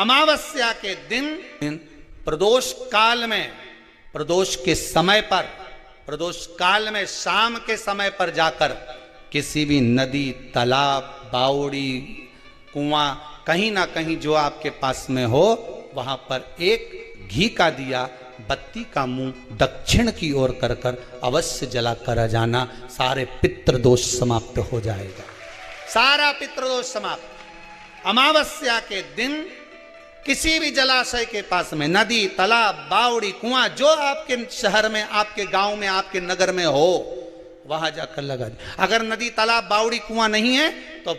अमावस्या के दिन प्रदोष काल में, प्रदोष के समय पर, प्रदोष काल में शाम के समय पर जाकर किसी भी नदी, तालाब, बावड़ी, कुआं, कहीं ना कहीं जो आपके पास में हो, वहां पर एक घी का दिया, बत्ती का मुंह दक्षिण की ओर कर कर अवश्य जला कर जाना। सारे पितृदोष समाप्त हो जाएगा, सारा पितृदोष समाप्त। अमावस्या के दिन किसी भी जलाशय के पास में, नदी, तालाब, बावड़ी, कुआं, जो आपके शहर में, आपके गांव में, आपके नगर में हो, वहां जाकर लगा दे। अगर नदी, तालाब, बावड़ी, कुआं नहीं है तो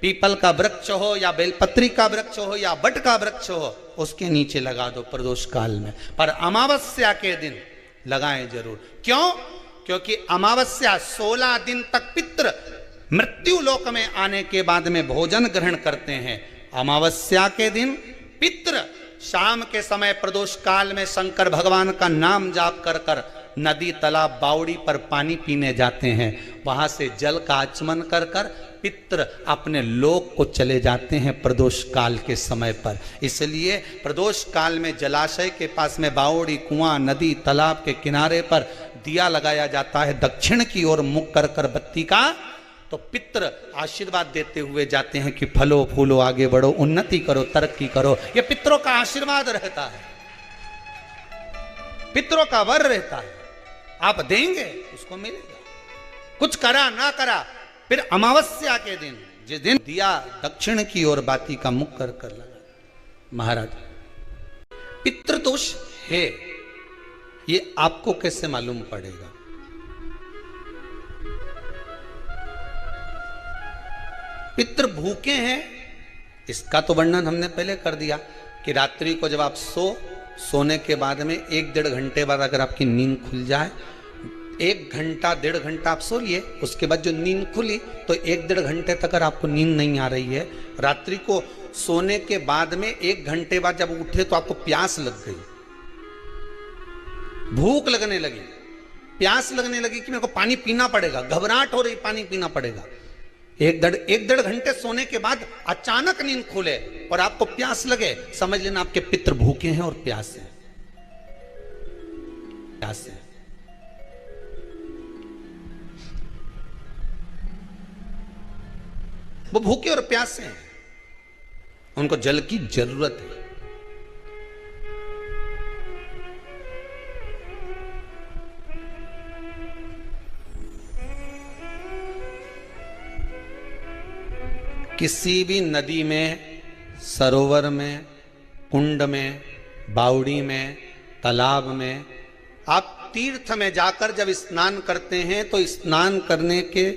पीपल का वृक्ष हो या बेलपत्री का वृक्ष हो या बट का वृक्ष हो, उसके नीचे लगा दो प्रदोष काल में। पर अमावस्या के दिन लगाएं जरूर। क्यों? क्योंकि अमावस्या 16 दिन तक पितृ मृत्यु लोक में आने के बाद में भोजन ग्रहण करते हैं। अमावस्या के दिन पितृ शाम के समय प्रदोष काल में शंकर भगवान का नाम जाप कर कर नदी, तालाब, बावड़ी पर पानी पीने जाते हैं। वहां से जल का आचमन कर कर पितृ अपने लोक को चले जाते हैं प्रदोष काल के समय पर। इसलिए प्रदोष काल में जलाशय के पास में, बावड़ी, कुआं, नदी, तालाब के किनारे पर दिया लगाया जाता है दक्षिण की ओर मुख कर कर बत्ती का। तो पितृ आशीर्वाद देते हुए जाते हैं कि फलो फूलो, आगे बढ़ो, उन्नति करो, तरक्की करो। ये पितरों का आशीर्वाद रहता है, पितरों का वर रहता है। आप देंगे उसको मिलेगा, कुछ करा ना करा। फिर अमावस्या के दिन, जिस दिन दिया दक्षिण की ओर बाती का मुख कर कर लगा। महाराज, पितृदोष है, ये आपको कैसे मालूम पड़ेगा? पितृ भूखे हैं, इसका तो वर्णन हमने पहले कर दिया कि रात्रि को जब आप सोने के बाद में 1-1.5 घंटे बाद अगर आपकी नींद खुल जाए, 1 घंटा 1.5 घंटा आप सो लिए, उसके बाद जो नींद खुली तो 1-1.5 घंटे तक अगर आपको नींद नहीं आ रही है, रात्रि को सोने के बाद में 1 घंटे बाद जब उठे तो आपको प्यास लग गई, भूख लगने लगी, प्यास लगने लगी कि मेरे को पानी पीना पड़ेगा, घबराहट हो रही, पानी पीना पड़ेगा। 1-1.5 घंटे सोने के बाद अचानक नींद खुले और आपको प्यास लगे, समझ लेना आपके पितृ भूखे हैं और प्यास है, प्यास है। वो भूखे और प्यासे हैं, उनको जल की जरूरत है। किसी भी नदी में, सरोवर में, कुंड में, बावड़ी में, तालाब में, आप तीर्थ में जाकर जब स्नान करते हैं तो स्नान करने के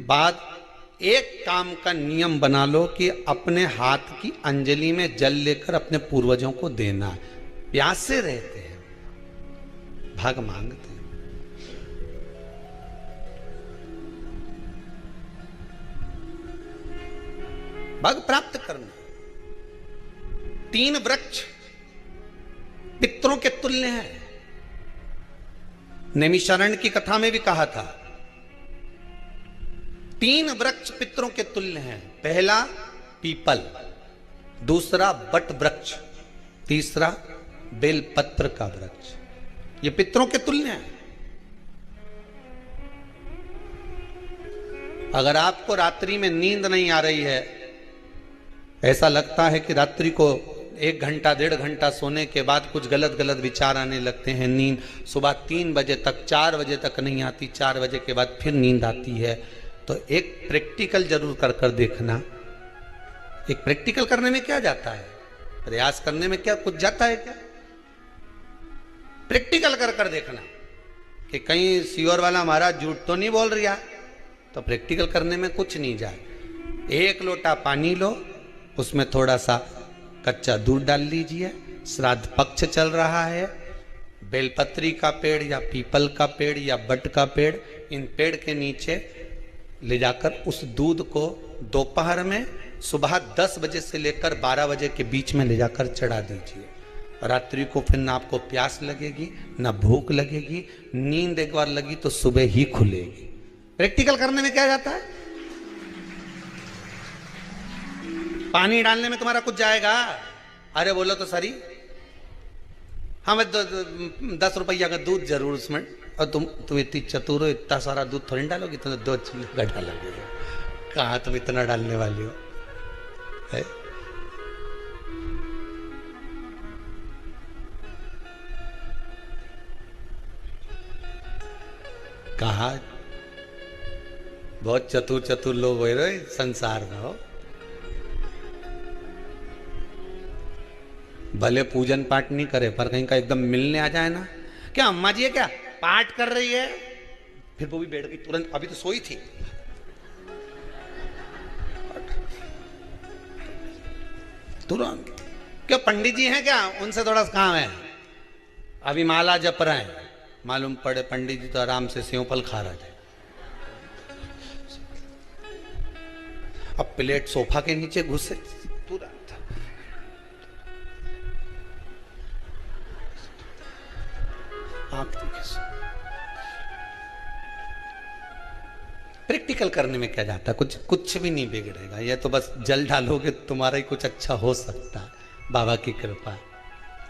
बाद एक काम का नियम बना लो कि अपने हाथ की अंजलि में जल लेकर अपने पूर्वजों को देना। प्यासे रहते हैं, भाग मांगते हैं। भाग प्राप्त करना। 3 वृक्ष पितरों के तुल्य हैं। नैमिषारण्य की कथा में भी कहा था 3 वृक्ष पितरों के तुल्य हैं। पहला पीपल, दूसरा बट वृक्ष, तीसरा बेलपत्र का वृक्ष। ये पितरों के तुल्य हैं। अगर आपको रात्रि में नींद नहीं आ रही है, ऐसा लगता है कि रात्रि को 1 घंटा 1.5 घंटा सोने के बाद कुछ गलत गलत विचार आने लगते हैं, नींद सुबह 3 बजे तक, 4 बजे तक नहीं आती, 4 बजे के बाद फिर नींद आती है, तो एक प्रैक्टिकल जरूर कर कर देखना। एक प्रैक्टिकल करने में क्या जाता है, प्रयास करने में क्या कुछ जाता है क्या? प्रैक्टिकल कर कर देखना कि कहीं सियोर वाला महाराज झूठ तो नहीं बोल रहा, तो प्रैक्टिकल करने में कुछ नहीं जाए। 1 लोटा पानी लो, उसमें थोड़ा सा कच्चा दूध डाल लीजिए, श्राद्ध पक्ष चल रहा है, बेलपत्री का पेड़ या पीपल का पेड़ या बट का पेड़, इन पेड़ के नीचे ले जाकर उस दूध को दोपहर में सुबह 10 बजे से लेकर 12 बजे के बीच में ले जाकर चढ़ा दीजिए। रात्रि को फिर ना आपको प्यास लगेगी, ना भूख लगेगी, नींद एक बार लगी तो सुबह ही खुलेगी। प्रैक्टिकल करने में क्या जाता है? पानी डालने में तुम्हारा कुछ जाएगा? अरे बोलो तो सरी, हमें 10 रुपया का दूध जरूर उसमें, और तुम इतनी चतुर हो, इतना सारा दूध थोड़ी डालोगी, तुम 2 चूल्हे का डालोगे, कहाँ तुम इतना डालने वाली हो है? कहा बहुत चतुर चतुर लोग हो रहे संसार में हो, भले पूजन पाठ नहीं करे पर कहीं का एकदम मिलने आ जाए ना, क्या अम्मा जी है क्या पाठ कर रही है, फिर वो भी बैठ गई तुरंत, अभी तो सोई थी, तुरंत। क्या पंडित जी हैं क्या, उनसे थोड़ा काम है, अभी माला जप रहे हैं, मालूम पड़े पंडित जी तो आराम से सेव फल खा रहे थे, अब प्लेट सोफा के नीचे घुसे तुरंत। प्रैक्टिकल करने में क्या जाता, कुछ भी नहीं बिगड़ेगा, ये तो बस जल डालोगे तुम्हारा ही कुछ अच्छा हो सकता है, बाबा की कृपा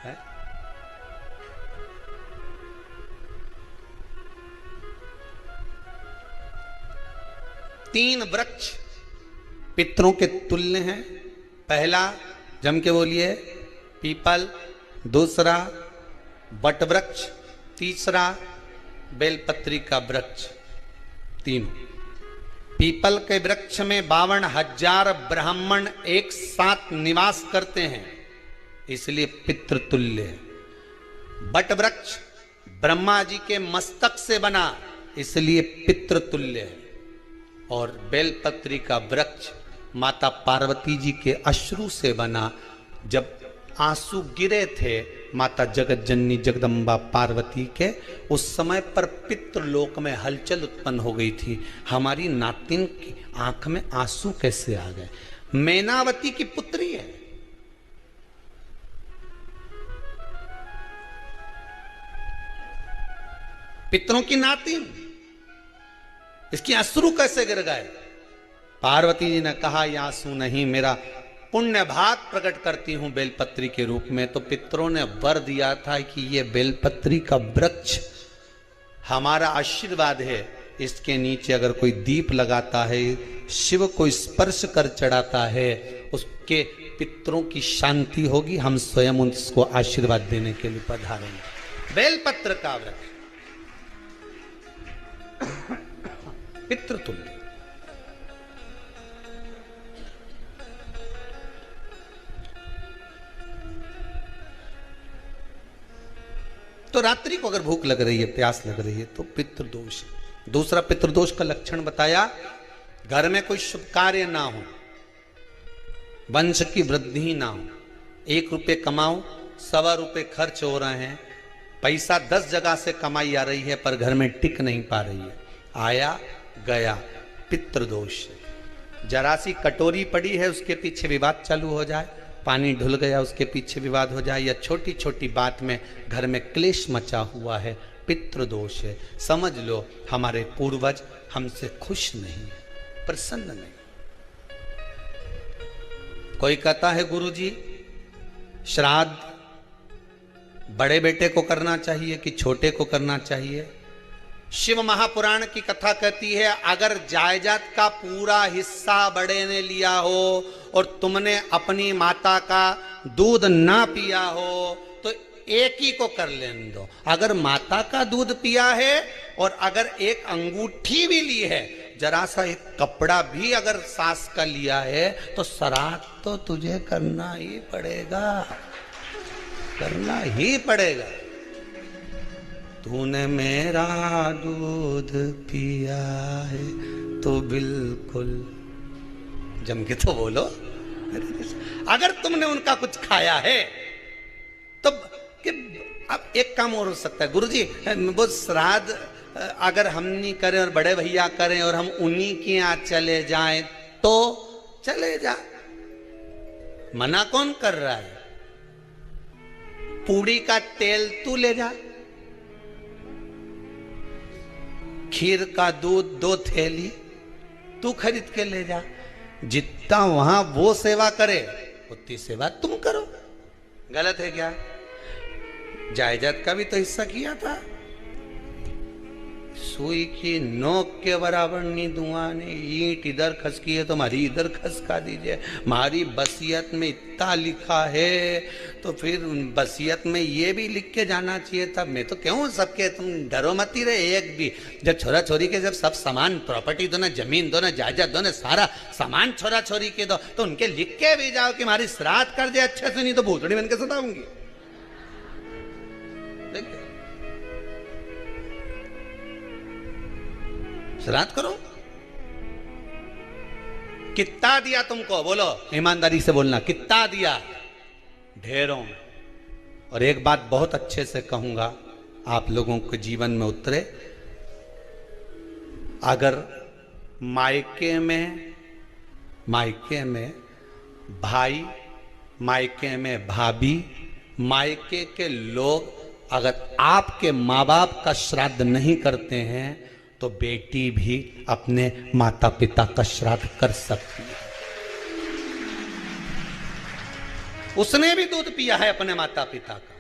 है। तीन वृक्ष पितरों के तुल्य हैं, पहला जम के बोलिए पीपल, दूसरा बट वृक्ष, तीसरा बेलपत्री का वृक्ष। तीन पीपल के वृक्ष में 52,000 ब्राह्मण एक साथ निवास करते हैं, इसलिए पितृतुल्य है। बट वृक्ष ब्रह्मा जी के मस्तक से बना, इसलिए पितृतुल्य है। और बेलपत्री का वृक्ष माता पार्वती जी के अश्रु से बना, जब आंसू गिरे थे माता जगत जननी जगदम्बा पार्वती के, उस समय पर पितृलोक में हलचल उत्पन्न हो गई थी, हमारी नातिन की आंख में आंसू कैसे आ गए। मैनावती की पुत्री है, पितरों की नातिन, इसकी अश्रु कैसे गिर गए। पार्वती जी ने कहा ये आंसू नहीं, मेरा पुण्य भाग प्रकट करती हूं बेलपत्री के रूप में। तो पितरों ने वर दिया था कि ये बेलपत्री का वृक्ष हमारा आशीर्वाद है, इसके नीचे अगर कोई दीप लगाता है, शिव को स्पर्श कर चढ़ाता है, उसके पितरों की शांति होगी, हम स्वयं उसको आशीर्वाद देने के लिए पधारेंगे। बेलपत्र का वृक्ष पितृतुल्य। तो रात्रि को अगर भूख लग रही है, प्यास लग रही है, तो पितृदोष। दूसरा पितृदोष का लक्षण बताया, घर में कोई शुभ कार्य ना हो, वंश की वृद्धि ना हो, 1 रुपये कमाओ 1.25 रुपये खर्च हो रहे हैं, पैसा 10 जगह से कमाई आ रही है पर घर में टिक नहीं पा रही है, आया गया, पितृदोष। जरा सी कटोरी पड़ी है उसके पीछे विवाद चालू हो जाए, पानी ढुल गया उसके पीछे विवाद हो जाए, या छोटी छोटी बात में घर में क्लेश मचा हुआ है, पितृदोष है। समझ लो हमारे पूर्वज हमसे खुश नहीं, प्रसन्न नहीं। कोई कहता है गुरुजी श्राद्ध बड़े बेटे को करना चाहिए कि छोटे को करना चाहिए। शिव महापुराण की कथा कहती है, अगर जायदाद का पूरा हिस्सा बड़े ने लिया हो और तुमने अपनी माता का दूध ना पिया हो तो एक ही को कर लेने दो। अगर माता का दूध पिया है और अगर एक अंगूठी भी ली है, जरा सा एक कपड़ा भी अगर सास का लिया है, तो श्राद्ध तो तुझे करना ही पड़ेगा, करना ही पड़ेगा। तूने मेरा दूध पिया है तो बिल्कुल जम के तो बोलो। अगर तुमने उनका कुछ खाया है तो कि अब एक काम और हो सकता है, गुरुजी वो श्राद्ध अगर हम नहीं करें और बड़े भैया करें और हम उन्हीं के यहाँ चले जाएं तो चले जा, मना कौन कर रहा है। पूड़ी का तेल तू ले जा, खीर का दूध 2 थैली तू खरीद के ले जा, जितना वहां वो सेवा करे उतनी सेवा तुम करो। गलत है क्या? जायदाद का भी तो हिस्सा किया था। सुई की नोक के बराबर नहीं दूंगा ने, ईंट इधर खसकी है तो हमारी इधर खसका दीजिए। हमारी बसियत में इतना लिखा है तो फिर बसियत में ये भी लिख के जाना चाहिए था। मैं तो क्यों सबके, तुम डरो मत ही रहे एक भी। जब छोरा छोरी के जब सब सामान, प्रॉपर्टी दो ना, जमीन दो ना, जायदाद दो ना, सारा सामान छोरा छोरी के दो, तो उनके लिख के भी जाओ कि हमारी श्राद्ध कर दे अच्छे से, नहीं तो भूतड़ी बन के सताऊंगी। देखिए श्राद्ध करो। कितना दिया तुमको? बोलो ईमानदारी से बोलना, कितना दिया? ढेरों। और एक बात बहुत अच्छे से कहूंगा, आप लोगों के जीवन में उतरे। अगर मायके में भाई, मायके में भाभी, मायके के लोग अगर आपके माँ बाप का श्राद्ध नहीं करते हैं तो बेटी भी अपने माता पिता का श्राद्ध कर सकती है। उसने भी दूध पिया है अपने माता पिता का,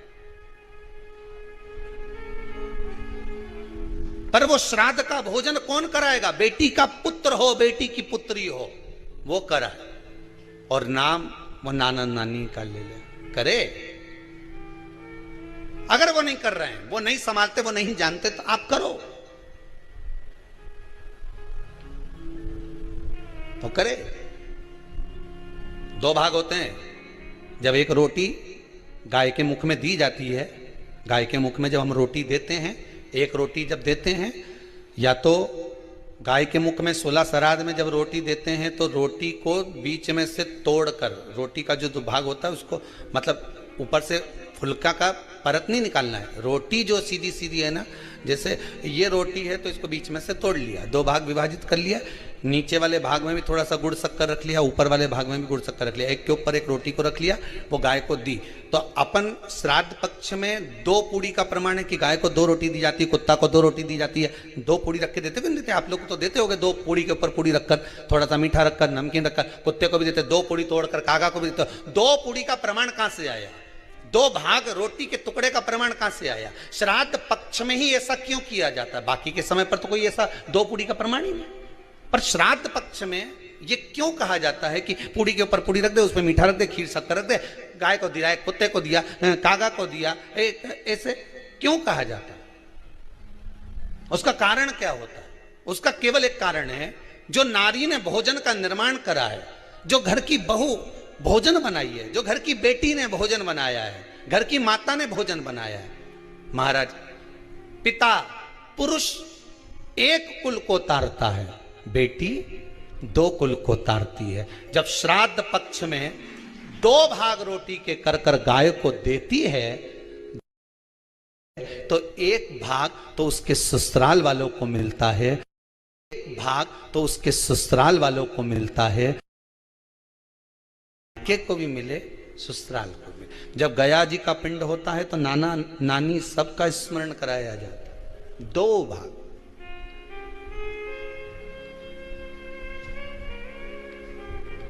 पर वो श्राद्ध का भोजन कौन कराएगा? बेटी का पुत्र हो, बेटी की पुत्री हो, वो कराए। और नाम वो नाना नानी का ले ले, करे। अगर वो नहीं कर रहे हैं, वो नहीं संभालते, वो नहीं जानते, तो आप करो तो करे। दो भाग होते हैं। जब एक रोटी गाय के मुख में दी जाती है, गाय के मुख में जब हम रोटी देते हैं, एक रोटी जब देते हैं, या तो गाय के मुख में 16 श्राद्ध में जब रोटी देते हैं तो रोटी को बीच में से तोड़कर, रोटी का जो भाग होता है उसको, मतलब ऊपर से फुलका का परत नहीं निकालना है। रोटी जो सीधी सीधी है ना, जैसे ये रोटी है तो इसको बीच में से तोड़ लिया, दो भाग विभाजित कर लिया, नीचे वाले भाग में भी थोड़ा सा गुड़ शक्कर रख लिया, ऊपर वाले भाग में भी गुड़ शक्कर रख लिया, एक के ऊपर एक रोटी को रख लिया, वो गाय को दी। तो अपन श्राद्ध पक्ष में 2 पूड़ी का प्रमाण है कि गाय को 2 रोटी दी जाती है, कुत्ता को 2 रोटी दी जाती है। 2 पूड़ी रख के देते भी नहीं देते? आप लोग को तो देते होगे, 2 पूड़ी के ऊपर पूड़ी रखकर, थोड़ा सा मीठा रखकर, नमकीन रखकर, कुत्ते को भी देते, 2 पूड़ी तोड़कर कागा को भी देते। 2 पूड़ी का प्रमाण कहां से आया? 2 भाग रोटी के टुकड़े का प्रमाण कहां से आया? श्राद्ध पक्ष में ही ऐसा क्यों किया जाता है? बाकी के समय पर तो कोई ऐसा 2 पूड़ी का प्रमाण ही नहीं, पर श्राद्ध पक्ष में ये क्यों कहा जाता है कि पूड़ी के ऊपर पूड़ी रख दे, उसमें मीठा रख दे, खीर शक्कर रख दे, गाय को दिया, कुत्ते को दिया, कागा को दिया, ऐसे क्यों कहा जाता है? उसका कारण क्या होता है? उसका केवल एक कारण है, जो नारी ने भोजन का निर्माण करा है, जो घर की बहू भोजन बनाई है, जो घर की बेटी ने भोजन बनाया है, घर की माता ने भोजन बनाया है। महाराज, पिता पुरुष एक कुल को तारता है, बेटी 2 कुल को तारती है। जब श्राद्ध पक्ष में 2 भाग रोटी के कर कर गाय को देती है तो एक भाग तो उसके ससुराल वालों को मिलता है, एक भाग तो उसके ससुराल वालों को मिलता है, के को भी मिले, ससुराल को भी। जब गया जी का पिंड होता है तो नाना नानी सबका स्मरण कराया जाता है। 2 भाग।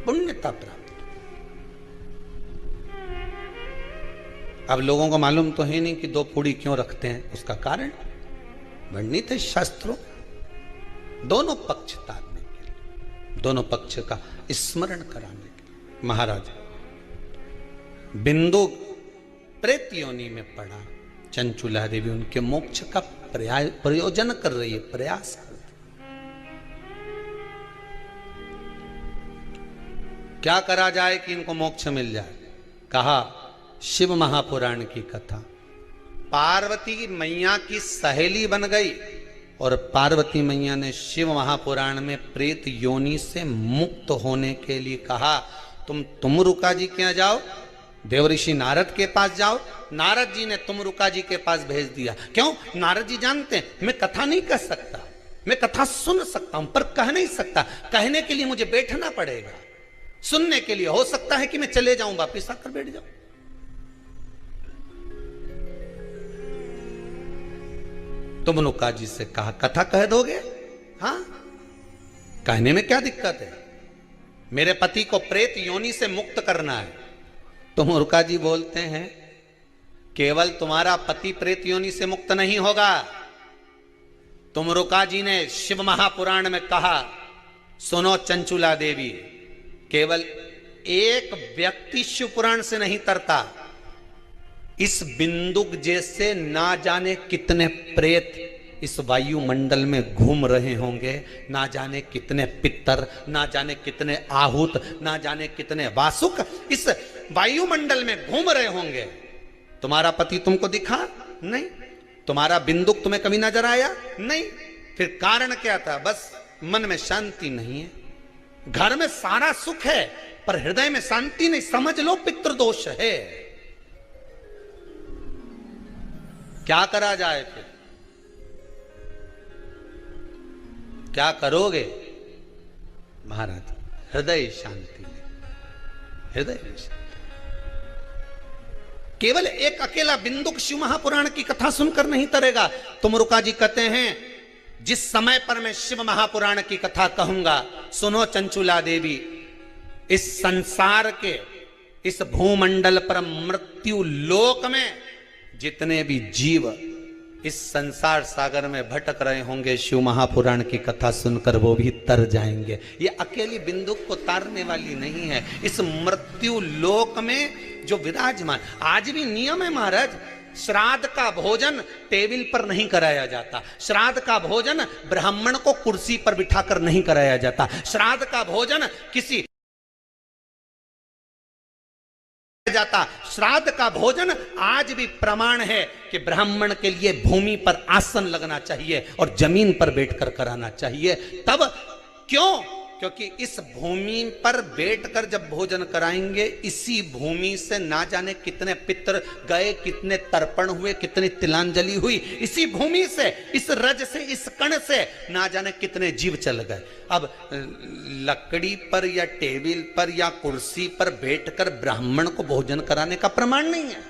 पुण्यता प्राप्त। अब लोगों को मालूम तो है नहीं कि 2 पूड़ी क्यों रखते हैं, उसका कारण वर्णित है शास्त्रों। दोनों पक्ष तारने के लिए, दोनों पक्ष का स्मरण कराने के लिए। महाराज, बिंदु प्रेत योनि में पड़ा, चंचुला देवी उनके मोक्ष का प्रयोजन कर रही है, प्रयास कर रही। क्या करा जाए कि इनको मोक्ष मिल जाए? कहा शिव महापुराण की कथा। पार्वती मैया की सहेली बन गई और पार्वती मैया ने शिव महापुराण में प्रेत योनि से मुक्त होने के लिए कहा, तुम रुका जी के यहाँ जाओ, देवऋषि नारद के पास जाओ। नारद जी ने तुमरुका जी के पास भेज दिया। क्यों? नारद जी जानते हैं मैं कथा नहीं कर सकता, मैं कथा सुन सकता हूं पर कह नहीं सकता। कहने के लिए मुझे बैठना पड़ेगा, सुनने के लिए हो सकता है कि मैं चले जाऊं, वापिस आकर बैठ जाऊं। तुमरुका जी से कहा कथा कह दोगे? हाँ, कहने में क्या दिक्कत है? मेरे पति को प्रेत योनि से मुक्त करना है, तो मुर्का जी बोलते हैं केवल तुम्हारा पति प्रेत योनि से मुक्त नहीं होगा। तुमरुका जी ने शिव महापुराण में कहा, सुनो चंचुला देवी, केवल एक व्यक्ति शिव पुराण से नहीं तरता, इस बिंदुक जैसे ना जाने कितने प्रेत इस वायुमंडल में घूम रहे होंगे, ना जाने कितने पितर, ना जाने कितने आहूत, ना जाने कितने वासुक इस वायुमंडल में घूम रहे होंगे। तुम्हारा पति तुमको दिखा नहीं, तुम्हारा बिंदुक तुम्हें कभी नजर आया नहीं, फिर कारण क्या था? बस मन में शांति नहीं है। घर में सारा सुख है पर हृदय में शांति नहीं, समझ लो पितृदोष है। क्या करा जाए? फिर क्या करोगे महाराज? हृदय शांति, हृदय शांति। केवल एक अकेला बिंदुक शिव महापुराण की कथा सुनकर नहीं तरेगा। तुमरुका जी कहते हैं जिस समय पर मैं शिव महापुराण की कथा कहूंगा, सुनो चंचुला देवी, इस संसार के इस भूमंडल पर मृत्यु लोक में जितने भी जीव इस संसार सागर में भटक रहे होंगे, शिव महापुराण की कथा सुनकर वो भी तर जाएंगे। ये अकेली बिंदुक को तारने वाली नहीं है। इस मृत्यु लोक में जो विराजमान, आज भी नियम है महाराज, श्राद्ध का भोजन टेबल पर नहीं कराया जाता, श्राद्ध का भोजन ब्राह्मण को कुर्सी पर बिठाकर नहीं कराया जाता, श्राद्ध का भोजन किसी जाता। श्राद्ध का भोजन आज भी प्रमाण है कि ब्राह्मण के लिए भूमि पर आसन लगना चाहिए और जमीन पर बैठकर कराना चाहिए। तब क्यों? क्योंकि इस भूमि पर बैठकर जब भोजन कराएंगे, इसी भूमि से ना जाने कितने पितर गए, कितने तर्पण हुए, कितनी तिलांजलि हुई, इसी भूमि से, इस रज से, इस कण से ना जाने कितने जीव चल गए। अब लकड़ी पर या टेबल पर या कुर्सी पर बैठकर ब्राह्मण को भोजन कराने का प्रमाण नहीं है।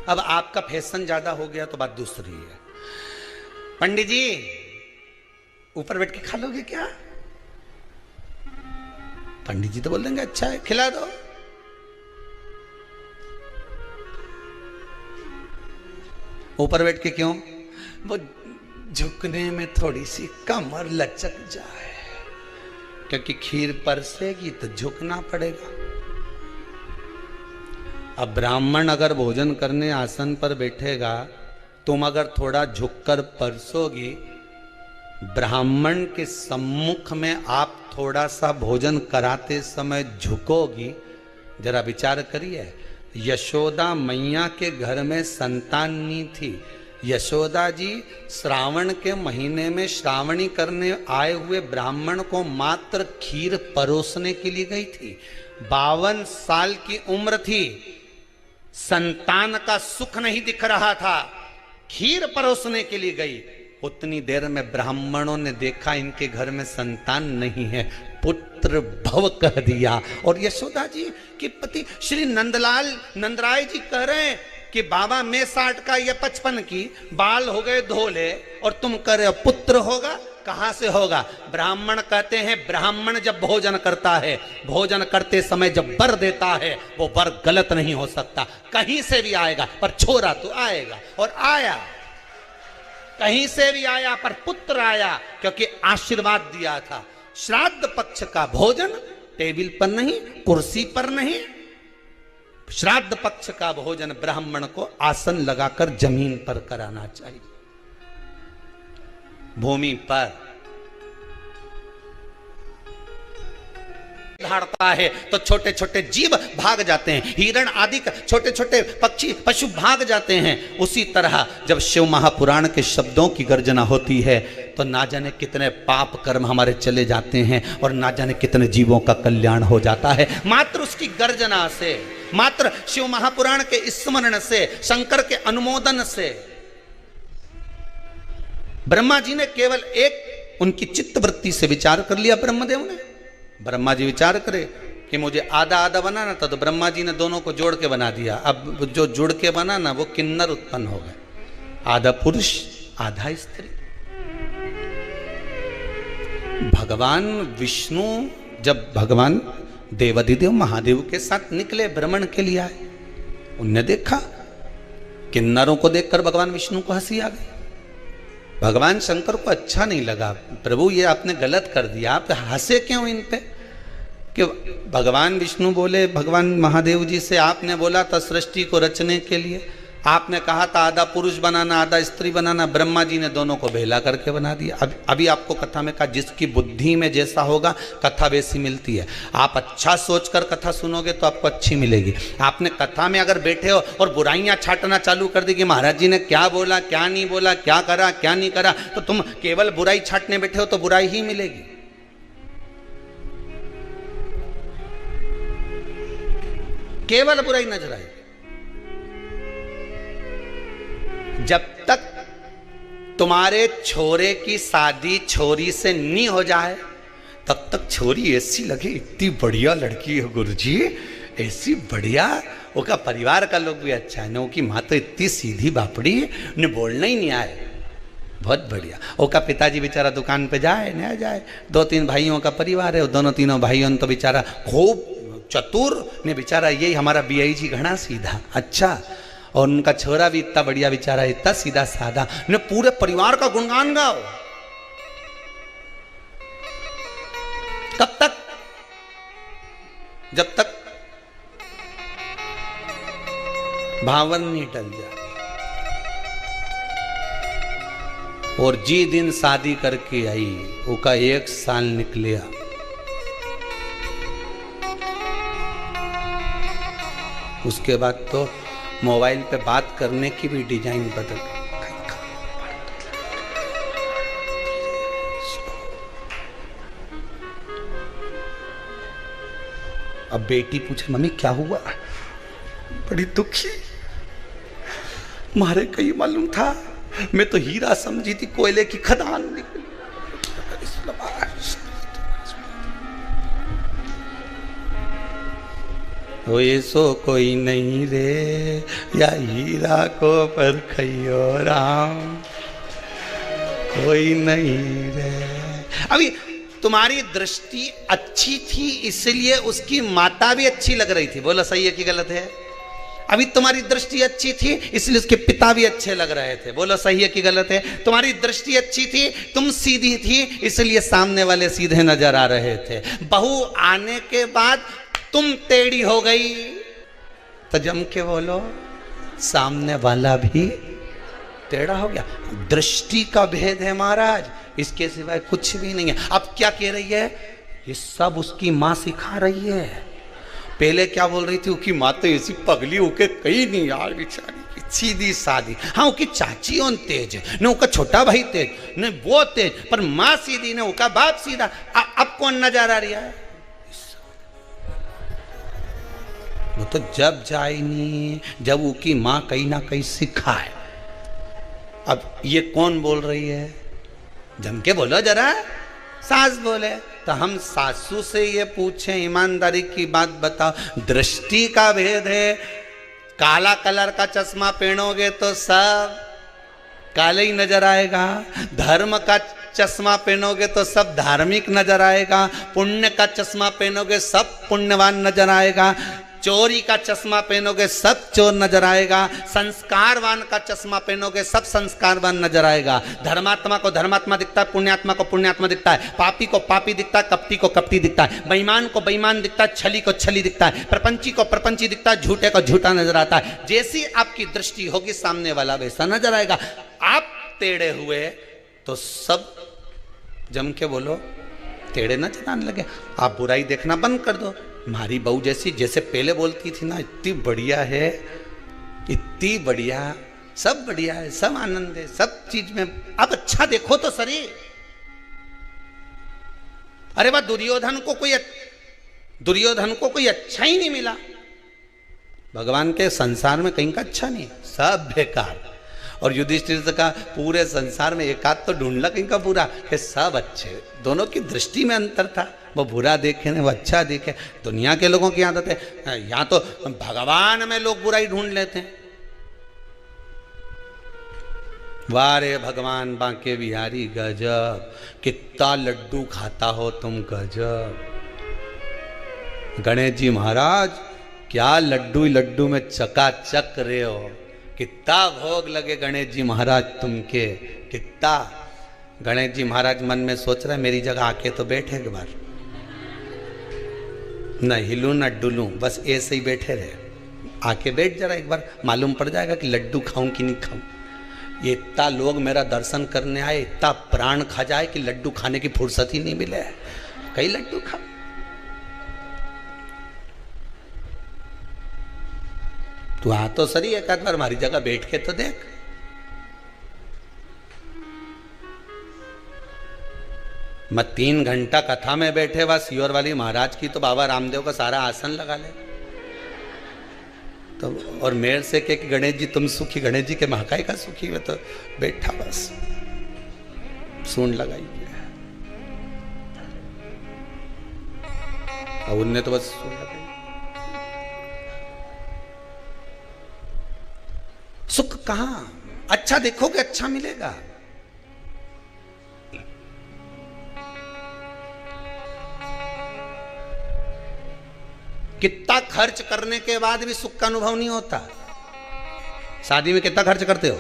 अब आपका फैशन ज्यादा हो गया तो बात दूसरी है। पंडित जी ऊपर बैठ के खा लोगे क्या? पंडित जी तो बोल देंगे अच्छा है खिला दो। ऊपर बैठ के क्यों? वो झुकने में थोड़ी सी कमर लचक जाए, क्योंकि खीर परसेगी तो झुकना पड़ेगा। अब ब्राह्मण अगर भोजन करने आसन पर बैठेगा, तुम अगर थोड़ा झुककर परसोगी, ब्राह्मण के सम्मुख में आप थोड़ा सा भोजन कराते समय झुकोगी। जरा विचार करिए, यशोदा मैया के घर में संतान नहीं थी। यशोदा जी श्रावण के महीने में श्रावणी करने आए हुए ब्राह्मण को मात्र खीर परोसने के लिए गई थी। 52 साल की उम्र थी, संतान का सुख नहीं दिख रहा था, खीर परोसने के लिए गई। उतनी देर में ब्राह्मणों ने देखा इनके घर में संतान नहीं है, पुत्र भव कह दिया। और यशोदा जी के पति श्री नंदराय जी कह रहे हैं कि बाबा मैं 60 का या 55 की, बाल हो गए धोले और तुम कह रहे हो पुत्र होगा। कहां से होगा? ब्राह्मण कहते हैं ब्राह्मण जब भोजन करता है, भोजन करते समय जब वर देता है, वो वर गलत नहीं हो सकता, कहीं से भी आएगा, पर छोरा तो आएगा। और आया, कहीं से भी आया, पर पुत्र आया, क्योंकि आशीर्वाद दिया था। श्राद्ध पक्ष का भोजन टेबल पर नहीं, कुर्सी पर नहीं, श्राद्ध पक्ष का भोजन ब्राह्मण को आसन लगाकर जमीन पर कराना चाहिए, भूमि पर। धारता है तो छोटे छोटे जीव भाग जाते हैं, हिरण आदि छोटे छोटे पक्षी पशु भाग जाते हैं। उसी तरह जब शिव महापुराण के शब्दों की गर्जना होती है तो ना जाने कितने पाप कर्म हमारे चले जाते हैं और ना जाने कितने जीवों का कल्याण हो जाता है मात्र उसकी गर्जना से, मात्र शिव महापुराण के स्मरण से, शंकर के अनुमोदन से। ब्रह्मा जी ने केवल एक उनकी चित्तवृत्ति से विचार कर लिया। ब्रह्मदेव ने, ब्रह्मा जी विचार करे कि मुझे आधा आधा बनाना था, तो ब्रह्मा जी ने दोनों को जोड़ के बना दिया। अब जो जुड़ के बना ना, वो किन्नर उत्पन्न हो गए, आधा पुरुष आधा स्त्री। भगवान विष्णु, जब भगवान देवाधिदेव महादेव के साथ निकले, भ्रमण के लिए आए। उनने देखा, किन्नरों को देखकर भगवान विष्णु को हंसी आ गई। भगवान शंकर को अच्छा नहीं लगा, प्रभु ये आपने गलत कर दिया, आप हंसे क्यों इन पे? कि भगवान विष्णु बोले भगवान महादेव जी से, आपने बोला था सृष्टि को रचने के लिए, आपने कहा था आधा पुरुष बनाना आधा स्त्री बनाना, ब्रह्मा जी ने दोनों को भेला करके बना दिया। अभी आपको कथा में कहा जिसकी बुद्धि में जैसा होगा कथा वैसी मिलती है। आप अच्छा सोचकर कथा सुनोगे तो आपको अच्छी मिलेगी। आपने कथा में अगर बैठे हो और बुराइयां छाटना चालू कर दी कि महाराज जी ने क्या बोला क्या नहीं बोला, क्या करा क्या नहीं करा, तो तुम केवल बुराई छाटने बैठे हो तो बुराई ही मिलेगी। केवल बुराई नजर आएगी। जब तक तुम्हारे छोरे की शादी छोरी से नहीं हो जाए तब तक छोरी ऐसी लगे इतनी बढ़िया लड़की है गुरुजी, ऐसी बढ़िया, उसका परिवार का लोग भी अच्छा है ना, उसकी माँ तो इतनी सीधी बापड़ी, उन्हें बोलना ही नहीं आए, बहुत बढ़िया। उसका पिताजी बेचारा दुकान पे जाए न जाए, 2-3 भाइयों का परिवार है, दोनों तीनों भाइयों तो बेचारा खूब चतुर ने, बेचारा यही हमारा बीआई जी घना सीधा अच्छा, और उनका छोरा भी इतना बढ़िया बेचारा, इतना सीधा साधा, ने पूरे परिवार का गुणगान गाओ। कब तक? जब तक भावन नहीं टल जाए। और जी दिन शादी करके आई, उसका 1 साल निकलिया, उसके बाद तो मोबाइल पे बात करने की भी डिजाइन बदल गई। अब बेटी पूछे मम्मी क्या हुआ? बड़ी दुखी, मारे कहीं मालूम था, मैं तो हीरा समझी थी, कोयले की खदान निकली। वो ऐसो कोई नहीं रे, या हीरा को परखियो राम, कोई नहीं रे। अभी तुम्हारी दृष्टि अच्छी थी इसलिए उसकी माता भी अच्छी लग रही थी, बोलो सही है कि गलत है? अभी तुम्हारी दृष्टि अच्छी थी इसलिए उसके पिता भी अच्छे लग रहे थे, बोलो सही है कि गलत है? तुम्हारी दृष्टि अच्छी थी, तुम सीधी थी इसलिए सामने वाले सीधे नजर आ रहे थे। बहू आने के बाद तुम टेढ़ी हो गई तो जम के बोलो सामने वाला भी टेढ़ा हो गया। दृष्टि का भेद है महाराज, इसके सिवाय कुछ भी नहीं है। अब क्या कह रही है? ये सब उसकी माँ सिखा रही है। पहले क्या बोल रही थी? उसकी माँ तो ऐसी पगली होके कहीं नहीं यार, बेचारी सीधी सादी। हाँ उसकी चाची और तेज है, न उसका छोटा भाई तेज, न वो तेज, पर माँ सीधी, न उसका बाप सीधा। अब कौन नजर आ रही है? वो तो जब जाए नहीं जब उसकी माँ कहीं ना कहीं सिखाए। अब ये कौन बोल रही है? जम के बोलो जरा। सास बोले तो हम सासू से ये पूछें, ईमानदारी की बात बताओ, दृष्टि का भेद है। काला कलर का चश्मा पहनोगे तो सब काले ही नजर आएगा, धर्म का चश्मा पहनोगे तो सब धार्मिक नजर आएगा, पुण्य का चश्मा पहनोगे सब पुण्यवान नजर आएगा, चोरी का चश्मा पहनोगे सब चोर नजर आएगा, संस्कारवान का चश्मा पहनोगे सब संस्कारवान नजर आएगा। धर्मात्मा को धर्मात्मा दिखता है, पुण्यात्मा को पुण्यात्मा दिखता है, पापी को पापी दिखता है, कपटी को कपटी दिखता है, बेईमान को बेईमान दिखता है, छली को छली दिखता है, प्रपंची को प्रपंची दिखता है, झूठे को झूठा नजर आता है। जैसी आपकी दृष्टि होगी सामने वाला वैसा नजर आएगा। आप टेढ़े हुए तो सब जम के बोलो टेढ़े न चलाने लगे। आप बुराई देखना बंद कर दो। हमारी बहू जैसी जैसे पहले बोलती थी ना, इतनी बढ़िया है, इतनी बढ़िया, सब बढ़िया है, सब आनंद है, सब चीज में। अब अच्छा देखो तो सरी। अरे वाह, दुर्योधन को कोई अच्छा ही नहीं मिला। भगवान के संसार में कहीं का अच्छा नहीं, सब बेकार। और युधिष्ठिर से कहा पूरे संसार में एक आध तो ढूंढला कहीं का बुरा, कि सब अच्छे। दोनों की दृष्टि में अंतर था, वो बुरा देखे वो अच्छा देखे। दुनिया के लोगों की आदत है, यहाँ तो भगवान में लोग बुराई ढूंढ लेते हैं। वाह रे भगवान बांके बिहारी गजब, कितना लड्डू खाता हो तुम गजब। गणेश जी महाराज क्या लड्डू लड्डू में चकाचक रहे हो, कितना भोग लगे गणेश जी महाराज तुमके, कितना। गणेश जी महाराज मन में सोच रहे मेरी जगह आके तो बैठे एक बार, न हिलूं न डुलूं, बस ऐसे ही बैठे रहे। आके बैठ जरा एक बार, मालूम पड़ जाएगा कि लड्डू खाऊं कि नहीं खाऊं। ये इतना लोग मेरा दर्शन करने आए, इतना प्राण खा जाए कि लड्डू खाने की फुर्सत ही नहीं मिले, कई लड्डू खा। तू आ तो सही एक आध बार हमारी जगह बैठ के तो देख। मैं 3 घंटा कथा में बैठे हुआ सियोर वाली महाराज की तो बाबा रामदेव का सारा आसन लगा ले तो, और मेरे से कि गणेश जी तुम सुखी, गणेश जी के महाकाय का सुखी है, तो बैठा बस सूंड लगाई और उनने तो बस सूंड लगाई। सुख कहां, अच्छा देखोगे अच्छा मिलेगा। कितना खर्च करने के बाद भी सुख का अनुभव नहीं होता। शादी में कितना खर्च करते हो?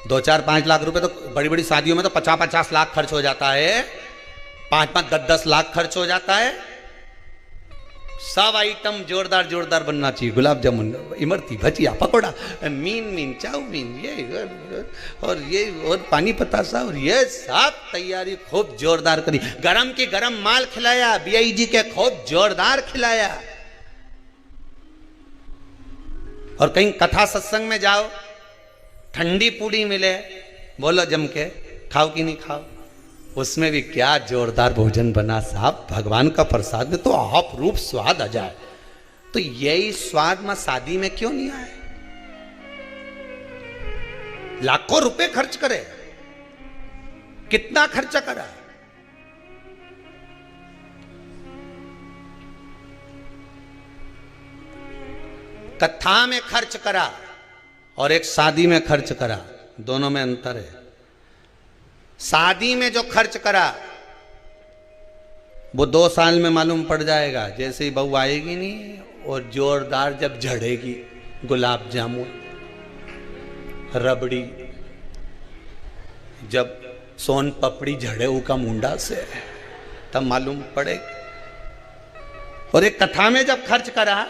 2-4-5 लाख रुपए तो बड़ी बड़ी शादियों में तो 50-50 लाख खर्च हो जाता है, 5-5, 10-10 लाख खर्च हो जाता है। सब आइटम जोरदार जोरदार बनना चाहिए, गुलाब जामुन, इमरती, भजिया, पकोड़ा, मीन चाउमीन, ये और पानी पतासा, और ये सब तैयारी खूब जोरदार करी। गरम की गरम माल खिलाया, BIG के खूब जोरदार खिलाया। और कहीं कथा सत्संग में जाओ, ठंडी पूड़ी मिले, बोलो जम के खाओ कि नहीं खाओ, उसमें भी क्या जोरदार भोजन बना साहब, भगवान का प्रसाद में तो आप रूप स्वाद आ जाए। तो यही स्वाद में शादी में क्यों नहीं आए? लाखों रुपए खर्च करे, कितना खर्चा करा। कथा में खर्च करा और एक शादी में खर्च करा, दोनों में अंतर है। शादी में जो खर्च करा वो 2 साल में मालूम पड़ जाएगा, जैसे ही बहू आएगी नहीं और जोरदार जब झड़ेगी, गुलाब जामुन, रबड़ी, जब सोन पपड़ी झड़े उका मुंडा से, तब मालूम पड़ेगा। और एक कथा में जब खर्च करा,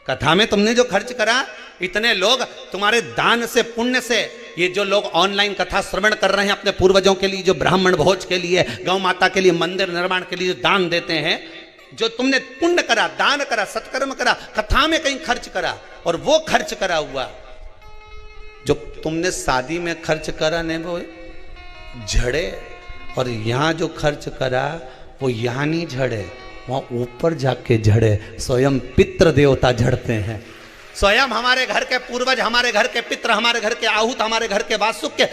कथा में तुमने जो खर्च करा, इतने लोग तुम्हारे दान से, पुण्य से, ये जो लोग ऑनलाइन कथा श्रवण कर रहे हैं अपने पूर्वजों के लिए, जो ब्राह्मण भोज के लिए, गौ माता के लिए, मंदिर निर्माण के लिए जो दान देते हैं, जो तुमने पुण्य करा, दान करा, सत्कर्म करा, कथा में कहीं खर्च करा, और वो खर्च करा हुआ जो तुमने शादी में खर्च करा ने वो झड़े, और यहां जो खर्च करा वो यहां नहीं झड़े, वहां ऊपर जाके झड़े। स्वयं पितृ देवता झड़ते हैं, स्वयं हमारे घर के पूर्वज, हमारे घर के पितृ, हमारे घर के आहूत, हमारे घर के वासुक के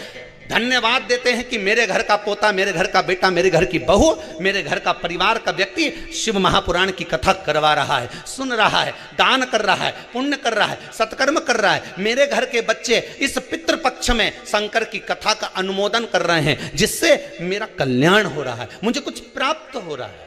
धन्यवाद देते हैं कि मेरे घर का पोता, मेरे घर का बेटा, मेरे घर की बहू, मेरे घर का परिवार का व्यक्ति शिव महापुराण की कथा करवा रहा है, सुन रहा है, दान कर रहा है, पुण्य कर रहा है, सत्कर्म कर रहा है। मेरे घर के बच्चे इस पितृपक्ष में शंकर की कथा का अनुमोदन कर रहे हैं, जिससे मेरा कल्याण हो रहा है, मुझे कुछ प्राप्त हो रहा है।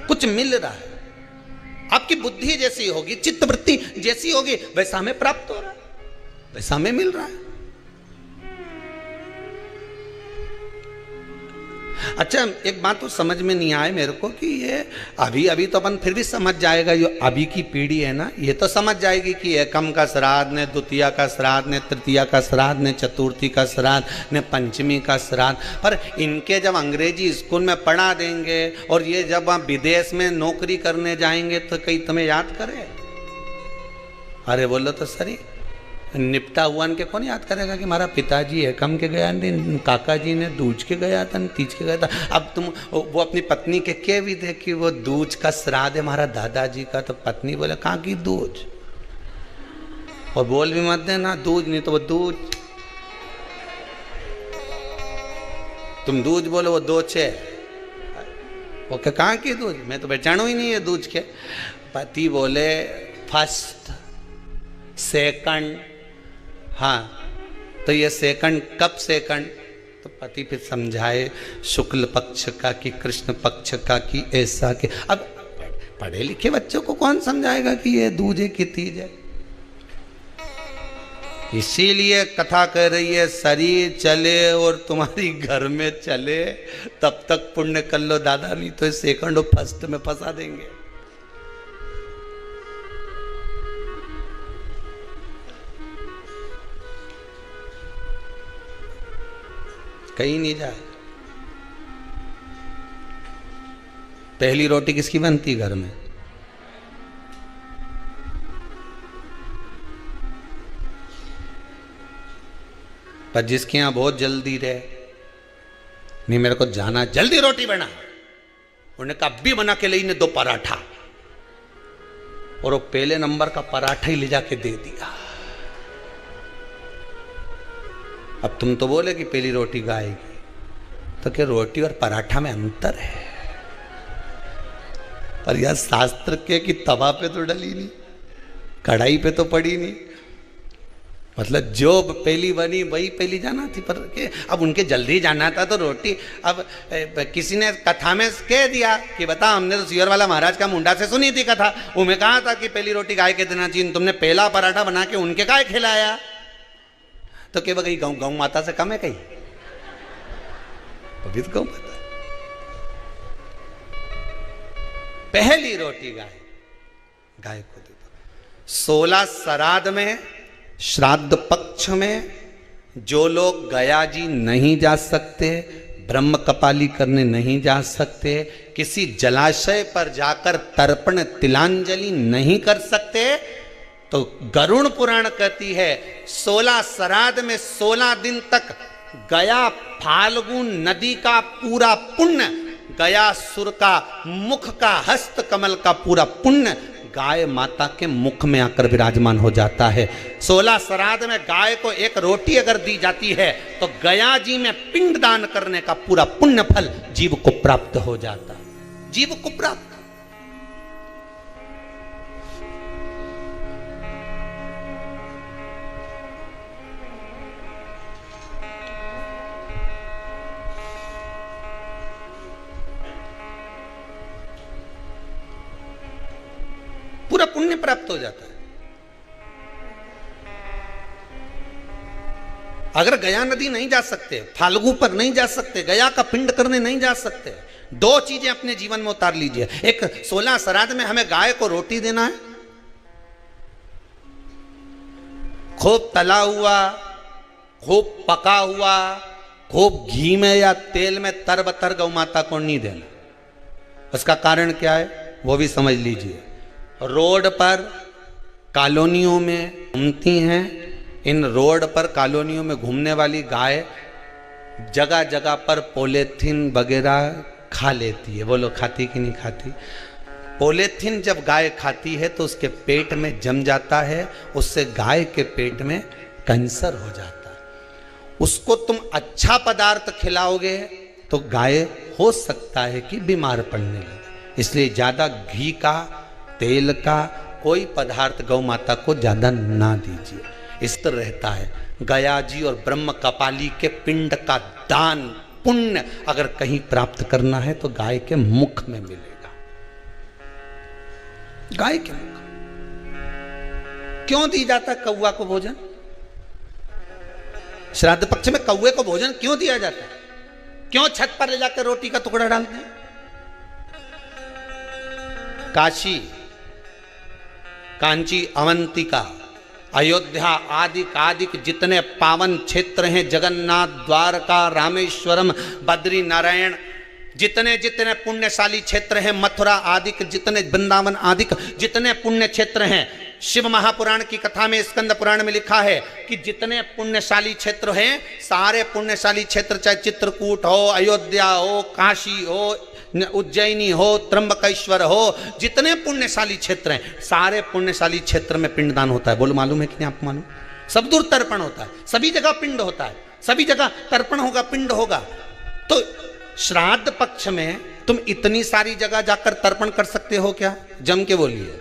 कुछ मिल रहा है। आपकी बुद्धि जैसी होगी, चित्तवृत्ति जैसी होगी, वैसा हमें प्राप्त हो रहा है, वैसा हमें मिल रहा है। अच्छा, एक बात तो समझ में नहीं आए मेरे को कि ये अभी तो अपन फिर भी समझ जाएगा, जो अभी की पीढ़ी है ना, ये तो समझ जाएगी कि एकम का श्राद्ध, ने द्वितीया का श्राद्ध, ने तृतीया का श्राद्ध, ने चतुर्थी का श्राद्ध, ने पंचमी का श्राद्ध। पर इनके जब अंग्रेजी स्कूल में पढ़ा देंगे और ये जब आप विदेश में नौकरी करने जाएंगे तो कहीं तुम्हें याद करे? अरे बोलो तो सही, निपटा हुआ के कौन याद करेगा कि हमारा पिताजी एकम के गया, काका जी ने दूज के गया था, तीज के गया था। अब तुम वो अपनी पत्नी के कह भी दे कि वो दूज का श्राद्ध है हमारा दादाजी का, तो पत्नी बोले कहाँ की दूज, और बोल भी मत देना दूज, नहीं तो वो दूज, तुम दूज बोलो वो दो छे, वो कहाँ की दूज, मैं तो पहचानू ही नहीं है दूज के। पति बोले फर्स्ट सेकंड। हाँ, तो ये सेकंड कब सेकंड? तो पति फिर समझाए शुक्ल पक्ष का कि कृष्ण पक्ष का कि ऐसा कि अब पढ़े लिखे बच्चों को कौन समझाएगा कि ये दूजे की तीज है। इसीलिए कथा कह रही है शरीर चले और तुम्हारी घर में चले तब तक पुण्य कर लो दादा, नहीं तो सेकंड और फर्स्ट में फंसा देंगे। कहीं नहीं जाए। पहली रोटी किसकी बनती घर में? पर जिसके यहां बहुत जल्दी रहे, नहीं मेरे को जाना, जल्दी रोटी बना, उन्होंने कहा भी बना के ले 2 पराठा, और वो पहले नंबर का पराठा ही ले जाके दे दिया। अब तुम तो बोले कि पहली रोटी गाएगी, तो क्या रोटी और पराठा में अंतर है? पर यार शास्त्र के कि तवा पे तो डली नहीं, कढ़ाई पे तो पड़ी नहीं, मतलब जो पहली बनी वही पहली जाना थी। पर के अब उनके जल्दी जाना था तो रोटी, अब किसी ने कथा में कह दिया कि बता हमने तो सियर वाला महाराज का मुंडा से सुनी थी कथा, उन्हें कहा था कि पहली रोटी गाय के देना चाहिए, तुमने पहला पराठा बना के उनके गाय खिलाया, तो क्या गई गौ माता से कम है? कहीं पवित्र गौ माता। पहली रोटी गाय को दे दो। 16 श्राद्ध में, श्राद्ध पक्ष में जो लोग गया जी नहीं जा सकते, ब्रह्म कपाली करने नहीं जा सकते, किसी जलाशय पर जाकर तर्पण तिलांजलि नहीं कर सकते, तो गरुड़ पुराण कहती है 16 श्राद्ध में 16 दिन तक गया फाल्गुन नदी का पूरा पुण्य, गया सुर का मुख का हस्त कमल का पूरा पुण्य गाय माता के मुख में आकर विराजमान हो जाता है। 16 श्राद्ध में गाय को एक रोटी अगर दी जाती है तो गया जी में पिंड दान करने का पूरा पुण्य फल जीव को प्राप्त हो जाता है, जीव को प्राप्त। पूरा पुण्य प्राप्त हो जाता है। अगर गया नदी नहीं जा सकते, फाल्गु पर नहीं जा सकते, गया का पिंड करने नहीं जा सकते, 2 चीजें अपने जीवन में उतार लीजिए। एक 16 श्राद्ध में हमें गाय को रोटी देना है, खूब तला हुआ, खूब पका हुआ, खूब घी में या तेल में तरबतर गौ माता को नहीं देना। उसका कारण क्या है वो भी समझ लीजिए। रोड पर कॉलोनियों में घूमती हैं, इन रोड पर कॉलोनियों में घूमने वाली गाय जगह जगह पर पॉलीथीन वगैरह खा लेती है। वो लोग खाती कि नहीं खाती? पॉलीथीन जब गाय खाती है तो उसके पेट में जम जाता है, उससे गाय के पेट में कैंसर हो जाता है। उसको तुम अच्छा पदार्थ खिलाओगे तो गाय हो सकता है कि बीमार पड़ने लगे। इसलिए ज़्यादा घी का, तेल का कोई पदार्थ गौ माता को ज़्यादा ना दीजिए। इस तरह रहता है। गया जी और ब्रह्म कपाली के पिंड का दान पुण्य अगर कहीं प्राप्त करना है तो गाय के मुख में मिलेगा। गाय के मुख। क्यों दी जाता कौवा को भोजन? श्राद्ध पक्ष में कौवे को भोजन क्यों दिया जाता है? क्यों छत पर ले जाकर रोटी का टुकड़ा डालते हैं? काशी, कांची, अवंतिका, अयोध्या आदि जितने पावन क्षेत्र हैं, जगन्नाथ, द्वारका, रामेश्वरम, बद्री नारायण, जितने जितने पुण्यशाली क्षेत्र हैं, मथुरा आदि जितने, वृंदावन आदि जितने पुण्य क्षेत्र हैं, शिव महापुराण की कथा में, स्कंद पुराण में लिखा है कि जितने पुण्यशाली क्षेत्र हैं, सारे पुण्यशाली क्षेत्र, चाहे चित्रकूट हो, अयोध्या हो, काशी हो, उज्जैनी हो, त्र्यंबकेश्वर हो, जितने पुण्यशाली क्षेत्र हैं, सारे पुण्यशाली क्षेत्र में पिंडदान होता है। बोलो मालूम है कि नहीं आपको? मालूम? सब दूर तर्पण होता है, सभी जगह पिंड होता है, सभी जगह तर्पण होगा, पिंड होगा। तो श्राद्ध पक्ष में तुम इतनी सारी जगह जाकर तर्पण कर सकते हो क्या? जम के बोलिए।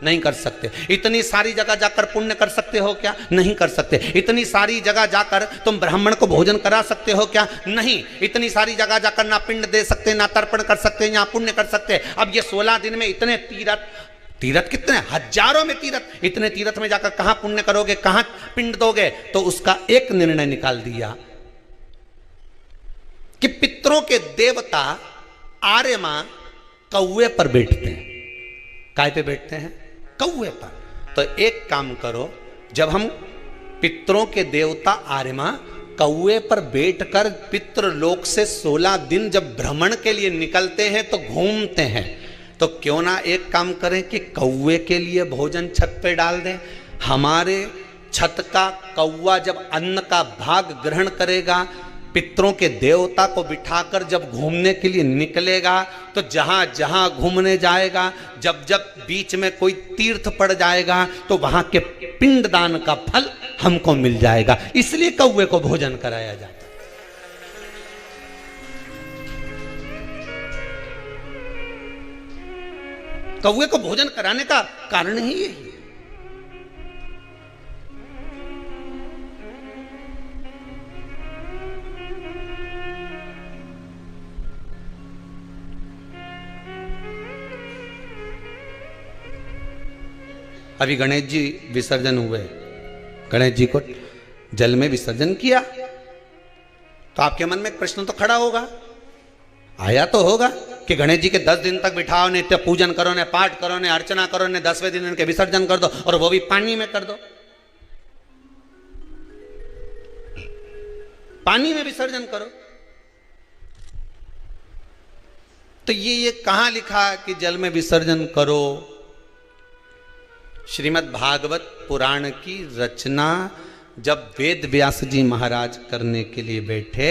नहीं कर सकते। इतनी सारी जगह जाकर पुण्य कर सकते हो क्या? नहीं कर सकते। इतनी सारी जगह जाकर तुम ब्राह्मण को भोजन करा सकते हो क्या? नहीं। इतनी सारी जगह जाकर ना पिंड दे सकते, ना तर्पण कर सकते, ना पुण्य कर सकते। अब ये 16 दिन में इतने तीर्थ कितने, हजारों में तीर्थ, इतने तीर्थ में जाकर कहां पुण्य करोगे, कहां पिंड दोगे? तो उसका एक निर्णय निकाल दिया कि पितरों के देवता आर्यमा कौवे पर बैठते हैं। काय पे बैठते हैं? कौवे पर। तो एक काम करो, जब हम पितरों के देवता आर्यमा कौवे पर बैठकर पितृलोक से 16 दिन जब भ्रमण के लिए निकलते हैं तो घूमते हैं, तो क्यों ना एक काम करें कि कौवे के लिए भोजन छत पे डाल दें। हमारे छत का कौवा जब अन्न का भाग ग्रहण करेगा, पितरों के देवता को बिठाकर जब घूमने के लिए निकलेगा, तो जहां जहां घूमने जाएगा, जब जब बीच में कोई तीर्थ पड़ जाएगा, तो वहां के पिंडदान का फल हमको मिल जाएगा। इसलिए कौवे को भोजन कराया जाता है। कौवे को भोजन कराने का कारण ही यही है। अभी गणेश जी विसर्जन हुए, गणेश जी को जल में विसर्जन किया, तो आपके मन में एक प्रश्न तो खड़ा होगा, आया तो होगा कि गणेश जी के 10 दिन तक बिठाओ, नित्य पूजन करो, ने पाठ करो, ने अर्चना करो, ने 10वें दिन इनके विसर्जन कर दो, और वो भी पानी में कर दो। पानी में विसर्जन करो। तो ये कहां लिखा कि जल में विसर्जन करो? श्रीमद् भागवत पुराण की रचना जब वेद व्यास जी महाराज करने के लिए बैठे,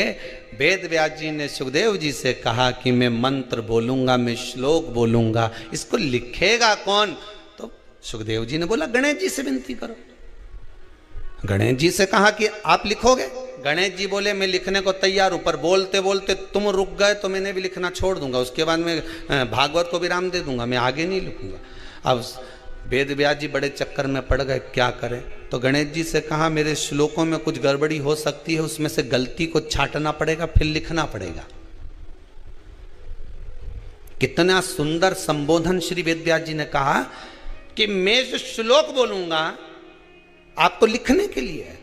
वेद व्यास जी ने सुखदेव जी से कहा कि मैं मंत्र बोलूंगा, मैं श्लोक बोलूंगा, इसको लिखेगा कौन? तो सुखदेव जी ने बोला गणेश जी से विनती करो। गणेश जी से कहा कि आप लिखोगे? गणेश जी बोले मैं लिखने को तैयार हूं, पर बोलते बोलते तुम रुक गए तो मैंने भी लिखना छोड़ दूंगा, उसके बाद मैं भागवत को विराम दे दूंगा, मैं आगे नहीं लिखूंगा। अब वेद व्यास जी बड़े चक्कर में पड़ गए, क्या करें? तो गणेश जी से कहा मेरे श्लोकों में कुछ गड़बड़ी हो सकती है, उसमें से गलती को छांटना पड़ेगा, फिर लिखना पड़ेगा। कितना सुंदर संबोधन श्री वेद व्यास जी ने कहा कि मैं जो श्लोक बोलूंगा आपको लिखने के लिए है,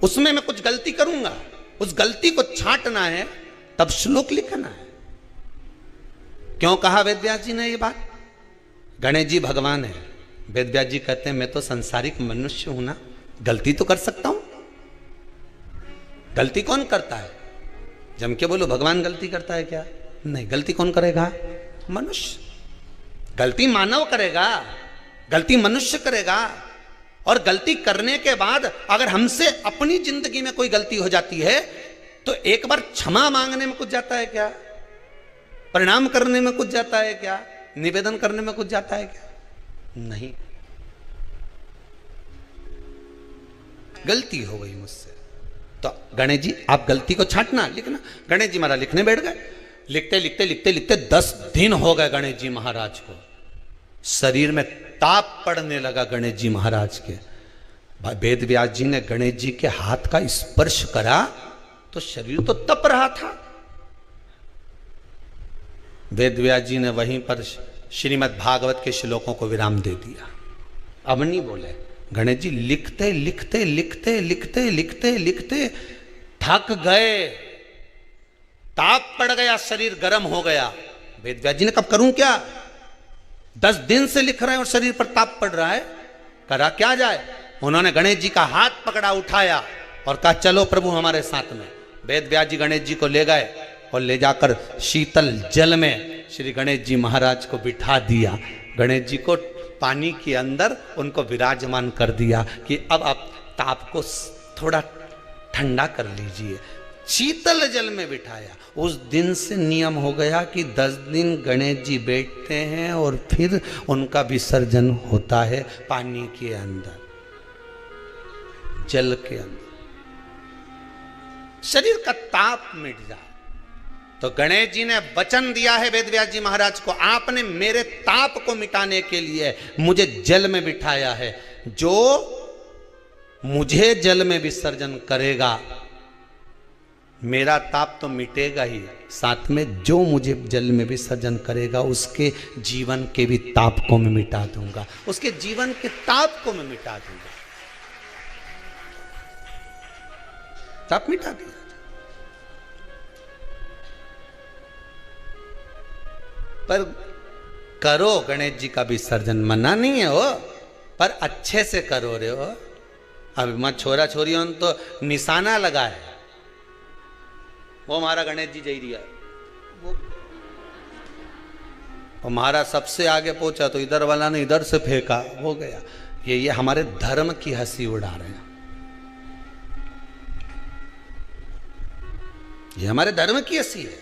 उसमें मैं कुछ गलती करूंगा, उस गलती को छांटना है, तब श्लोक लिखना है। क्यों कहा वेद व्यास जी ने ये बात? गणेश जी भगवान है, वेद व्यास जी कहते हैं मैं तो संसारिक मनुष्य हूं ना, गलती तो कर सकता हूं। गलती कौन करता है? जम के बोलो भगवान गलती करता है क्या? नहीं, गलती कौन करेगा? मनुष्य। गलती मानव करेगा, गलती मनुष्य करेगा। और गलती करने के बाद अगर हमसे अपनी जिंदगी में कोई गलती हो जाती है तो एक बार क्षमा मांगने में कुछ जाता है क्या? प्रणाम करने में कुछ जाता है क्या? निवेदन करने में कुछ जाता है क्या? नहीं। गलती हो गई मुझसे, तो गणेश जी आप गलती को छांटना, लिखना। गणेश जी महाराज लिखने बैठ गए। लिखते लिखते लिखते लिखते 10 दिन हो गए गणेश जी महाराज को। शरीर में ताप पड़ने लगा गणेश जी महाराज के। वेद व्यास जी ने गणेश जी के हाथ का स्पर्श करा तो शरीर तो तप रहा था। वेद व्यास जी ने वहीं पर श्रीमद् भागवत के श्लोकों को विराम दे दिया। अब नहीं बोले। गणेश जी लिखते लिखते लिखते लिखते लिखते लिखते थक गए, ताप पड़ गया, शरीर गर्म हो गया। वेद व्यास जी ने कब करूं क्या? 10 दिन से लिख रहे हैं और शरीर पर ताप पड़ रहा है, करा क्या जाए? उन्होंने गणेश जी का हाथ पकड़ा, उठाया और कहा चलो प्रभु हमारे साथ में। वेद व्यास जी गणेश जी को ले गए और ले जाकर शीतल जल में श्री गणेश जी महाराज को बिठा दिया। गणेश जी को पानी के अंदर उनको विराजमान कर दिया कि अब आप ताप को थोड़ा ठंडा कर लीजिए। शीतल जल में बिठाया। उस दिन से नियम हो गया कि 10 दिन गणेश जी बैठते हैं और फिर उनका विसर्जन होता है पानी के अंदर, जल के अंदर। शरीर का ताप मिट जाए, तो गणेश जी ने वचन दिया है वेदव्यास जी महाराज को, आपने मेरे ताप को मिटाने के लिए मुझे जल में बिठाया है। जो मुझे जल में विसर्जन करेगा मेरा ताप तो मिटेगा ही, साथ में जो मुझे जल में विसर्जन करेगा उसके जीवन के भी ताप को मैं मिटा दूंगा, उसके जीवन के ताप को मैं मिटा दूंगा। ताप मिटा दिया। पर करो गणेश जी का विसर्जन, मना नहीं है वो, पर अच्छे से करो रे हो। अब मैं छोरा छोरियों ने तो निशाना लगा है, वो हमारा गणेश जी जई रिया, वो हमारा सबसे आगे पहुंचा तो इधर वाला ने इधर से फेंका, हो गया। ये हमारे धर्म की हंसी उड़ा रहे हैं, ये हमारे धर्म की हंसी है।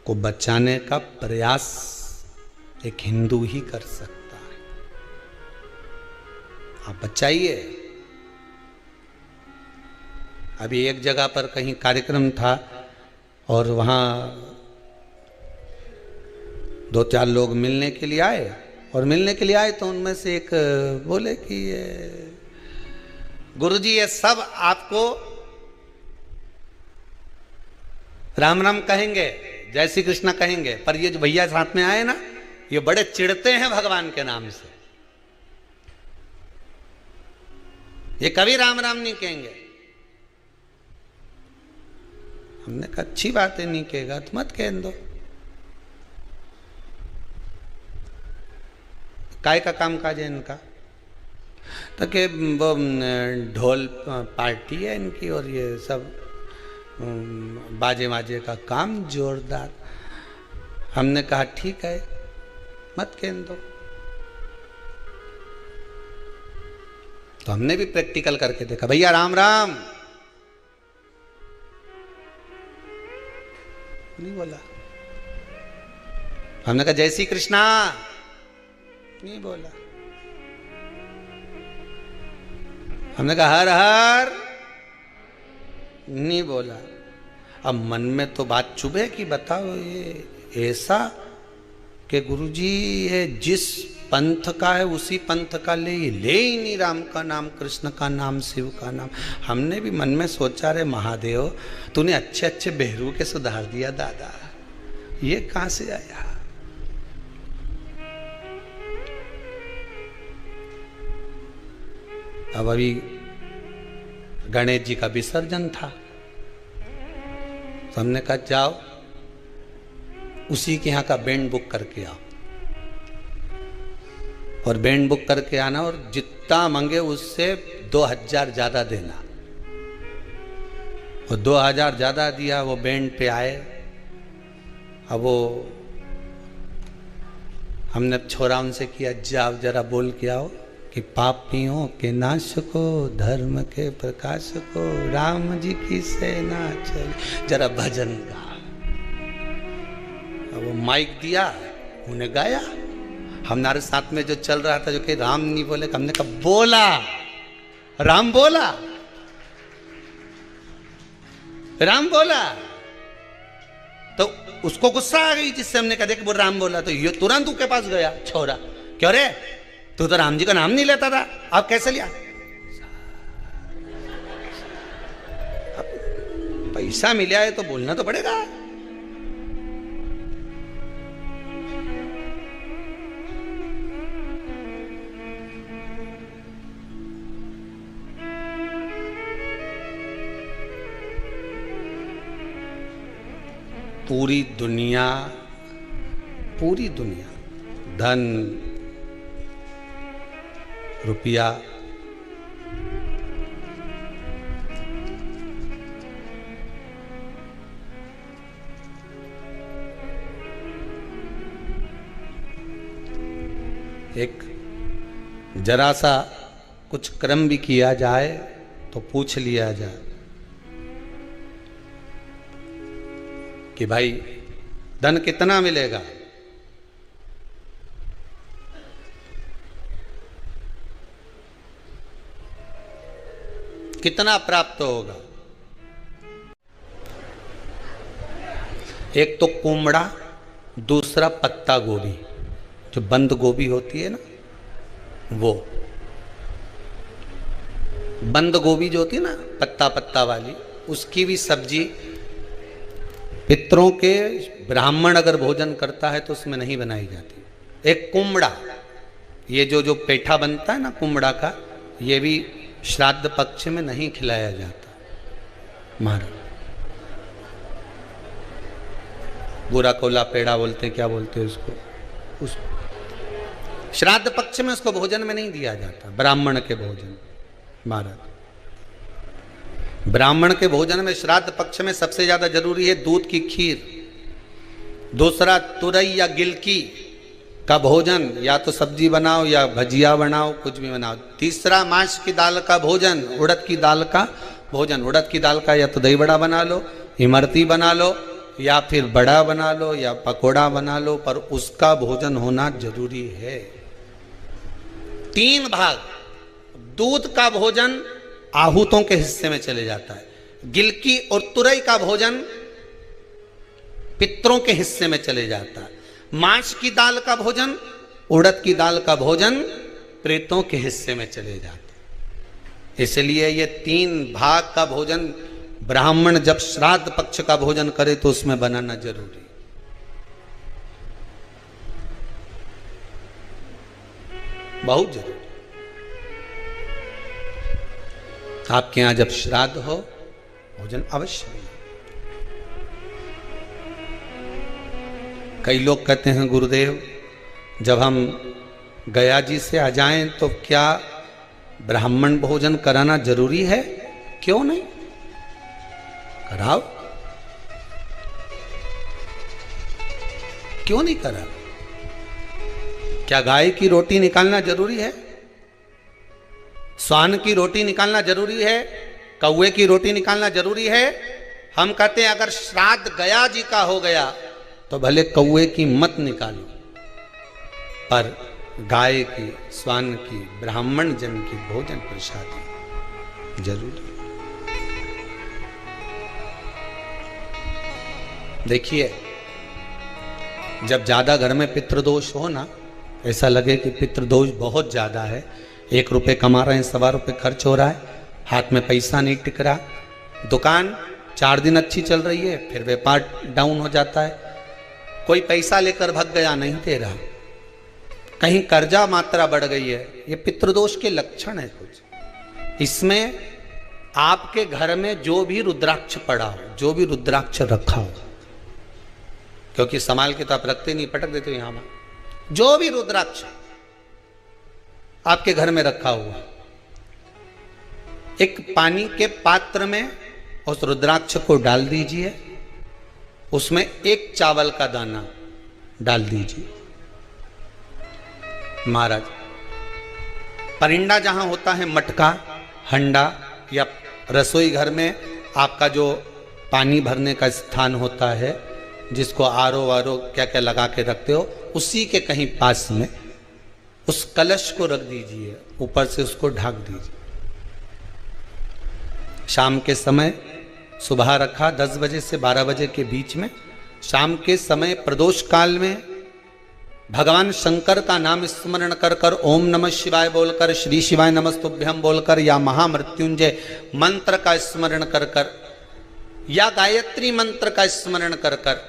को बचाने का प्रयास एक हिंदू ही कर सकता है। आप बचाइए। अभी एक जगह पर कहीं कार्यक्रम था और वहाँ 2-4 लोग मिलने के लिए आए, और मिलने के लिए आए तो उनमें से एक बोले कि गुरुजी ये सब आपको राम राम कहेंगे, जय श्री कृष्णा कहेंगे, पर ये जो भैया साथ में आए ना, ये बड़े चिढ़ते हैं भगवान के नाम से, ये कभी राम राम नहीं कहेंगे। हमने कहा अच्छी बात है, नहीं कहेगा तो मत कह दो, काय का काम काज है इनका। तो कि वो ढोल पार्टी है इनकी और ये सब बाजे बाजे का काम जोरदार। हमने कहा ठीक है मत कह दो। तो हमने भी प्रैक्टिकल करके देखा, भैया राम राम, नहीं बोला। हमने कहा जय श्री कृष्णा, नहीं बोला। हमने कहा हर हर, नहीं बोला। अब मन में तो बात चुभे कि बताओ ये ऐसा कि गुरुजी ये जिस पंथ का है उसी पंथ का ले ही नहीं राम का नाम, कृष्ण का नाम, शिव का नाम। हमने भी मन में सोचा रे महादेव तूने अच्छे अच्छे बेहरू के सुधार दिया दादा, ये कहां से आया। अब अभी गणेश जी का विसर्जन था तो हमने कहा जाओ उसी के यहाँ का बैंड बुक करके आओ, और बैंड बुक करके आना, और जितना मांगे उससे 2000 ज्यादा देना। और 2000 ज्यादा दिया, वो बैंड पे आए। अब वो हमने छोरा उनसे किया जाओ जरा बोल के आओ कि पापियों के नाश को, धर्म के प्रकाश को, राम जी की सेना चली, जरा भजन गा। वो माइक दिया, उन्हें गाया। हमारे साथ में जो चल रहा था जो कि राम नहीं बोले, हमने कहा बोला, राम बोला, राम बोला। तो उसको गुस्सा आ गई, जिससे हमने कहा देख वो राम बोला, तो ये तुरंत उसके पास गया छोरा, क्यों रे तू तो राम जी का नाम नहीं लेता था, अब कैसे लिया। पैसा मिला है तो बोलना तो पड़ेगा। पूरी दुनिया धन रुपया एक जरा सा कुछ कर्म भी किया जाए तो पूछ लिया जाए कि भाई धन कितना मिलेगा? कितना प्राप्त होगा? एक तो कुमड़ा, दूसरा पत्ता गोभी, जो बंद गोभी होती है ना, वो बंद गोभी जो होती है ना, पत्ता पत्ता वाली, उसकी भी सब्जी पितरों के ब्राह्मण अगर भोजन करता है तो उसमें नहीं बनाई जाती। एक कुमड़ा, ये जो पेठा बनता है ना कुमड़ा का, ये भी श्राद्ध पक्ष में नहीं खिलाया जाता। महाराज बुरा कोला पेड़ा बोलते हैं, क्या बोलते हैं उसको, उस श्राद्ध पक्ष में उसको भोजन में नहीं दिया जाता, ब्राह्मण के भोजन। महाराज ब्राह्मण के भोजन में श्राद्ध पक्ष में सबसे ज्यादा जरूरी है दूध की खीर, दूसरा तुरई या गिलकी का भोजन, या तो सब्जी बनाओ या भजिया बनाओ, कुछ भी बनाओ। तीसरा मांस की दाल का भोजन, उड़द की दाल का भोजन। उड़द की दाल का या तो दही बड़ा बना लो, इमरती बना लो, या फिर बड़ा बना लो, या पकोड़ा बना लो, पर उसका भोजन होना जरूरी है। 3 भाग दूध का भोजन आहूतों के हिस्से में चले जाता है, गिलकी और तुरई का भोजन पितरों के हिस्से में चले जाता है, मांस की दाल का भोजन, उड़द की दाल का भोजन प्रेतों के हिस्से में चले जाता है। इसलिए ये 3 भाग का भोजन ब्राह्मण जब श्राद्ध पक्ष का भोजन करे तो उसमें बनाना जरूरी। बहुत जरूरी। आपके यहां जब श्राद्ध हो भोजन अवश्य मिले। कई लोग कहते हैं गुरुदेव जब हम गया जी से आ जाएं तो क्या ब्राह्मण भोजन कराना जरूरी है? क्यों नहीं, कराओ, क्यों नहीं करा? क्या गाय की रोटी निकालना जरूरी है? स्वान की रोटी निकालना जरूरी है? कौवे की रोटी निकालना जरूरी है? हम कहते हैं अगर श्राद्ध गया जी का हो गया तो भले कौवे की मत निकालो, पर गाय की, स्वान की, ब्राह्मण जन की भोजन प्रसादी जरूरी। देखिए जब ज्यादा घर में पितृदोष हो ना, ऐसा लगे कि पितृदोष बहुत ज्यादा है, 1 रुपये कमा रहे हैं, 1.25 रुपये खर्च हो रहा है, हाथ में पैसा नहीं टिक रहा, दुकान 4 दिन अच्छी चल रही है, फिर व्यापार डाउन हो जाता है, कोई पैसा लेकर भग गया, नहीं दे रहा, कहीं कर्जा मात्रा बढ़ गई है, ये पितृदोष के लक्षण है कुछ। इसमें आपके घर में जो भी रुद्राक्ष पड़ा हो, जो भी रुद्राक्ष रखा हो, क्योंकि संभाल के तो आप रखते नहीं, पटक देते हो यहां, जो भी रुद्राक्ष आपके घर में रखा हुआ, एक पानी के पात्र में उस रुद्राक्ष को डाल दीजिए, उसमें 1 चावल का दाना डाल दीजिए। महाराज परिंदा जहां होता है, मटका, हंडा या रसोई घर में आपका जो पानी भरने का स्थान होता है, जिसको आरो वारो क्या क्या लगा के रखते हो, उसी के कहीं पास में उस कलश को रख दीजिए, ऊपर से उसको ढक दीजिए। शाम के समय, सुबह रखा 10 बजे से 12 बजे के बीच में, शाम के समय प्रदोष काल में भगवान शंकर का नाम स्मरण कर कर, ओम नमः शिवाय बोलकर, श्री शिवाय नमस्तुभ्यम बोलकर, या महामृत्युंजय मंत्र का स्मरण कर कर, या गायत्री मंत्र का स्मरण कर कर,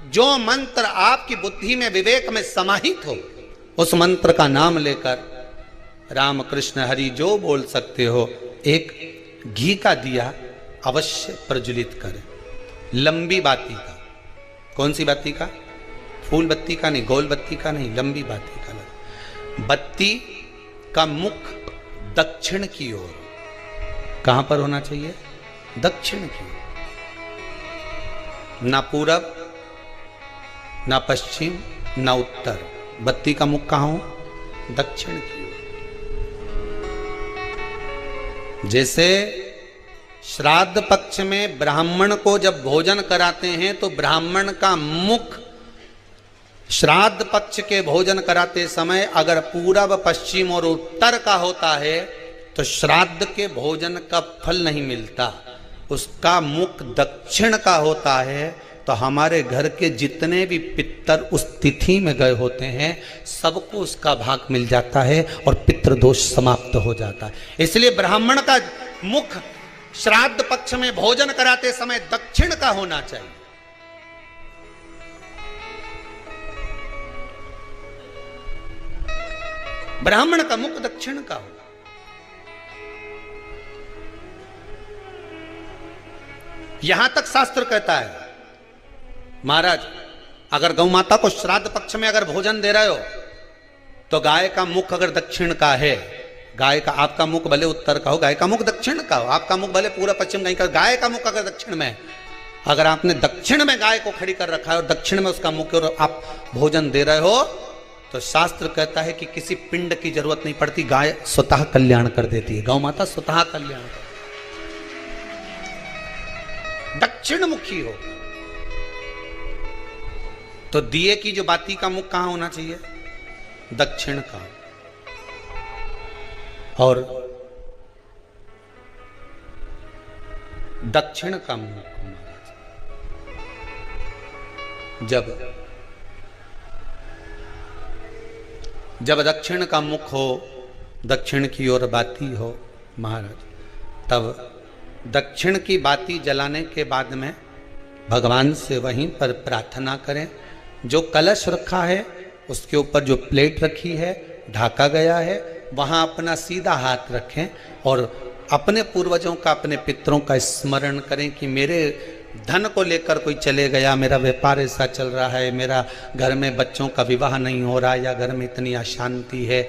जो मंत्र आपकी बुद्धि में, विवेक में समाहित हो, उस मंत्र का नाम लेकर राम कृष्ण हरि जो बोल सकते हो, एक घी का दिया अवश्य प्रज्वलित करें, लंबी बाती का। कौन सी बाती का? फूल बत्ती का नहीं, गोल बत्ती का नहीं, लंबी बाती का। बत्ती का मुख दक्षिण की ओर, कहां पर होना चाहिए? दक्षिण की ओर, ना पूरब, ना पश्चिम, ना उत्तर। बत्ती का मुख कहां हो? दक्षिण की ओर। जैसे श्राद्ध पक्ष में ब्राह्मण को जब भोजन कराते हैं तो ब्राह्मण का मुख श्राद्ध पक्ष के भोजन कराते समय अगर पूरब, पश्चिम और उत्तर का होता है तो श्राद्ध के भोजन का फल नहीं मिलता। उसका मुख दक्षिण का होता है तो हमारे घर के जितने भी पितर उस तिथि में गए होते हैं सबको उसका भाग मिल जाता है और पितृदोष समाप्त हो जाता है। इसलिए ब्राह्मण का मुख श्राद्ध पक्ष में भोजन कराते समय दक्षिण का होना चाहिए। ब्राह्मण का मुख दक्षिण का हो। यहां तक शास्त्र कहता है महाराज, अगर गौ माता को श्राद्ध पक्ष में अगर भोजन दे रहे हो तो गाय का मुख अगर दक्षिण का है, गाय का, आपका मुख भले उत्तर का हो, गाय का मुख दक्षिण का हो, आपका मुख भले पूरा पश्चिम कहीं का, गाय का मुख अगर दक्षिण में, अगर आपने दक्षिण में गाय को खड़ी कर रखा है और दक्षिण में उसका मुख और आप भोजन दे रहे हो तो शास्त्र कहता है कि किसी पिंड की जरूरत नहीं पड़ती, गाय स्वतः कल्याण कर देती है। गौ माता स्वतः कल्याण कर, दक्षिण मुखी हो तो दिए की जो बाती का मुख कहां होना चाहिए? दक्षिण का। और दक्षिण का मुख जब दक्षिण का मुख हो, दक्षिण की ओर बाती हो महाराज, तब दक्षिण की बाती जलाने के बाद में भगवान से वहीं पर प्रार्थना करें। जो कलश रखा है उसके ऊपर जो प्लेट रखी है, ढाका गया है, वहां अपना सीधा हाथ रखें और अपने पूर्वजों का, अपने पितरों का स्मरण करें कि मेरे धन को लेकर कोई चले गया, मेरा व्यापार ऐसा चल रहा है, मेरा घर में बच्चों का विवाह नहीं हो रहा, या घर में इतनी अशांति है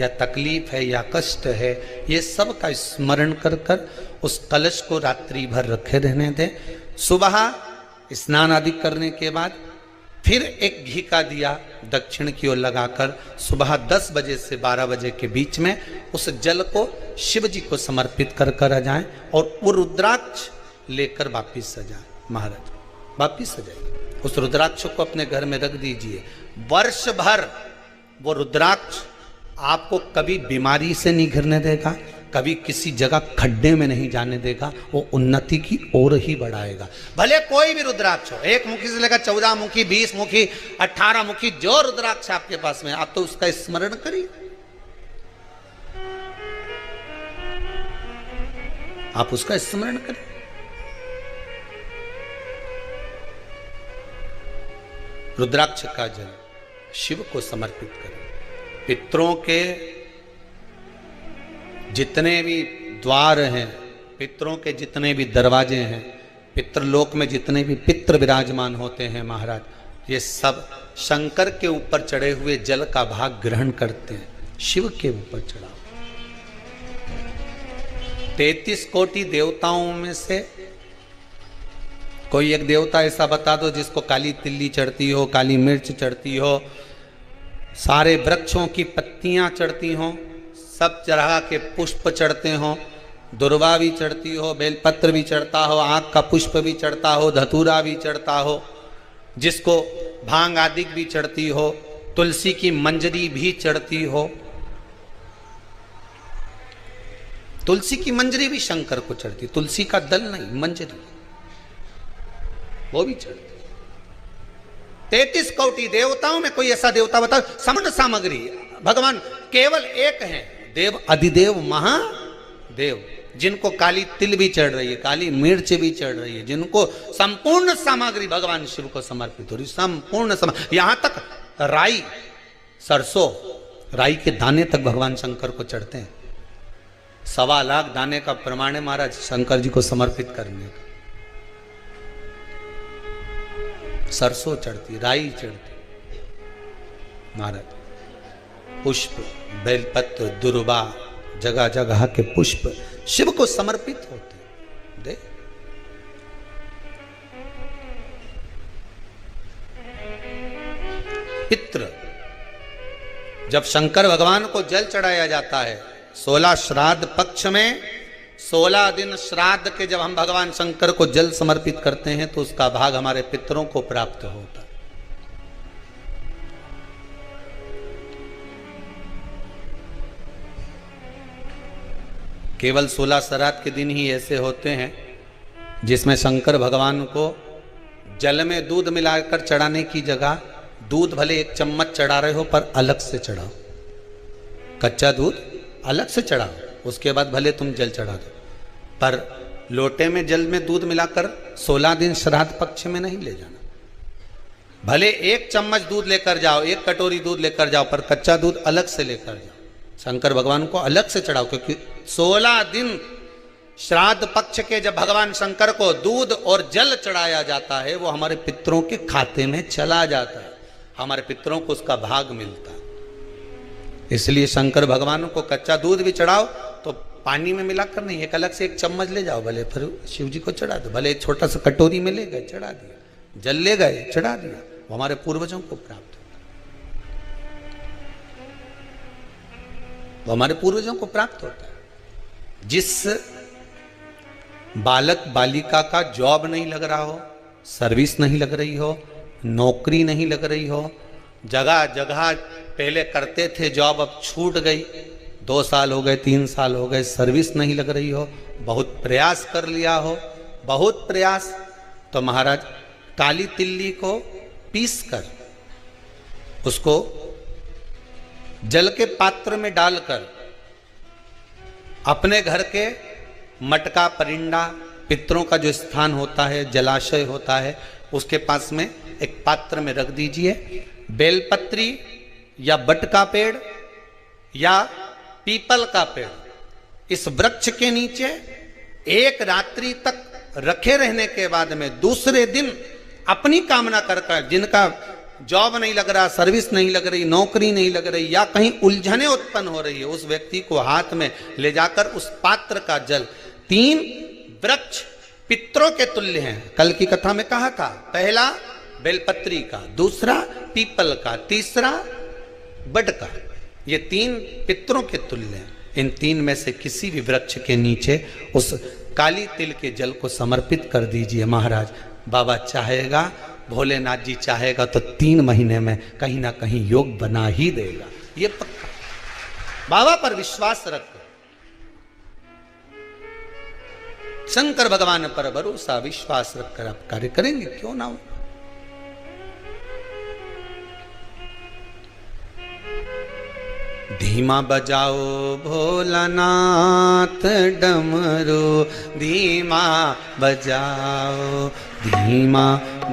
या तकलीफ है या कष्ट है, ये सब का स्मरण कर कर उस कलश को रात्रि भर रखे रहने दें। सुबह स्नान आदि करने के बाद फिर एक घी का दिया दक्षिण की ओर लगाकर सुबह 10 बजे से 12 बजे के बीच में उस जल को शिव जी को समर्पित कर कर आ जाएं और वो रुद्राक्ष लेकर वापिस सजाएं। महाराज वापिस सजाइए, उस रुद्राक्ष को अपने घर में रख दीजिए। वर्ष भर वो रुद्राक्ष आपको कभी बीमारी से नहीं घिरने देगा, कभी किसी जगह खड्डे में नहीं जाने देगा, वो उन्नति की ओर ही बढ़ाएगा। भले कोई भी रुद्राक्ष हो, 1 मुखी से लेकर 14 मुखी, 20 मुखी, 18 मुखी, जो रुद्राक्ष आपके पास में, आप तो उसका स्मरण करिए, आप उसका स्मरण करें। रुद्राक्ष का जल शिव को समर्पित करें। पितरों के जितने भी द्वार हैं, पितरों के जितने भी दरवाजे हैं, पितृलोक में जितने भी पितृ विराजमान होते हैं महाराज, ये सब शंकर के ऊपर चढ़े हुए जल का भाग ग्रहण करते हैं। शिव के ऊपर चढ़ा 33 कोटि देवताओं में से कोई एक देवता ऐसा बता दो जिसको काली तिल्ली चढ़ती हो, काली मिर्च चढ़ती हो, सारे वृक्षों की पत्तियां चढ़ती हों, सब तरह के पुष्प चढ़ते हों, दुर्वा भी चढ़ती हो, बेलपत्र भी चढ़ता हो, आँख का पुष्प भी चढ़ता हो, धतूरा भी चढ़ता हो, जिसको भांग आदि भी चढ़ती हो, तुलसी की मंजरी भी चढ़ती हो। तुलसी की मंजरी भी शंकर को चढ़ती, तुलसी का दल नहीं, मंजरी वो भी चढ़ती। 33 कोटि देवताओं में कोई ऐसा देवता बताओ, समन सामग्री भगवान केवल एक है, देव अधिदेव महादेव, जिनको काली तिल भी चढ़ रही है, काली मिर्च भी चढ़ रही है, जिनको संपूर्ण सामग्री भगवान शिव को समर्पित हो रही, संपूर्ण यहां तक राई, सरसों, राई के दाने तक भगवान शंकर को चढ़ते हैं। 1.25 लाख दाने का प्रमाण है महाराज शंकर जी को समर्पित करने का। सरसों चढ़ती, राई चढ़ती महाराज, पुष्प, बेलपत्र, दुर्वा, जगह जगह के पुष्प शिव को समर्पित होते। दे पितृ, जब शंकर भगवान को जल चढ़ाया जाता है 16 श्राद्ध पक्ष में, 16 दिन श्राद्ध के जब हम भगवान शंकर को जल समर्पित करते हैं तो उसका भाग हमारे पितरों को प्राप्त होता है। केवल 16 श्राद्ध के दिन ही ऐसे होते हैं जिसमें शंकर भगवान को जल में दूध मिलाकर चढ़ाने की जगह दूध भले 1 चम्मच चढ़ा रहे हो पर अलग से चढ़ाओ, कच्चा दूध अलग से चढ़ाओ, उसके बाद भले तुम जल चढ़ा दो, पर लोटे में जल में दूध मिलाकर 16 दिन श्राद्ध पक्ष में नहीं ले जाना। भले 1 चम्मच दूध लेकर जाओ, 1 कटोरी दूध लेकर जाओ, पर कच्चा दूध अलग से लेकर जाओ, शंकर भगवान को अलग से चढ़ाओ। क्योंकि 16 दिन श्राद्ध पक्ष के जब भगवान शंकर को दूध और जल चढ़ाया जाता है, वो हमारे पितरों के खाते में चला जाता है, हमारे पितरों को उसका भाग मिलता है। इसलिए शंकर भगवान को कच्चा दूध भी चढ़ाओ तो पानी में मिलाकर नहीं, एक अलग से 1 चम्मच ले जाओ, भले फिर शिव जी को चढ़ा दो, भले एक छोटा सा कटोरी में ले गए चढ़ा दिया, जल ले गए चढ़ा दिया, वो हमारे पूर्वजों को प्राप्त होता है, वो हमारे पूर्वजों को प्राप्त होता है। जिस बालक बालिका का जॉब नहीं लग रहा हो, सर्विस नहीं लग रही हो, नौकरी नहीं लग रही हो, जगह जगह पहले करते थे जॉब अब छूट गई, 2 साल हो गए 3 साल हो गए सर्विस नहीं लग रही हो, बहुत प्रयास कर लिया हो, बहुत प्रयास, तो महाराज काली तिल्ली को पीस कर उसको जल के पात्र में डालकर अपने घर के मटका परिंडा पितरों का जो स्थान होता है, जलाशय होता है, उसके पास में एक पात्र में रख दीजिए। बेलपत्री या बट का पेड़ या पीपल का पेड़, इस वृक्ष के नीचे 1 रात्रि तक रखे रहने के बाद में दूसरे दिन अपनी कामना कर, जिनका जॉब नहीं लग रहा, सर्विस नहीं लग रही, नौकरी नहीं लग रही, या कहीं उलझने उत्पन्न हो रही है, उस व्यक्ति को हाथ में ले जाकर उस पात्र का जल, 3 वृक्ष पितरों के तुल्य हैं, कल की कथा में कहा था, पहला बेलपत्री का, दूसरा पीपल का, तीसरा बड का, ये 3 पितरों के तुल्य हैं। इन 3 में से किसी भी वृक्ष के नीचे उस काली तिल के जल को समर्पित कर दीजिए। महाराज बाबा चाहेगा, भोलेनाथ जी चाहेगा तो 3 महीने में कहीं ना कहीं योग बना ही देगा, ये पक्का। बाबा पर विश्वास रख, शंकर भगवान पर भरोसा विश्वास रखकर आप कार्य करेंगे, क्यों ना हो। धीमा बजाओ भोलानाथ डमरू, धीमा बजाओ, धीमा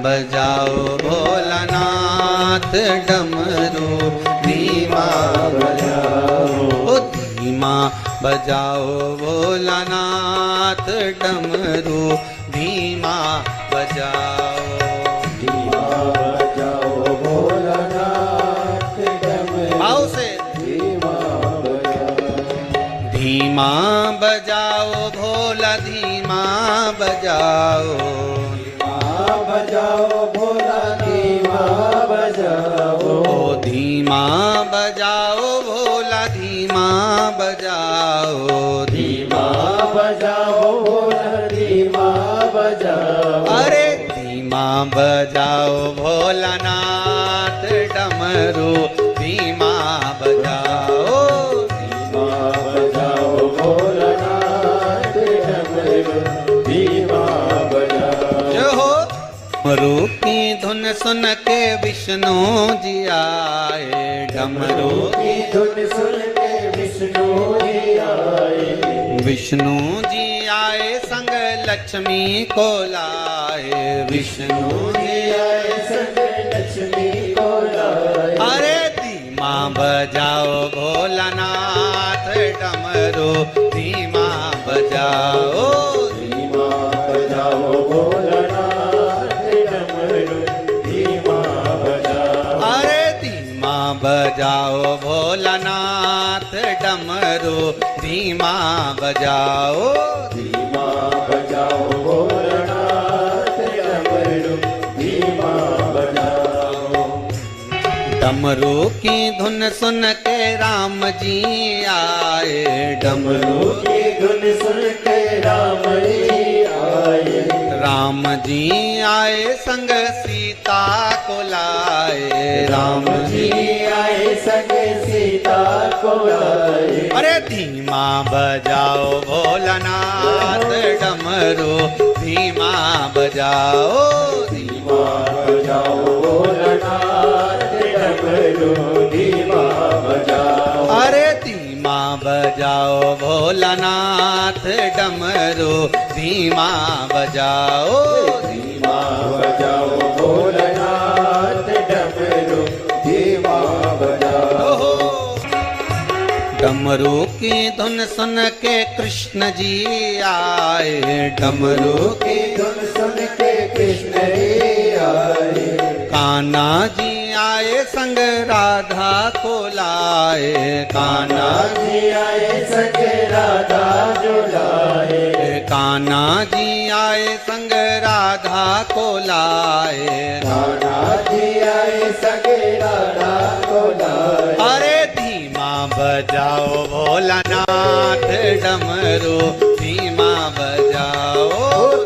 बजाओ भोलानाथ डमरू, धीमा बजाओ, धीमा बजाओ भोलानाथ डमरू, धीमा बजाओ, धीमा बजाओ भोलानाथ डमरू, भाव से धीमा बजाओ भोला, धीमा बजाओ, धीमा बजाओ भोला, धीमा बजाओ, धीमा बजाओ भोला, धीमा बजाओ, धीमा बजाओ भोला, धीमा बजाओ, अरे धीमा बजाओ भोलानाथ डमरू, धीमा बजाओ, डमरू की धुन सुन के विष्णु जी आए, डमरू की धुन सुन के विष्णु जी आए, विष्णु जी आए संग लक्ष्मी को लाए, विष्णु जी आए संग लक्ष्मी को लाए, अरे धीमा बजाओ भोलानाथ डमरू, धीमा बजाओ, धीमा बजाओ भोलानाथ, बजाओ भोलानाथ डमरू, धीमा बजाओ, धीमा बजाओ भोलानाथ डमरू, धीमा बजाओ। डमरू की धुन सुन के राम जी आए, डमरू की धुन सुन के राम जी आए, राम जी आए संग सीता को लाए, राम जी आए संग सीता सीता को लाए। अरे धीमा बजाओ भोलानाथ डमरू, धीमा बजाओ, धीमा बजाओ भोलानाथ डमरू, धीमा बजाओ। अरे धीमा बजाओ भोलानाथ डमरू, धीमा बजाओ, धीमा बजाओ भोलानाथ डमरू, धीमा बजाओ। डमरू की धुन सुन के कृष्ण जी आए, डमरू की धुन सुन के कृष्ण जी आए। कान्हा जी आए संग राधा को लाए, कान्हा जी आए संग राधा जो लाए। कान्हा जी आए संग राधा को लाए, कान्हा जी आए संग राधा को लाए। अरे धीमा बजाओ भोलानाथ डमरू, धीमा बजाओ,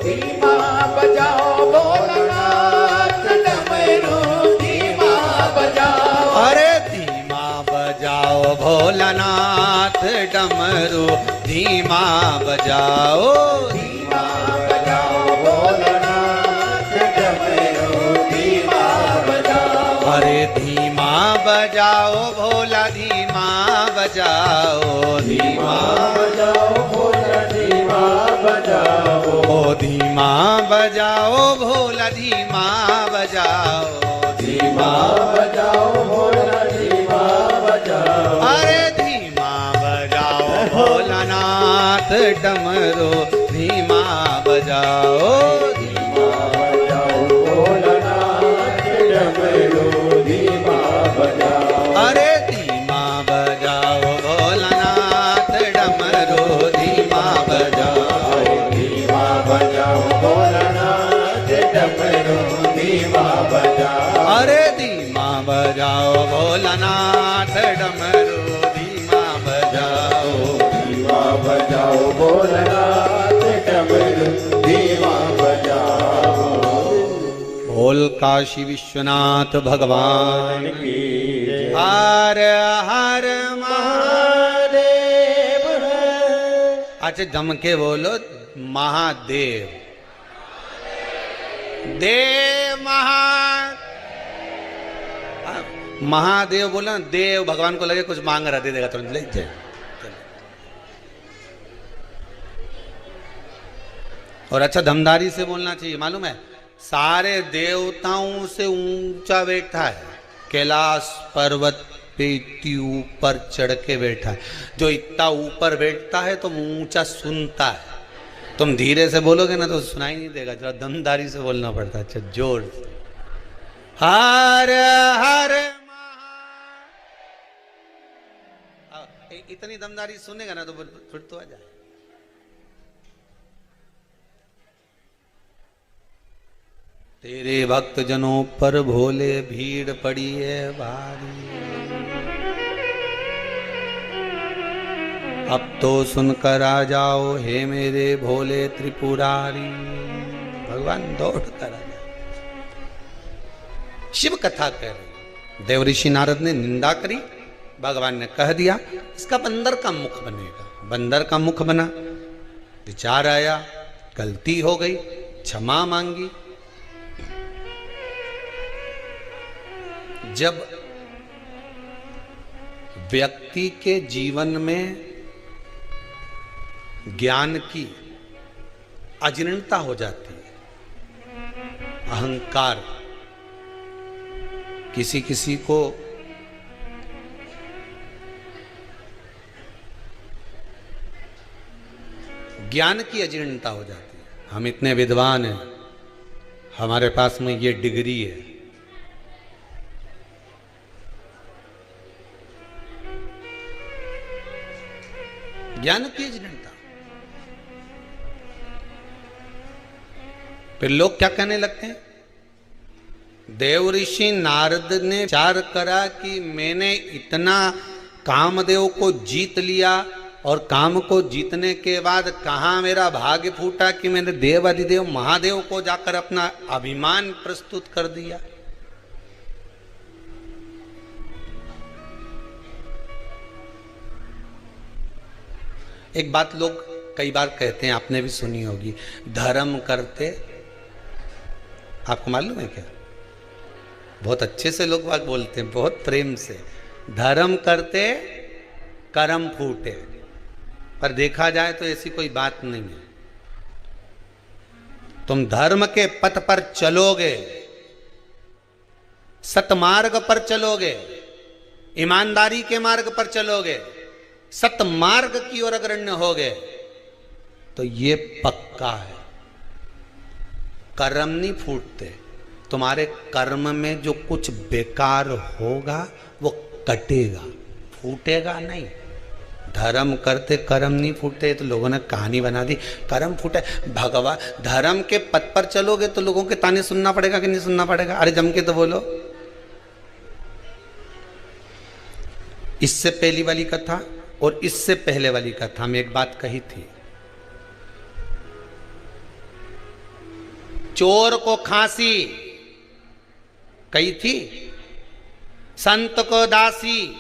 धीमा बजाओ भोलानाथ डमरू, धीमा बजाओ। अरे धीमा बजाओ भोलानाथ डमरू, धीमा बजाओ, धीमा बजाओ भोलानाथ डमरू, धीमा बजाओ। अरे धीमा बजाओ भोला, धीमा बजाओ, धीमा बजाओ भोला, धीमा बजाओ। ओ धीमा बजाओ भोला, धीमा बजाओ, धीमा बजाओ भोला, धीमा बजाओ। अरे धीमा बजाओ भोलानाथ डमरू, धीमा बजाओ, धीमा बजाओ भोलानाथ डमरू, धीमा बजाओ। अरे धीमा बजाओ भोलानाथ डमरू, धीमा बजाओ, धीमा बजाओ भोलानाथ डमरू, धीमा बजाओ। अरे धीमा बजाओ भोलानाथ डमरू, धीमा बजाओ, धीमा बजाओ भोलानाथ डमरू, धीमा बजाओ। बोल काशी विश्वनाथ भगवान की जय। हर हर महादेव। अच्छा जम के बोलो महादेव, देव महादेव बोलो ना, देव भगवान को लगे कुछ मांग रहा, दे देगा तुरंत, ले जाए। और अच्छा दमदारी से बोलना चाहिए, मालूम है सारे देवताओं से ऊंचा बैठा है, कैलाश पर्वत पे इतनी ऊपर चढ़ के बैठा है। जो इतना ऊपर बैठता है तो ऊंचा सुनता है, तुम धीरे से बोलोगे ना तो सुनाई नहीं देगा, जरा दमदारी से बोलना पड़ता है। अच्छा जोर से हर हर इतनी दमदारी सुनेगा ना तो फिर तो आ जाए। तेरे भक्त जनों पर भोले भीड़ पड़ी है भारी, अब तो सुनकर आ जाओ हे मेरे भोले त्रिपुरारी। भगवान दौड़ कर आ जाए। शिव कथा कह रही, देव ऋषि नारद ने निंदा करी, भगवान ने कह दिया इसका बंदर का मुख बनेगा। बंदर का मुख बना, विचार आया गलती हो गई, क्षमा मांगी। जब व्यक्ति के जीवन में ज्ञान की अजीर्णता हो जाती है, अहंकार, किसी किसी को ज्ञान की अजीर्णता हो जाती है। हम इतने विद्वान हैं, हमारे पास में ये डिग्री है, ज्ञान की अजीर्णता। फिर लोग क्या कहने लगते हैं, देव ऋषि नारद ने विचार करा कि मैंने इतना कामदेव को जीत लिया और काम को जीतने के बाद कहाँ मेरा भाग्य फूटा कि मैंने देव अधिदेव महादेव को जाकर अपना अभिमान प्रस्तुत कर दिया। एक बात लोग कई बार कहते हैं, आपने भी सुनी होगी, धर्म करते, आपको मालूम है क्या? बहुत अच्छे से लोग बात बोलते हैं, बहुत प्रेम से, धर्म करते कर्म फूटे। पर देखा जाए तो ऐसी कोई बात नहीं है। तुम धर्म के पथ पर चलोगे, सतमार्ग पर चलोगे, ईमानदारी के मार्ग पर चलोगे, सतमार्ग की ओर अग्रण्य होगे, तो ये पक्का है, कर्म नहीं फूटते। तुम्हारे कर्म में जो कुछ बेकार होगा वो कटेगा, फूटेगा नहीं। धर्म करते कर्म नहीं फूटे, तो लोगों ने कहानी बना दी कर्म फूटे। भगवान, धर्म के पथ पर चलोगे तो लोगों के ताने सुनना पड़ेगा कि नहीं सुनना पड़ेगा? अरे जम के तो बोलो। इससे पहली वाली कथा और इससे पहले वाली कथा में एक बात कही थी, चोर को खांसी कही थी, संत को दासी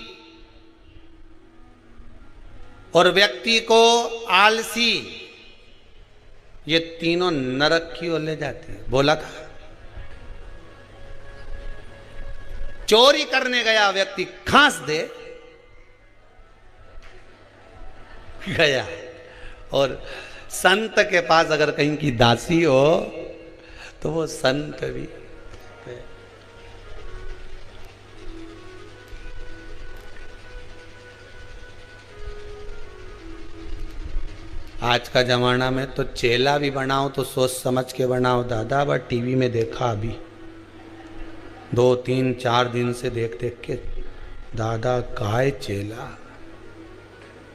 और व्यक्ति को आलसी, ये तीनों नरक की ओर ले जाते हैं। बोला था, चोरी करने गया व्यक्ति खांस दे गया, और संत के पास अगर कहीं की दासी हो तो वो संत भी। आज का जमाना में तो चेला भी बनाओ तो सोच समझ के बनाओ दादा। बट टीवी में देखा अभी 2-3-4 दिन से देख देख के, दादा काय चेला,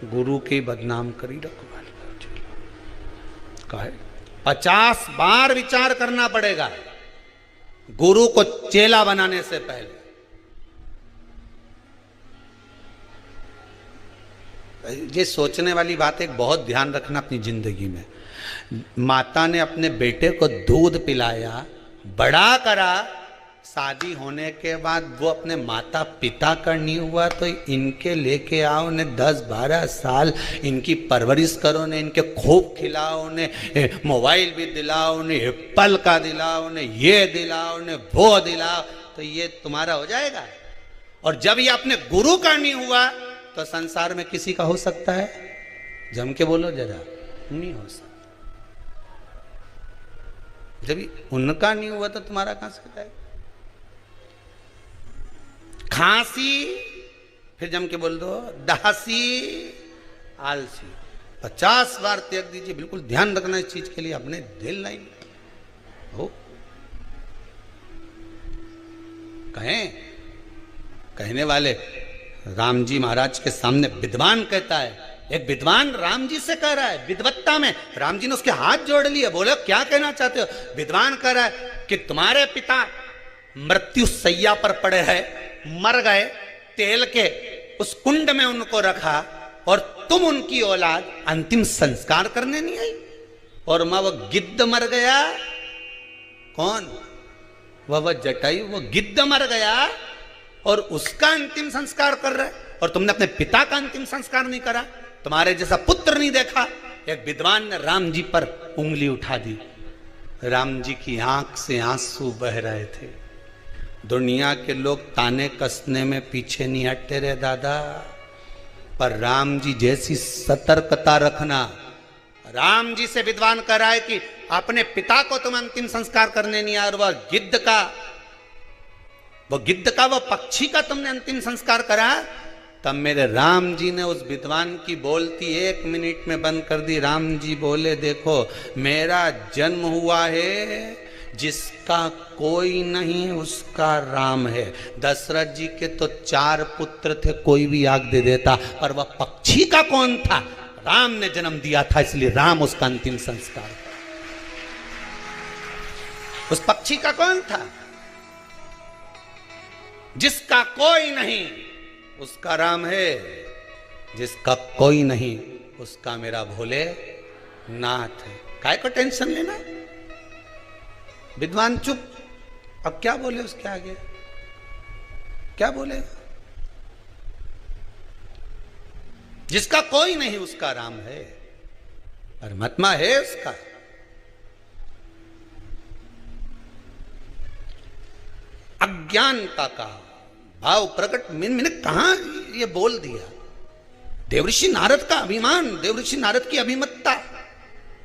गुरु की बदनाम करी रखवाली काय। 50 बार विचार करना पड़ेगा गुरु को चेला बनाने से पहले। ये सोचने वाली बात, एक बहुत ध्यान रखना अपनी जिंदगी में। माता ने अपने बेटे को दूध पिलाया, बड़ा करा, शादी होने के बाद वो अपने माता पिता का नहीं हुआ तो इनके लेके आओ, उन्हें 10-12 साल इनकी परवरिश करो, उन्हें इनके खूब खिलाओ, उन्हें मोबाइल भी दिलाओ, उन्हें एप्पल का दिलाओ, उन्हें ये दिलाओ, उन्हें वो दिलाओ, तो ये तुम्हारा हो जाएगा। और जब ये अपने गुरु का नहीं हुआ तो संसार में किसी का हो सकता है? जम के बोलो जरा, नहीं हो सकता। जब उनका नहीं हुआ तो तुम्हारा कहां से जाएगा? खांसी, फिर जम के बोल दो दासी, आलसी। 50 बार त्याग दीजिए। बिल्कुल ध्यान रखना इस चीज के लिए, अपने दिल नहीं हो। कहें कहने वाले राम जी महाराज के सामने विद्वान कहता है, एक विद्वान राम जी से कह रहा है विद्वत्ता में, राम जी ने उसके हाथ जोड़ लिए, बोले क्या कहना चाहते हो? विद्वान कह रहा है कि तुम्हारे पिता मृत्यु सैया पर पड़े हैं, मर गए, तेल के उस कुंड में उनको रखा और तुम उनकी औलाद अंतिम संस्कार करने नहीं आई। और मां वो गिद्ध मर गया, कौन? वह जटायु, वो गिद्ध मर गया और उसका अंतिम संस्कार कर रहे, और तुमने अपने पिता का अंतिम संस्कार नहीं करा, तुम्हारे जैसा पुत्र नहीं देखा। एक विद्वान ने राम जी पर उंगली उठा दी, राम जी की आंख से आंसू बह रहे थे। दुनिया के लोग ताने कसने में पीछे नहीं हटते रहे दादा, पर राम जी जैसी सतर्कता रखना। राम जी से विद्वान कह रहा है कि अपने पिता को तुम अंतिम संस्कार करने नहीं आए, वह गिद्ध का वो पक्षी का तुमने अंतिम संस्कार करा। तब मेरे राम जी ने उस विद्वान की बोलती 1 मिनट में बंद कर दी। राम जी बोले, देखो मेरा जन्म हुआ है, जिसका कोई नहीं उसका राम है। दशरथ जी के तो 4 पुत्र थे, कोई भी आग दे देता, पर वह पक्षी का कौन था? राम ने जन्म दिया था, इसलिए राम उसका अंतिम संस्कार। उस पक्षी का कौन था? जिसका कोई नहीं उसका राम है, जिसका कोई नहीं उसका मेरा भोले नाथ है। काय को टेंशन लेना? विद्वान चुप। अब क्या बोले उसके आगे? क्या बोले? जिसका कोई नहीं उसका राम है। परमात्मा है उसका। अज्ञानता का भाव प्रकट मैंने कहा ये बोल दिया। देवऋषि नारद का अभिमान, देवऋषि नारद की अभिमतता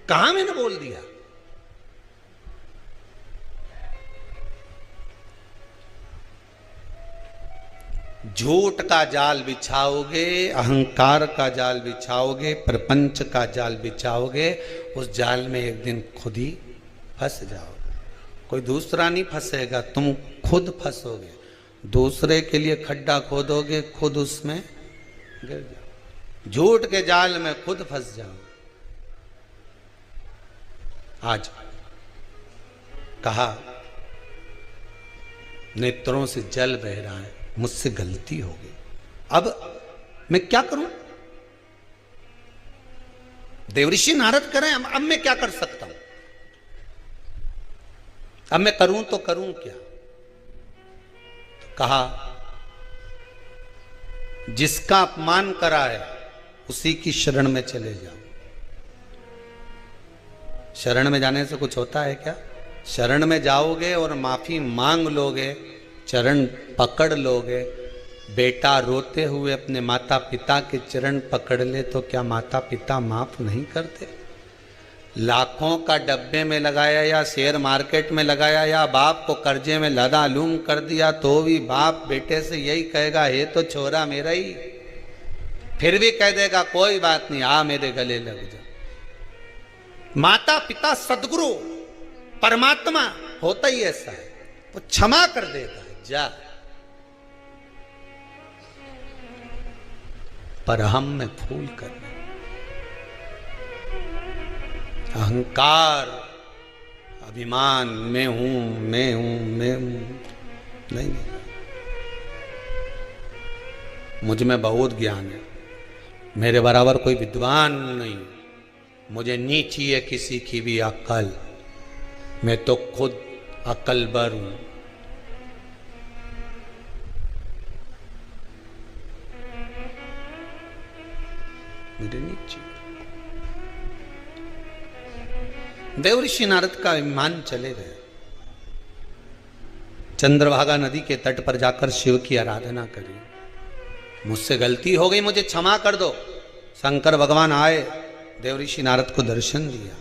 कहां मैंने बोल दिया। झूठ का जाल बिछाओगे, अहंकार का जाल बिछाओगे, प्रपंच का जाल बिछाओगे, उस जाल में एक दिन खुद ही फंस जाओगे। कोई दूसरा नहीं फंसेगा, तुम खुद फंसोगे। दूसरे के लिए खड्डा खोदोगे, खुद उसमें गिर जाओ। झूठ के जाल में खुद फंस जाओ। आज कहा नेत्रों से जल बह रहा है, मुझसे गलती हो गई, अब मैं क्या करूं? देवऋषि नारद करें, अब मैं क्या कर सकता हूं? अब मैं करूं तो करूं क्या? तो कहा जिसका अपमान करा है उसी की शरण में चले जाओ। शरण में जाने से कुछ होता है क्या? शरण में जाओगे और माफी मांग लोगे, चरण पकड़ लोगे। बेटा रोते हुए अपने माता पिता के चरण पकड़ ले तो क्या माता पिता माफ नहीं करते? लाखों का डब्बे में लगाया या शेयर मार्केट में लगाया या बाप को कर्जे में लदालूम कर दिया तो भी बाप बेटे से यही कहेगा, हे तो छोरा मेरा ही। फिर भी कह देगा कोई बात नहीं, आ मेरे गले लग जा। माता पिता सदगुरु परमात्मा होता ही ऐसा है, वो क्षमा कर देगा, जा। पर हम में फूल कर अहंकार, अभिमान, मैं हूं मैं हूं मैं हूं, नहीं। मुझ में बहुत ज्ञान है, मेरे बराबर कोई विद्वान नहीं, मुझे नहीं चाहिए किसी की भी अक्ल, मैं तो खुद अक्लबर हूं। मुझे नहीं चाहिए। देवऋषि नारद का अभिमान चले गए। चंद्रभागा नदी के तट पर जाकर शिव की आराधना करी। मुझसे गलती हो गई, मुझे क्षमा कर दो। शंकर भगवान आए, देवऋषि नारद को दर्शन दिया।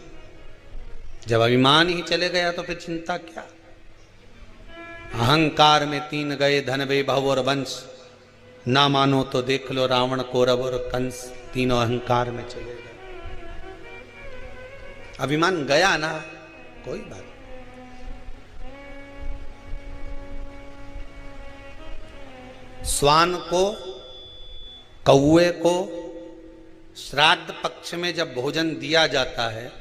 जब अभिमान ही चले गया तो फिर चिंता क्या? अहंकार में तीन गए, धन वैभव और वंश। ना मानो तो देख लो रावण, कौरव और कंस, तीनों अहंकार में चले गए। अभिमान गया ना, कोई बात। स्वान को, कौवे को श्राद्ध पक्ष में जब भोजन दिया जाता है,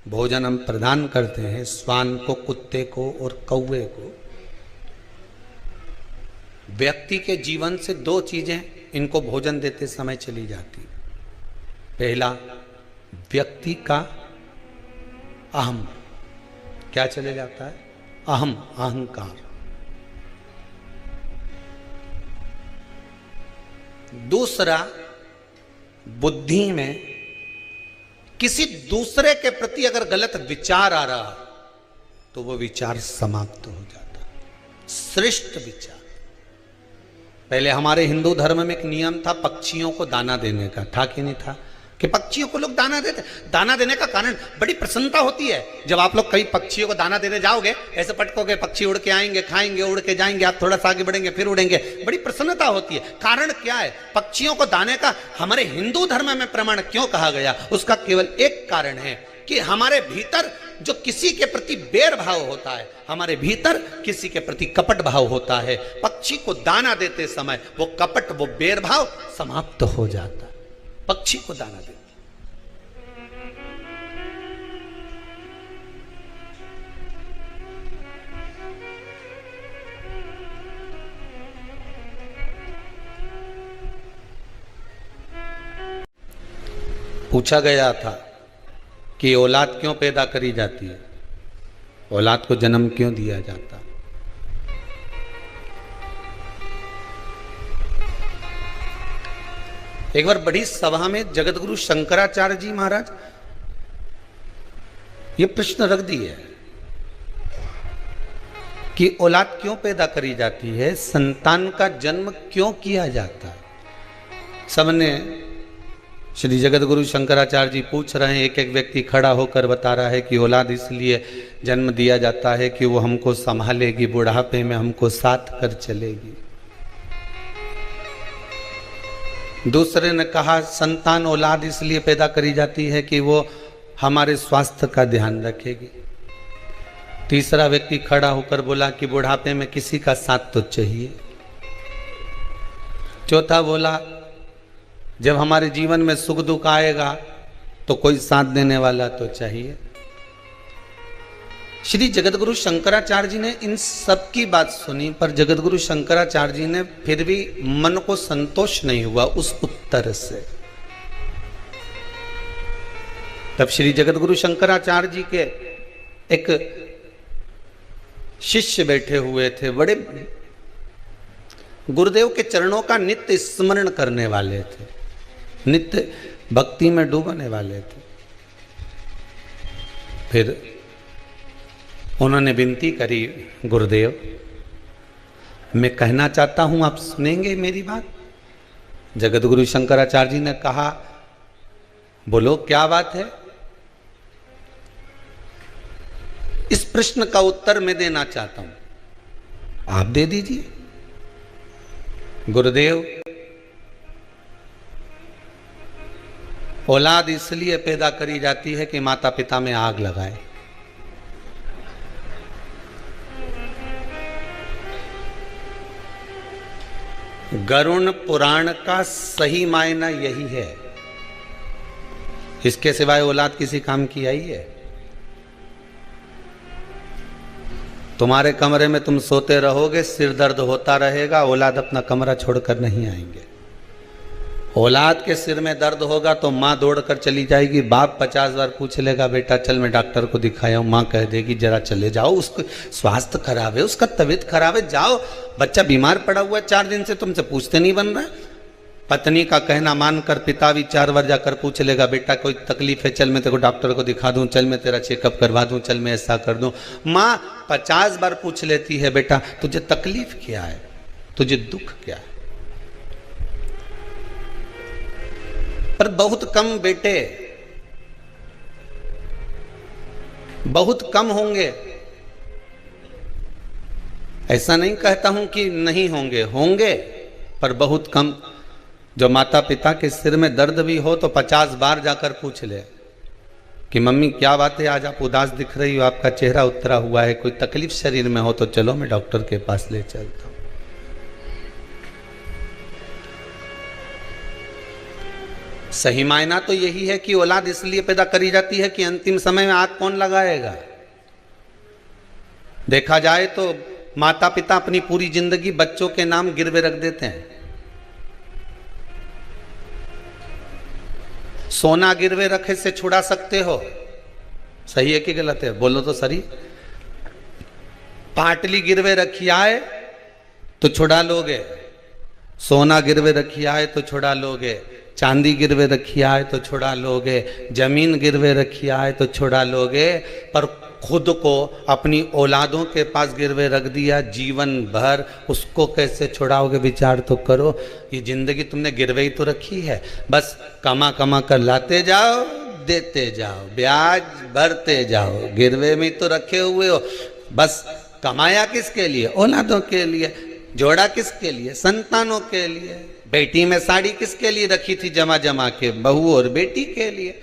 भोजन हम प्रदान करते हैं स्वान को, कुत्ते को और कौवे को। व्यक्ति के जीवन से दो चीजें इनको भोजन देते समय चली जाती। पहला, व्यक्ति का अहम, क्या चले जाता है? अहम, अहंकार। दूसरा, बुद्धि में किसी दूसरे के प्रति अगर गलत विचार आ रहा तो वो विचार समाप्त हो जाता। श्रेष्ठ विचार। पहले हमारे हिंदू धर्म में एक नियम था पक्षियों को दाना देने का, था कि नहीं था? कि पक्षियों को लोग दाना देते। दाना देने का कारण बड़ी प्रसन्नता होती है। जब आप लोग कई पक्षियों को दाना देने जाओगे, ऐसे पटकोगे, पक्षी उड़ के आएंगे, खाएंगे, उड़ के जाएंगे, आप थोड़ा सा आगे बढ़ेंगे, फिर उड़ेंगे, बड़ी प्रसन्नता होती है। कारण क्या है? पक्षियों को दाने का हमारे हिंदू धर्म में प्रमाण क्यों कहा गया? उसका केवल एक कारण है कि हमारे भीतर जो किसी के प्रति बैर भाव होता है, हमारे भीतर किसी के प्रति कपट भाव होता है, पक्षी को दाना देते समय वो कपट, वो बैर भाव समाप्त हो जाता है। पक्षी को दाना दे। पूछा गया था कि औलाद क्यों पैदा करी जाती है, औलाद को जन्म क्यों दिया जाता? एक बार बड़ी सभा में जगतगुरु शंकराचार्य जी महाराज ये प्रश्न रख दिए कि औलाद क्यों पैदा करी जाती है, संतान का जन्म क्यों किया जाता है। सबने श्री जगत गुरु शंकराचार्य जी पूछ रहे हैं, एक एक व्यक्ति खड़ा होकर बता रहा है कि औलाद इसलिए जन्म दिया जाता है कि वो हमको संभालेगी, बुढ़ापे में हमको साथ कर चलेगी। दूसरे ने कहा संतान औलाद इसलिए पैदा करी जाती है कि वो हमारे स्वास्थ्य का ध्यान रखेगी। तीसरा व्यक्ति खड़ा होकर बोला कि बुढ़ापे में किसी का साथ तो चाहिए। चौथा बोला जब हमारे जीवन में सुख दुख आएगा तो कोई साथ देने वाला तो चाहिए। श्री जगतगुरु शंकराचार्य जी ने इन सब की बात सुनी, पर जगतगुरु शंकराचार्य जी ने फिर भी मन को संतोष नहीं हुआ उस उत्तर से। तब श्री जगतगुरु शंकराचार्य जी के एक शिष्य बैठे हुए थे, बड़े गुरुदेव के चरणों का नित्य स्मरण करने वाले थे, नित्य भक्ति में डूबने वाले थे। फिर उन्होंने विनती करी, गुरुदेव मैं कहना चाहता हूं, आप सुनेंगे मेरी बात। जगतगुरु शंकराचार्य जी ने कहा बोलो क्या बात है। इस प्रश्न का उत्तर मैं देना चाहता हूं, आप दे दीजिए। गुरुदेव औलाद इसलिए पैदा करी जाती है कि माता पिता में आग लगाए। गरुण पुराण का सही मायना यही है, इसके सिवाय औलाद किसी काम की आई है। तुम्हारे कमरे में तुम सोते रहोगे, सिर दर्द होता रहेगा, औलाद अपना कमरा छोड़कर नहीं आएंगे। औलाद के सिर में दर्द होगा तो माँ दौड़कर चली जाएगी, बाप 50 बार पूछ लेगा बेटा चल मैं डॉक्टर को दिखाया हूँ, माँ कह देगी जरा चले जाओ, उसको स्वास्थ्य खराब है, उसका तबीयत खराब है, जाओ, बच्चा बीमार पड़ा हुआ है 4 दिन से, तुमसे पूछते नहीं बन रहा। पत्नी का कहना मानकर पिता भी 4 बार जाकर पूछ लेगा बेटा कोई तकलीफ है, चल मैं तेरे को डॉक्टर को दिखा दूं, चल मैं तेरा चेकअप करवा दूं, चल मैं ऐसा कर दूं। माँ 50 बार पूछ लेती है बेटा तुझे तकलीफ क्या है, तुझे दुख क्या है। पर बहुत कम बेटे, बहुत कम होंगे। ऐसा नहीं कहता हूं कि नहीं होंगे, होंगे पर बहुत कम। जो माता पिता के सिर में दर्द भी हो तो 50 बार जाकर पूछ ले कि मम्मी क्या बात है, आज आप उदास दिख रही हो, आपका चेहरा उतरा हुआ है, कोई तकलीफ शरीर में हो तो चलो मैं डॉक्टर के पास ले चलता हूं। सही मायना तो यही है कि औलाद इसलिए पैदा करी जाती है कि अंतिम समय में आग कौन लगाएगा। देखा जाए तो माता पिता अपनी पूरी जिंदगी बच्चों के नाम गिरवे रख देते हैं। सोना गिरवे रखे से छुड़ा सकते हो, सही है कि गलत है, बोलो तो सही। पाटली गिरवे रखी आए तो छुड़ा लोगे, सोना गिरवे रखी आए तो छुड़ा लोगे, चांदी गिरवे रखी आए तो छुड़ा लोगे, जमीन गिरवे रखी आए तो छुड़ा लोगे, पर खुद को अपनी औलादों के पास गिरवे रख दिया जीवन भर, उसको कैसे छुड़ाओगे, विचार तो करो। ये जिंदगी तुमने गिरवे ही तो रखी है, बस कमा कमा कर लाते जाओ, देते जाओ, ब्याज भरते जाओ, गिरवे में तो रखे हुए हो। बस कमाया किसके लिए, औलादों के लिए, जोड़ा किसके लिए, संतानों के लिए। बेटी में साड़ी किसके लिए रखी थी जमा जमा के, बहू और बेटी के लिए।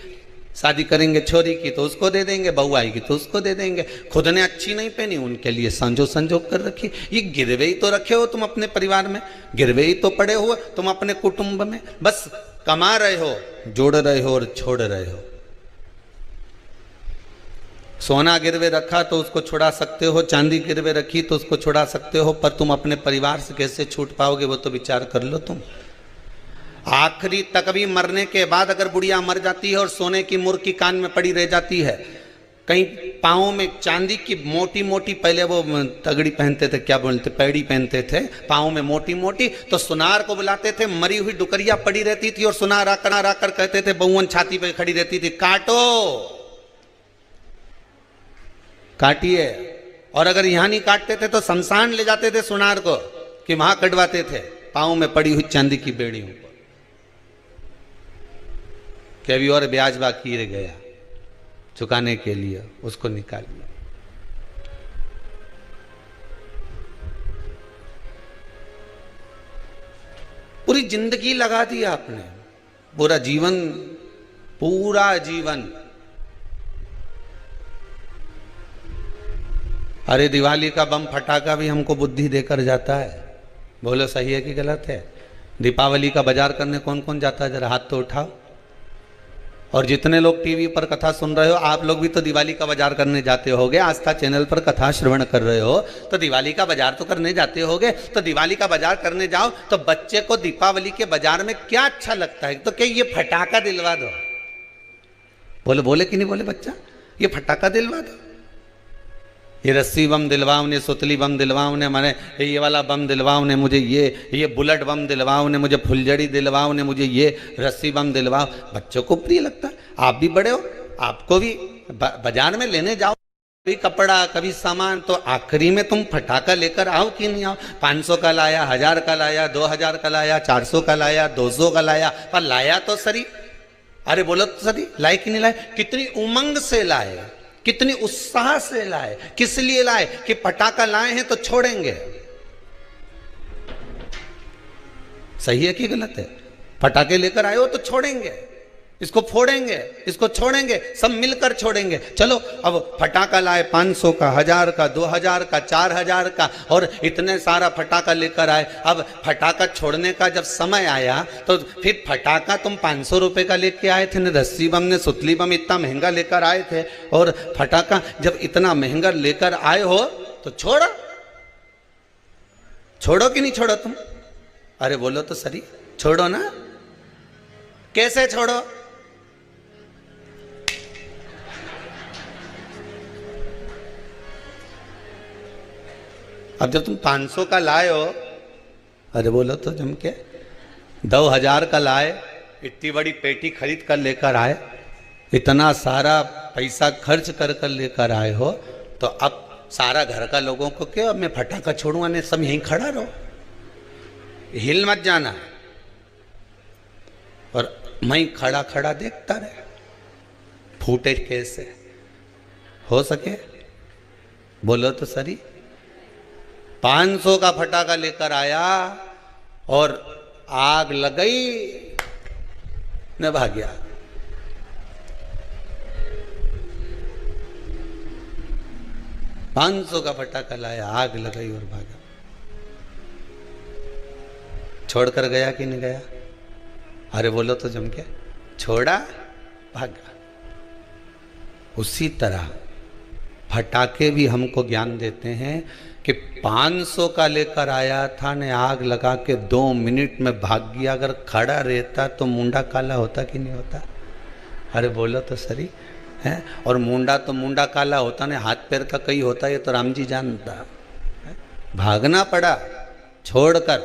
शादी करेंगे छोरी की तो उसको दे देंगे, बहू आएगी तो उसको दे देंगे। खुद ने अच्छी नहीं पहनी, उनके लिए संजो संजोग कर रखी। ये गिरवे ही तो रखे हो तुम अपने परिवार में, गिरवे ही तो पड़े हो तुम अपने कुटुंब में। बस कमा रहे हो, जोड़ रहे हो और छोड़ रहे हो। सोना गिरवे रखा तो उसको छुड़ा सकते हो, चांदी गिरवे रखी तो उसको छुड़ा सकते हो, पर तुम अपने परिवार से कैसे छूट पाओगे वो तो विचार कर लो तुम। आखिरी तक भी मरने के बाद अगर बुढ़िया मर जाती है और सोने की मुर्की कान में पड़ी रह जाती है, कहीं पाँव में चांदी की मोटी मोटी, पहले वो तगड़ी पहनते थे, क्या बोलते, पैड़ी पहनते थे पाँव में मोटी मोटी, तो सुनार को बुलाते थे, मरी हुई डुकरिया पड़ी रहती थी और सुनार आकर कहते थे, बहुवन छाती पे खड़ी रहती थी, काटो। काटिए। और अगर यहाँ नहीं काटते थे तो शमशान ले जाते थे सुनार को कि वहां कटवाते थे, पाँव में पड़ी हुई चांदी की बेड़ियों को। कि अभी और ब्याज बाकी रह गया चुकाने के लिए, उसको निकालिए। पूरी जिंदगी लगा दी आपने, पूरा जीवन, पूरा जीवन। अरे दिवाली का बम फटाका भी हमको बुद्धि देकर जाता है, बोलो सही है कि गलत है? दीपावली का बाजार करने कौन कौन जाता है, जरा हाथ तो उठाओ। और जितने लोग टीवी पर कथा सुन रहे हो, आप लोग भी तो दिवाली का बाजार करने जाते होगे। आस्था चैनल पर कथा श्रवण कर रहे हो तो दिवाली का बाजार तो करने जाते होगे। तो दिवाली का बाजार करने जाओ तो बच्चे को दीपावली के बाजार में क्या अच्छा लगता है? तो क्या ये फटाका दिलवा दो। बोले बोले कि नहीं बोले बच्चा? ये फटाका दिलवा दो, ये रस्सी बम दिलवाओ ने, सुतली बम दिलवाओ ने, मैंने ये वाला बम दिलवाओ ने, मुझे ये बुलेट बम दिलवाओ ने, मुझे फुलझड़ी दिलवाओ ने, मुझे ये रस्सी बम दिलवाओ। बच्चों को प्रिय लगता है। आप भी बड़े हो, आपको भी बाजार में लेने जाओ कभी कपड़ा कभी सामान, तो आखिरी में तुम फटाका लेकर आओ कि नहीं आओ? 500 का लाया, 1000 का लाया, 2000 का लाया, 400 का लाया, 200 का लाया, पर लाया तो सही। अरे बोलो तो सही, लाए कि नहीं लाए? कितनी उमंग से लाए, कितनी उत्साह से लाए। किस लिए लाए? कि पटाखा लाए हैं तो छोड़ेंगे। सही है कि गलत है? पटाखे लेकर आए हो तो छोड़ेंगे, इसको फोड़ेंगे, इसको छोड़ेंगे, सब मिलकर छोड़ेंगे। चलो अब फटाखा लाए 500 का, 1000 का, 2000 का, 4000 का, और इतने सारा फटाखा लेकर आए। अब फटाखा छोड़ने का जब समय आया तो फिर फटाखा तुम 500 रुपए का लेके आए थे न, रस्सी बम ने, सुतली बम इतना महंगा लेकर आए थे, और फटाखा जब इतना महंगा लेकर आए हो तो छोड़ो। छोड़ो कि नहीं छोड़ो तुम? अरे बोलो तो सही, छोड़ो ना। कैसे छोड़ो? अब जब तुम 500 का लाए हो, अरे बोलो तो जम के, 2000 का लाए, इतनी बड़ी पेटी खरीद कर लेकर आए, इतना सारा पैसा खर्च कर कर लेकर आए हो, तो अब सारा घर का लोगों को क्यों, अब मैं फटाखा छोड़ूंगा नहीं, सब यहीं खड़ा रहो, हिल मत जाना। और मैं खड़ा खड़ा देखता रहे, फूटे कैसे हो सके? बोलो तो सही। 500 का फटाखा लेकर आया और आग लगाई न भाग गया। $500 का फटाखा लाया, आग लगाई और भागा। छोड़कर गया कि नहीं गया? अरे बोलो तो जम के, छोड़ा भागा। उसी तरह फटाके भी हमको ज्ञान देते हैं कि 500 का लेकर आया था ने, आग लगा के 2 मिनट में भाग गया। अगर खड़ा रहता तो मुंडा काला होता कि नहीं होता? अरे बोलो तो सही है। और मुंडा तो मुंडा काला होता ने, हाथ पैर का कई होता, ये तो राम जी जानता है। भागना पड़ा छोड़कर।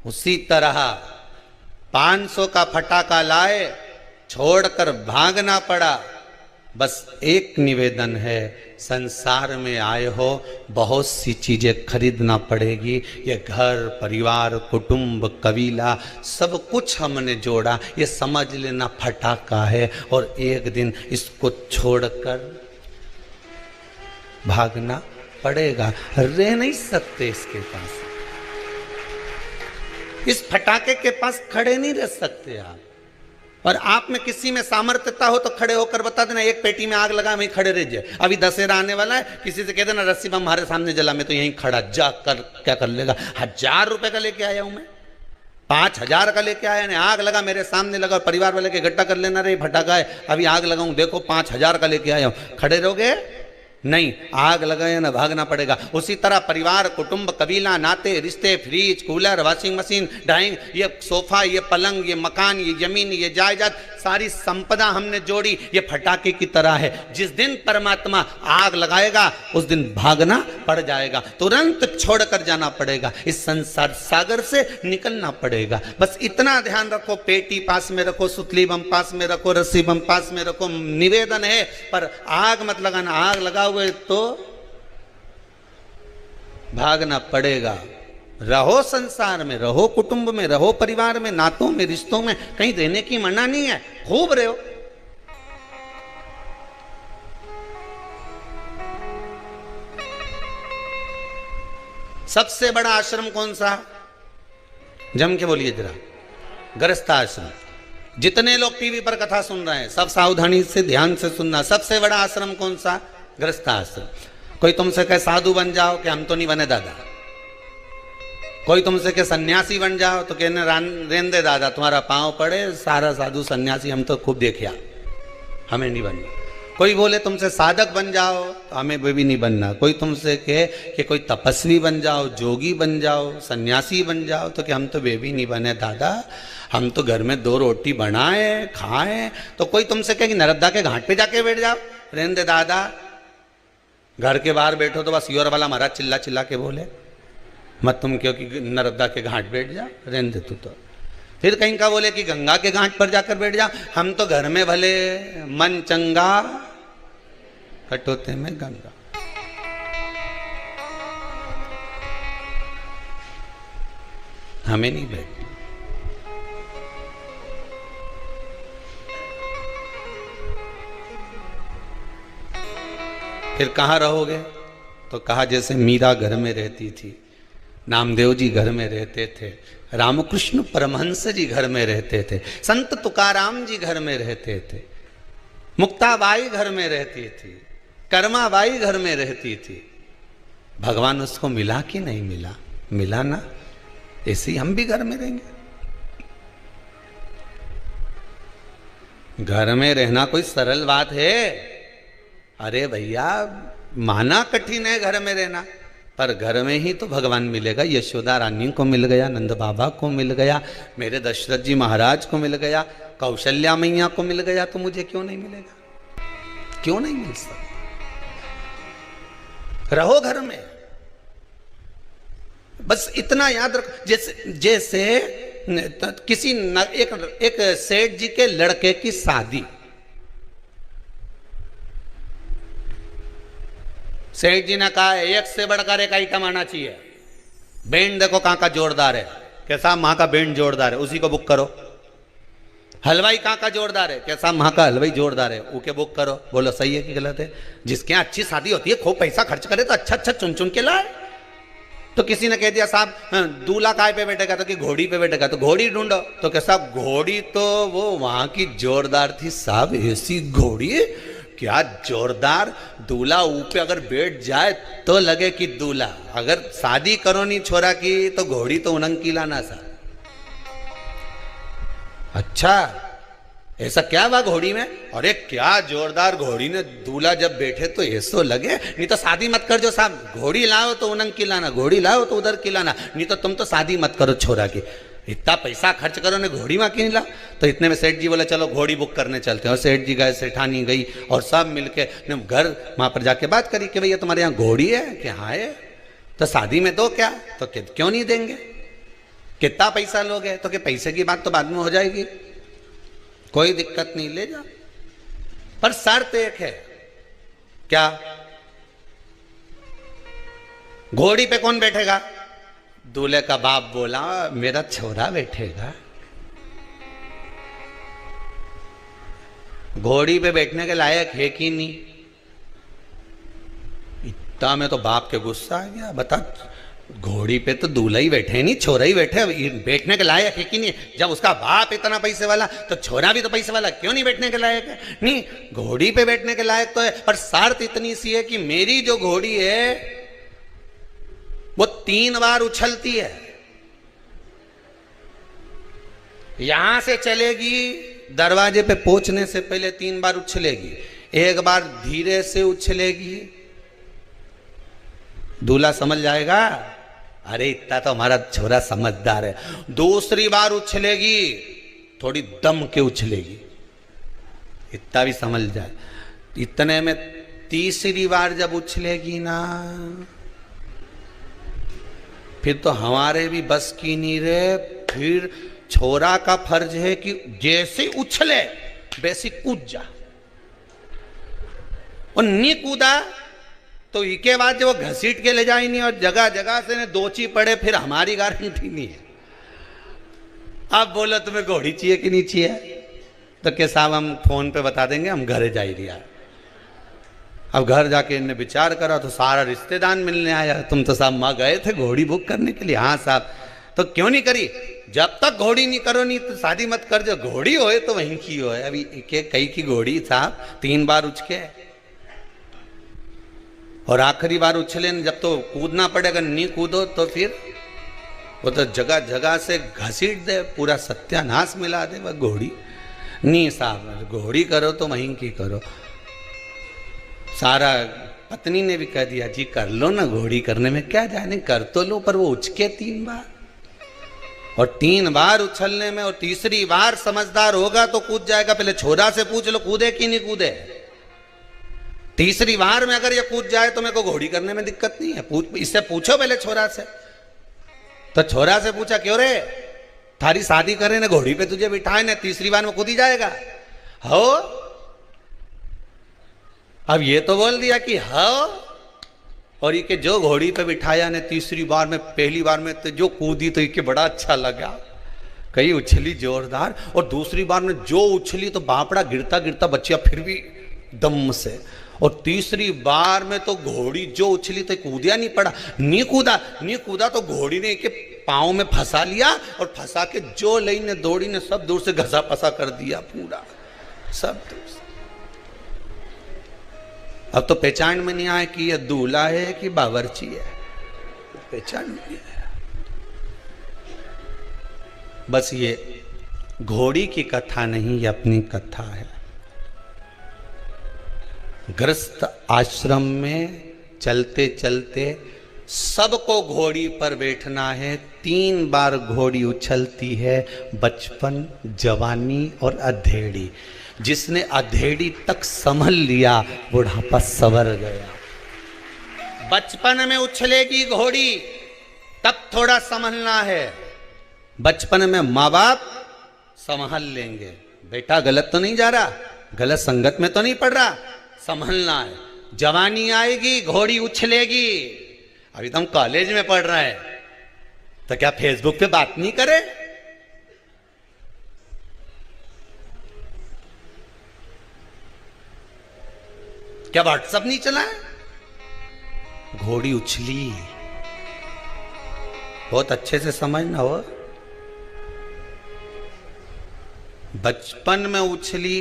उसी तरह 500 का फटाका लाए, छोड़कर भागना पड़ा। बस एक निवेदन है, संसार में आए हो, बहुत सी चीजें खरीदना पड़ेगी। ये घर परिवार कुटुंब कबीला सब कुछ हमने जोड़ा, ये समझ लेना फटाका है, और एक दिन इसको छोड़कर भागना पड़ेगा। रह नहीं सकते इसके पास, इस फटाके के पास खड़े नहीं रह सकते आप। और आप में किसी में सामर्थ्यता हो तो खड़े होकर बता देना, एक पेटी में आग लगा वहीं खड़े रह जाए। अभी दशहरा आने वाला है, किसी से कह देना रस्सी बम हमारे सामने जला, मैं तो यहीं खड़ा, जा कर क्या कर लेगा? 1000 रुपए का लेके आया हूं मैं, 5000 का लेके आया ने, आग लगा मेरे सामने लगा, परिवार वाले के इकट्ठा कर लेना, रे फटाका है अभी आग लगाऊं, देखो 5000 का लेके आया हूं। खड़े रहोगे? नहीं, आग लगाए ना भागना पड़ेगा। उसी तरह परिवार कुटुंब कबीला नाते रिश्ते, fridge cooler washing machine dining, ये सोफा ये पलंग ये मकान ये जमीन ये जायदाद सारी संपदा हमने जोड़ी, ये फटाके की तरह है। जिस दिन परमात्मा आग लगाएगा उस दिन भागना पड़ जाएगा, तुरंत छोड़कर जाना पड़ेगा, इस संसार सागर से निकलना पड़ेगा। बस इतना ध्यान रखो, पेटी पास में रखो, सुतली बम पास में रखो, रस्सी बम पास में रखो। निवेदन है पर आग मत लगाना, आग लगाओगे तो भागना पड़ेगा। रहो संसार में, रहो कुटुंब में, रहो परिवार में, नातों में, रिश्तों में, कहीं रहने की मना नहीं है, खूब रहो। सबसे बड़ा आश्रम कौन सा? जम के बोलिए जरा। गृहस्थ आश्रम। जितने लोग टीवी पर कथा सुन रहे हैं सब सावधानी से ध्यान से सुनना। सबसे बड़ा आश्रम कौन सा? गृहस्थ आश्रम। कोई तुमसे कहे साधु बन जाओ, कि हम तो नहीं बने दादा। कोई तुमसे कहे सन्यासी बन जाओ, तो कहने रेन दे दादा, तुम्हारा पांव पड़े, सारा साधु सन्यासी हम तो खूब देखिया, हमें नहीं बनना। कोई बोले तुमसे साधक बन जाओ, तो हमें वे भी नहीं बनना। कोई तुमसे कहे कि कोई तपस्वी बन जाओ, जोगी बन जाओ, सन्यासी बन जाओ, तो कि हम तो वे भी नहीं बने दादा, हम तो घर में 2 रोटी बनाए खाएं। तो कोई तुमसे कहे कि नर्मदा के घाट पे जाके बैठ जाओ, रेन दे दादा, घर के बाहर बैठो तो बस योर वाला महाराज चिल्ला चिल्ला के बोले, मत तुम क्योंकि नर्मदा के घाट बैठ जा, रहने दे तू तो। फिर कहीं का बोले कि गंगा के घाट पर जाकर बैठ जा, हम तो घर में भले मन चंगा कटोते में गंगा। हमें नहीं बैठना। फिर कहाँ रहोगे? तो कहा जैसे मीरा घर में रहती थी, नामदेव जी घर में रहते थे, रामकृष्ण परमहंस जी घर में रहते थे, संत तुकाराम जी घर में रहते थे, मुक्ताबाई घर में रहती थी, कर्माबाई घर में रहती थी। भगवान उसको मिला कि नहीं मिला? मिला ना। ऐसे ही हम भी घर में रहेंगे। घर में रहना कोई सरल बात है? अरे भैया, माना कठिन है घर में रहना, पर घर में ही तो भगवान मिलेगा। यशोदा रानी को मिल गया, नंद बाबा को मिल गया, मेरे दशरथ जी महाराज को मिल गया, कौशल्या मैया को मिल गया, तो मुझे क्यों नहीं मिलेगा? क्यों नहीं मिल सकता? रहो घर में। बस इतना याद रखो, जैसे किसी एक सेठ जी के लड़के की शादी, सेठ जी ने कहा एक से बढ़कर एक आइटम आना चाहिए। बैंड देखो कहाँ का जोरदार है, कैसा वहां का बैंड जोरदार है, उसी को बुक करो। हलवाई कहाँ का जोरदार है, कैसा वहां का हलवाई जोरदार है, उके बुक करो। बोलो सही है कि गलत है? जिसके यहाँ अच्छी शादी होती है खूब पैसा खर्च करे तो अच्छा अच्छा चुन चुन के लाए। तो किसी ने कह दिया साहब दूल्हा काय पे बैठेगा, तो कि घोड़ी पे बैठेगा, तो घोड़ी ढूंढो। तो कैसा घोड़ी? तो वो वहां की जोरदार थी साहब, ऐसी घोड़ी क्या जोरदार, दूल्हा ऊपर अगर बैठ जाए तो लगे कि दूल्हा। अगर शादी करो नहीं छोरा की तो घोड़ी तो उनंग की लाना सा। अच्छा ऐसा क्या हुआ घोड़ी में? अरे क्या जोरदार घोड़ी ने दूल्हा जब बैठे तो ऐसो लगे, नहीं तो शादी मत कर जो साहब, घोड़ी लाओ तो उनंग की लाना, घोड़ी लाओ तो उधर की लाना, नहीं तो तुम तो शादी मत करो छोरा की। इतना पैसा खर्च करो ने घोड़ी में क्यों ला? तो इतने में सेठ जी बोले चलो घोड़ी बुक करने चलते हैं। और सेठ जी गए, सेठानी गई और सब मिलके घर वहां पर जाके बात करी कि भैया तुम्हारे यहाँ घोड़ी है? कि हाँ है। तो शादी में दो क्या? तो क्यों नहीं देंगे, कितना पैसा लोगे? तो कि पैसे की बात तो बाद में हो जाएगी, कोई दिक्कत नहीं, ले जा, पर शर्त एक है। क्या? घोड़ी पे कौन बैठेगा? दूल्हे का बाप बोला मेरा छोरा बैठेगा। घोड़ी पे बैठने के लायक है कि नहीं? इतना में तो बाप के गुस्सा आ गया। बता, घोड़ी पे तो दूल्हा ही बैठे नहीं, छोरा ही बैठे, बैठने के लायक है कि नहीं? जब उसका बाप इतना पैसे वाला तो छोरा भी तो पैसे वाला, क्यों नहीं बैठने के लायक है? नहीं, घोड़ी पे बैठने के लायक तो है, पर शर्त इतनी सी है कि मेरी जो घोड़ी है वो 3 बार उछलती है। यहां से चलेगी, दरवाजे पे पहुंचने से पहले 3 बार उछलेगी। एक बार धीरे से उछलेगी, दूल्हा समझ जाएगा अरे इतना तो हमारा छोरा समझदार है। दूसरी बार उछलेगी, थोड़ी दम के उछलेगी, इतना भी समझ जाए। इतने में तीसरी बार जब उछलेगी ना, फिर तो हमारे भी बस की नहीं रहे। फिर छोरा का फर्ज है कि जैसे उछले वैसे कूद जा, और नहीं कूदा तो इसके बाद जो घसीट के ले जाए नहीं, और जगह जगह से दोची पड़े, फिर हमारी गारंटी नहीं है। अब बोलो तुम्हें घोड़ी चाहिए कि नहीं चाहिए, तो के साहब हम फोन पे बता देंगे, हम घरे जा ही रिया। अब घर जाके इनने विचार करा तो सारा रिश्तेदार मिलने आया, तुम तो साहब माँ गए थे घोड़ी बुक करने के लिए। हाँ साहब, तो क्यों नहीं करी? जब तक घोड़ी नहीं करो नहीं तो शादी मत कर, जो घोड़ी होए तो वहीं की होए। अभी कई की घोड़ी साहब 3 बार उछके, और आखिरी बार उछले जब तो कूदना पड़ेगा, नहीं कूदो तो फिर वो तो जगह जगह से घसीट दे, पूरा सत्यानाश मिला दे वह घोड़ी। नहीं साहब, घोड़ी करो तो वहीं की करो। सारा पत्नी ने भी कह दिया जी कर लो ना, घोड़ी करने में क्या जाने, कर तो लो, पर वो उछके 3 बार, और 3 बार उछलने में, और तीसरी बार समझदार होगा तो कूद जाएगा। पहले छोरा से पूछ लो कूदे कि नहीं कूदे। तीसरी बार में अगर ये कूद जाए तो मेरे को घोड़ी करने में दिक्कत नहीं है। इससे पूछो पहले छोरा से। तो छोरा से पूछा क्यों रे, थारी शादी करे ने घोड़ी पे तुझे बिठाए ने, तीसरी बार में कूदी जाएगा हो? अब ये तो बोल दिया कि हो, और ये के जो घोड़ी पे बिठाया ने तीसरी बार में, पहली बार में तो जो कूदी तो ये बड़ा अच्छा लगा, कहीं उछली जोरदार, और दूसरी बार में जो उछली तो बापड़ा गिरता गिरता बच्चिया फिर भी दम से, और तीसरी बार में तो घोड़ी जो उछली तो कूदिया नहीं पड़ा, नहीं कूदा तो घोड़ी ने के पाँव में फंसा लिया, और फंसा के जो लई ने दौड़ी ने सब दूर से घसा फंसा कर दिया पूरा, सब दूर से। अब तो पहचान में नहीं आए कि ये दूल्हा है कि बावर्ची है, पहचान नहीं है। बस ये घोड़ी की कथा नहीं, ये अपनी कथा है। गृहस्थ आश्रम में चलते चलते सबको घोड़ी पर बैठना है। 3 बार घोड़ी उछलती है, बचपन, जवानी और अधेड़ी। जिसने अधेड़ी तक संभल लिया बुढ़ापा सवर गया। बचपन में उछलेगी घोड़ी, तब थोड़ा संभलना है। बचपन में माँ बाप संभाल लेंगे, बेटा गलत तो नहीं जा रहा, गलत संगत में तो नहीं पड़ रहा, संभलना है। जवानी आएगी घोड़ी उछलेगी। अभी तो हम कॉलेज में पढ़ रहे हैं, तो क्या फेसबुक पे बात नहीं करे? क्या व्हाट्सएप नहीं चला है? घोड़ी उछली, बहुत अच्छे से समझना हो। बचपन में उछली,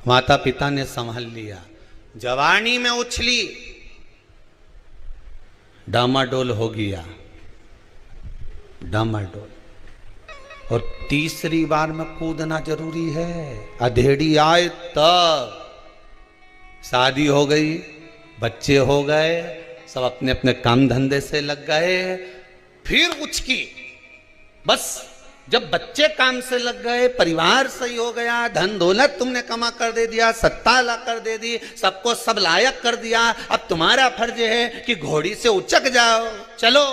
माता पिता ने संभाल लिया। जवानी में उछली, डामाडोल हो गया, डामाडोल। और तीसरी बार में कूदना जरूरी है। अधेड़ी आए तब, शादी हो गई, बच्चे हो गए, सब अपने अपने काम धंधे से लग गए, फिर उछकी। बस जब बच्चे काम से लग गए, परिवार सही हो गया, धन दौलत तुमने कमा कर दे दिया, सत्ता ला कर दे दी, सबको सब लायक कर दिया, अब तुम्हारा फर्ज है कि घोड़ी से उचक जाओ, चलो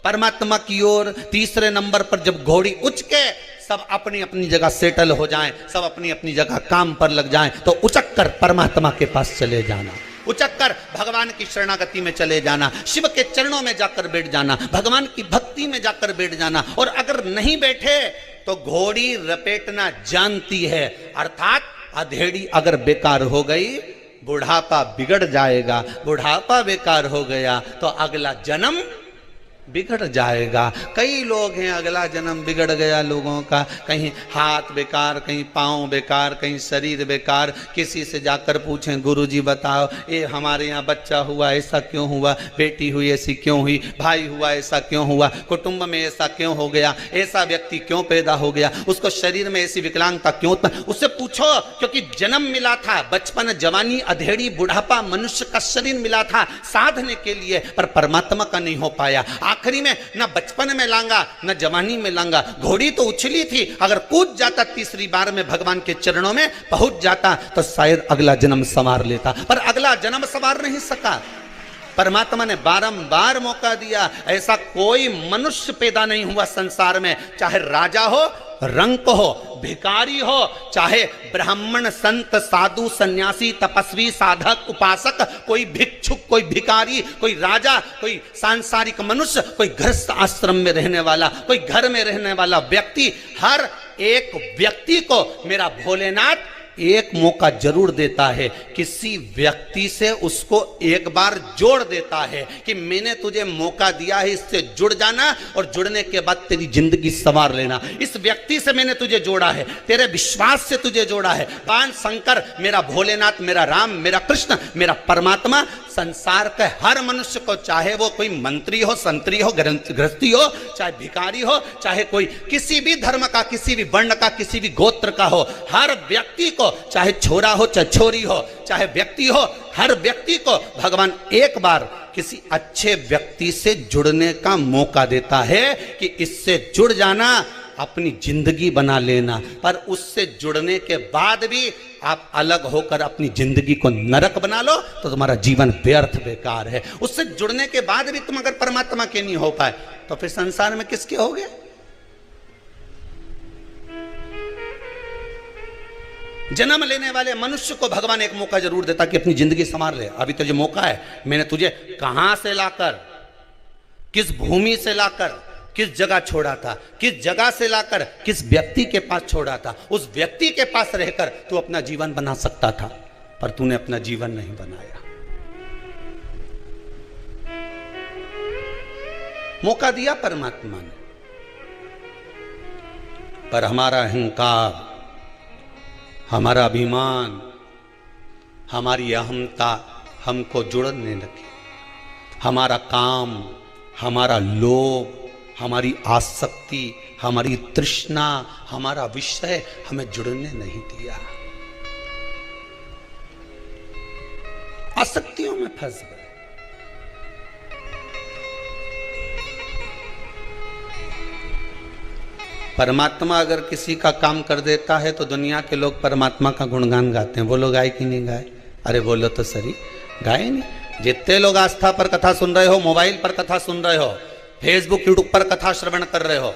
परमात्मा की ओर। तीसरे नंबर पर जब घोड़ी उचके, सब अपनी अपनी जगह सेटल हो जाएं, सब अपनी अपनी जगह काम पर लग जाएं, तो उचक कर परमात्मा के पास चले जाना, उचक कर भगवान की शरणागति में चले जाना, शिव के चरणों में जाकर बैठ जाना, भगवान की भक्ति में जाकर बैठ जाना। और अगर नहीं बैठे तो घोड़ी रपेटना जानती है, अर्थात अधेड़ी अगर बेकार हो गई, बुढ़ापा बिगड़ जाएगा। बुढ़ापा बेकार हो गया तो अगला जन्म बिगड़ जाएगा। कई लोग हैं अगला जन्म बिगड़ गया लोगों का, कहीं हाथ बेकार, कहीं पाँव बेकार, कहीं शरीर बेकार। किसी से जाकर पूछें गुरुजी बताओ ये हमारे यहाँ बच्चा हुआ ऐसा क्यों हुआ, बेटी हुई ऐसी क्यों हुई, भाई हुआ ऐसा क्यों हुआ, कुटुंब में ऐसा क्यों हो गया, ऐसा व्यक्ति क्यों पैदा हो गया, उसको शरीर में ऐसी विकलांगता क्यों उत्पन्न, उससे पूछो। क्योंकि जन्म मिला था, बचपन, जवानी, अधेड़ी, बुढ़ापा, मनुष्य का शरीर मिला था साधने के लिए, पर परमात्मा का नहीं हो पाया। आखिरी में न बचपन में लांगा न जवानी में लांगा। घोड़ी तो उछली थी, अगर कूद जाता तीसरी बार में भगवान के चरणों में पहुंच जाता तो शायद अगला जन्म संवार लेता, पर अगला जन्म संवार नहीं सका। परमात्मा ने बारंबार मौका दिया। ऐसा कोई मनुष्य पैदा नहीं हुआ संसार में, चाहे राजा हो, रंक हो, भिखारी हो, चाहे ब्राह्मण, संत, साधु, सन्यासी, तपस्वी, साधक, उपासक, कोई भिक्षुक, कोई भिखारी, कोई राजा, कोई सांसारिक मनुष्य, कोई गृहस्थ आश्रम में रहने वाला, कोई घर में रहने वाला व्यक्ति, हर एक व्यक्ति को मेरा भोलेनाथ एक मौका जरूर देता है। किसी व्यक्ति से उसको एक बार जोड़ देता है कि मैंने तुझे मौका दिया है, इससे जुड़ जाना और जुड़ने के बाद तेरी जिंदगी संवार लेना। इस व्यक्ति से मैंने तुझे जोड़ा है, तेरे विश्वास से तुझे जोड़ा है। भगवान शंकर, मेरा भोलेनाथ, मेरा राम, मेरा कृष्ण, मेरा परमात्मा संसार के हर मनुष्य को, चाहे वो कोई मंत्री हो, संतरी हो, गृहस्थी हो, चाहे भिखारी हो, चाहे कोई किसी भी धर्म का, किसी भी वर्ण का, किसी भी गोत्र का हो, हर व्यक्ति को, चाहे छोरा हो चाहे छोरी हो, चाहे व्यक्ति हो, हर व्यक्ति को भगवान एक बार किसी अच्छे व्यक्ति से जुड़ने का मौका देता है कि इससे जुड़ जाना, अपनी जिंदगी बना लेना। पर उससे जुड़ने के बाद भी आप अलग होकर अपनी जिंदगी को नरक बना लो तो तुम्हारा जीवन व्यर्थ बेकार है। उससे जुड़ने के बाद भी तुम अगर परमात्मा के नहीं हो पाए तो फिर संसार में किसके होगे? जन्म लेने वाले मनुष्य को भगवान एक मौका जरूर देता कि अपनी जिंदगी संवार ले। अभी तुझे मौका है, मैंने तुझे कहां से लाकर, किस भूमि से लाकर, किस जगह छोड़ा था, किस जगह से लाकर किस व्यक्ति के पास छोड़ा था। उस व्यक्ति के पास रहकर तू अपना जीवन बना सकता था, पर तूने अपना जीवन नहीं बनाया। मौका दिया परमात्मा ने, पर हमारा अहंकार, हमारा अभिमान, हमारी अहमता हमको जुड़ने लगी। हमारा काम, हमारा लोभ, हमारी आसक्ति, हमारी तृष्णा, हमारा विषय हमें जुड़ने नहीं दिया। आसक्तियों में फंस गए। परमात्मा अगर किसी का काम कर देता है तो दुनिया के लोग परमात्मा का गुणगान गाते हैं। वो लोग गाए कि नहीं गाए? अरे बोलो तो सही, गाए नहीं? जितने लोग आस्था पर कथा सुन रहे हो, मोबाइल पर कथा सुन रहे हो, फेसबुक यूट्यूब पर कथा श्रवण कर रहे हो,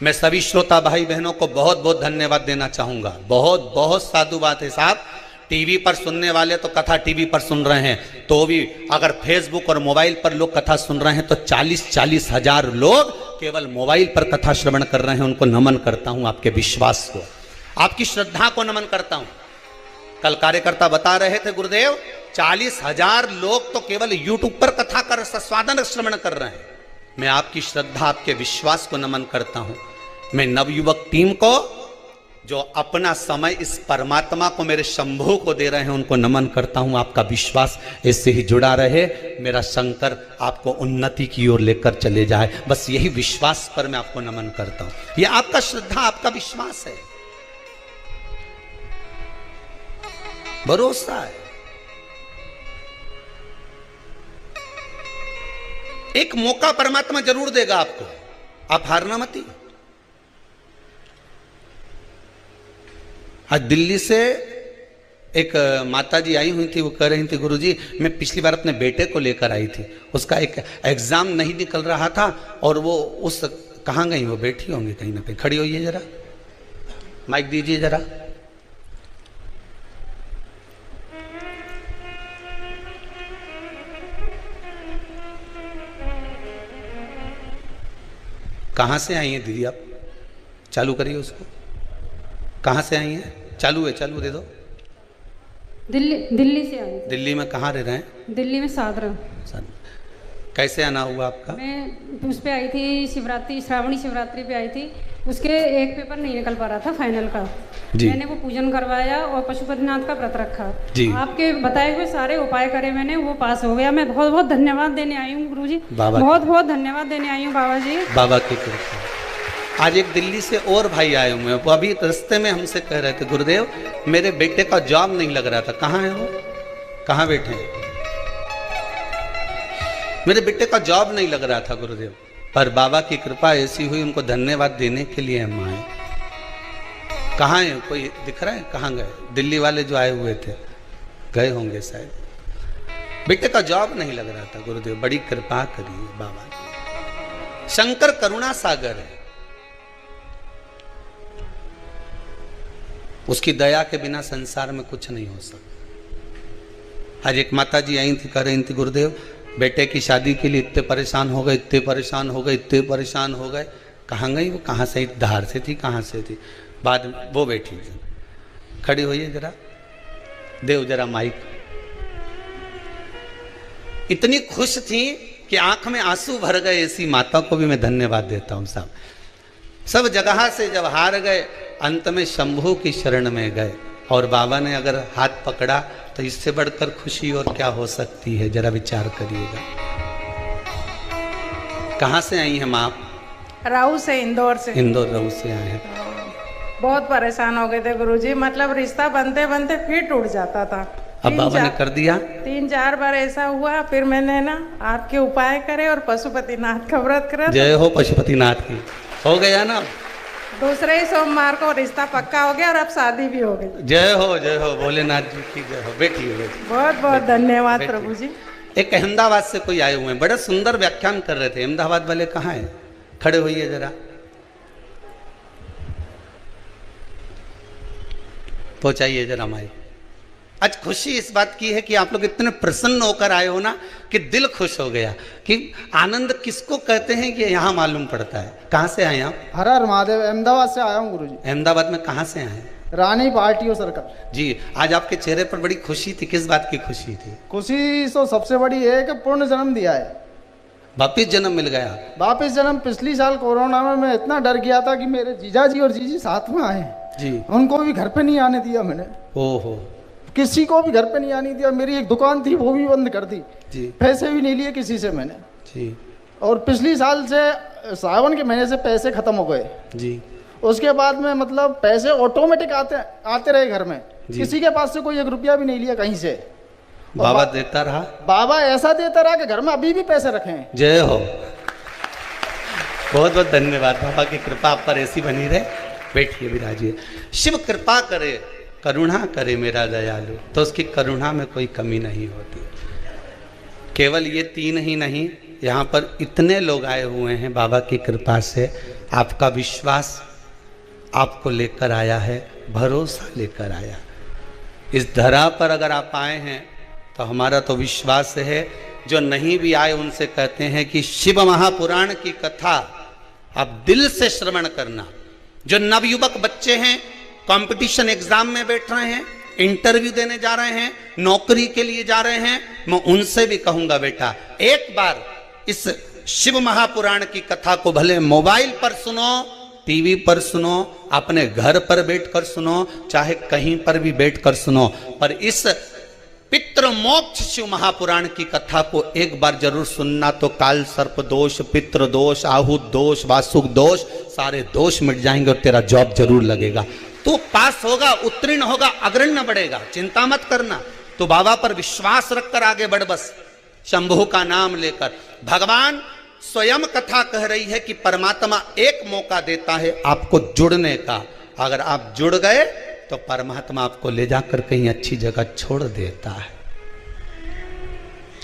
मैं सभी श्रोता भाई बहनों को बहुत बहुत धन्यवाद देना चाहूंगा। बहुत बहुत साधु बात है साहब। टीवी पर सुनने वाले तो कथा टीवी पर सुन रहे हैं, तो भी अगर फेसबुक और मोबाइल पर लोग कथा सुन रहे हैं तो 40-40 हजार लोग केवल मोबाइल पर कथा श्रवण कर रहे हैं। उनको नमन करता हूं, आपके विश्वास को, आपकी श्रद्धा को नमन करता हूं। कल कार्यकर्ता बता रहे थे गुरुदेव, 40,000 लोग तो केवल यूट्यूब पर कथा कर स्वादन श्रवण कर रहे हैं। मैं आपकी श्रद्धा, आपके विश्वास को नमन करता हूं। मैं नवयुवक टीम को, जो अपना समय इस परमात्मा को, मेरे शंभू को दे रहे हैं, उनको नमन करता हूं। आपका विश्वास इससे ही जुड़ा रहे, मेरा शंकर आपको उन्नति की ओर लेकर चले जाए, बस यही विश्वास पर मैं आपको नमन करता हूं। यह आपका श्रद्धा, आपका विश्वास है, भरोसा है। एक मौका परमात्मा जरूर देगा आपको, आप हारना मत। आज दिल्ली से एक माताजी आई हुई थी, वो कह रही थी गुरुजी मैं पिछली बार अपने बेटे को लेकर आई थी, उसका एक एग्जाम नहीं निकल रहा था और वो उस कहाँ गई, वो बैठी होंगी कहीं ना कहीं, खड़ी होइए जरा, माइक दीजिए जरा। कहाँ से आई हैं दीदी आप? चालू करिए उसको। कहाँ से आई हैं? चालू है, चालू दे दो। दिल्ली से आई। दिल्ली में कहाँ रह रहे हैं? दिल्ली में सादरा। कैसे आना हुआ आपका? मैं उस पे आई थी शिवरात्रि, श्रावणी शिवरात्रि पे आई थी। उसके एक पेपर नहीं निकल पा रहा था फाइनल का जी। मैंने वो पूजन करवाया और पशुपतिनाथ का व्रत रखा जी। आपके बताए हुए सारे उपाय करे मैंने, वो पास हो गया। मैं बहुत बहुत धन्यवाद देने आई हूँ गुरुजी, बहुत बहुत धन्यवाद देने आई हूँ बाबा जी, बाबा की कृपा। आज एक दिल्ली से और भाई आए हुए हैं, वो अभी रास्ते में हमसे कह रहे थे गुरुदेव मेरे बेटे का जॉब नहीं लग रहा था। कहाँ है वो? कहाँ बैठे हैं? मेरे बेटे का जॉब नहीं लग रहा था गुरुदेव, पर बाबा की कृपा ऐसी हुई, उनको धन्यवाद देने के लिए हम आए। कहाँ है, कोई दिख रहा है? कहाँ गए? दिल्ली वाले जो आए हुए थे गए होंगे शायद। बेटे का जॉब नहीं लग रहा था गुरुदेव, बड़ी कृपा करिए बाबा। शंकर करुणा सागर है, उसकी दया के बिना संसार में कुछ नहीं हो सकता। आज एक माता जी आई थी, कह रही थी गुरुदेव बेटे की शादी के लिए इतने परेशान हो गए, इतने परेशान हो गए, इतने परेशान हो गए। कहाँ गई वो? कहाँ से? धार से थी, कहाँ से थी? बाद में वो बैठी खड़ी हुई है, जरा देव जरा माइक। इतनी खुश थी कि आंख में आंसू भर गए। ऐसी माता को भी मैं धन्यवाद देता हूं साहब। सब जगह से जब हार गए, अंत में शंभू की शरण में गए और बाबा ने अगर हाथ पकड़ा तो इससे बढ़कर खुशी और क्या हो सकती है? जरा विचार करिएगा। कहाँ से आई हैं आप? राहू से, इंदौर से। इंदौर राहू से आए हैं। बहुत परेशान हो गए थे गुरुजी, मतलब रिश्ता बनते बनते फिर टूट जाता था। अब बाबा ने कर दिया। 3-4 बार ऐसा हुआ, फिर मैंने ना आपके उपाय करे और पशुपतिनाथ का व्रत करा। जय हो पशुपतिनाथ की। हो गया ना? दूसरे ही सोमवार को रिश्ता पक्का हो गया और अब शादी भी हो गई। जय हो भोलेनाथ जी की जय हो। बैठिए बैठिए। बहुत बहुत धन्यवाद प्रभु जी। एक अहमदाबाद से कोई आए हुए हैं, बड़ा सुंदर व्याख्यान कर रहे थे। अहमदाबाद वाले कहाँ हैं? खड़े होइए जरा, पहुंचाइए जरा माइक। आज खुशी इस बात की है कि आप लोग इतने प्रसन्न होकर आए हो ना कि दिल खुश हो गया। कि आनंद किसको कहते हैं कि यहाँ मालूम पड़ता है। कहाँ से आए आप? हर हर महादेव, अहमदाबाद से आया हूँ गुरुजी। अहमदाबाद में कहाँ से आए? रानी पार्टियों सर्कल जी। आज आपके चेहरे पर बड़ी खुशी थी, किस बात की खुशी थी? खुशी तो सबसे बड़ी है कि पूर्ण जन्म दिया है, वापिस जन्म मिल गया। वापिस जन्म। पिछली साल कोरोना में मैं इतना डर गया था कि मेरे जीजा जी और जीजी साथ में आए जी, उनको भी घर पे नहीं आने दिया मैंने। ओहो, किसी को भी घर पे नहीं आने दिया। मेरी एक दुकान थी वो भी बंद कर दी जी, पैसे भी नहीं लिए किसी से मैंने जी। और पिछली साल से सावन के महीने से पैसे खत्म हो गए जी। उसके बाद में मतलब पैसे ऑटोमेटिक आते रहे घर में, किसी के पास से कोई 1 रुपया भी नहीं लिया कहीं से। बाबा देता रहा, बाबा ऐसा देता रहा कि घर में अभी भी पैसे रखे हैं। जय हो। बहुत बहुत धन्यवाद। बाबा की कृपा आप पर ऐसी बनी रहे। बैठिए, विराजिए। शिव कृपा करे, करुणा करे मेरा दयालु, तो उसकी करुणा में कोई कमी नहीं होती। केवल ये 3 ही नहीं, यहाँ पर इतने लोग आए हुए हैं बाबा की कृपा से। आपका विश्वास आपको लेकर आया है, भरोसा लेकर आया। इस धरा पर अगर आप आए हैं तो हमारा तो विश्वास है, जो नहीं भी आए उनसे कहते हैं कि शिव महापुराण की कथा आप दिल से श्रवण करना। जो नवयुवक बच्चे हैं, कंपटीशन एग्जाम में बैठ रहे हैं, इंटरव्यू देने जा रहे हैं, नौकरी के लिए जा रहे हैं, मैं उनसे भी कहूंगा बेटा एक बार इस शिव महापुराण की कथा को भले मोबाइल पर सुनो, टीवी पर सुनो, अपने घर पर बैठकर सुनो, चाहे कहीं पर भी बैठकर सुनो, पर इस पितृ मोक्ष शिव महापुराण की कथा को एक बार जरूर सुनना। तो काल सर्प दोष, पितृ दोष, आहूत दोष, वासुक दोष, सारे दोष मिट जाएंगे और तेरा जॉब जरूर लगेगा। तू पास होगा, उत्तीर्ण होगा, अग्रण्य बढ़ेगा, चिंता मत करना। तो बाबा पर विश्वास रखकर आगे बढ़ बस, शंभू का नाम लेकर। भगवान स्वयं कथा कह रही है कि परमात्मा एक मौका देता है आपको जुड़ने का। अगर आप जुड़ गए तो परमात्मा आपको ले जाकर कहीं अच्छी जगह छोड़ देता है,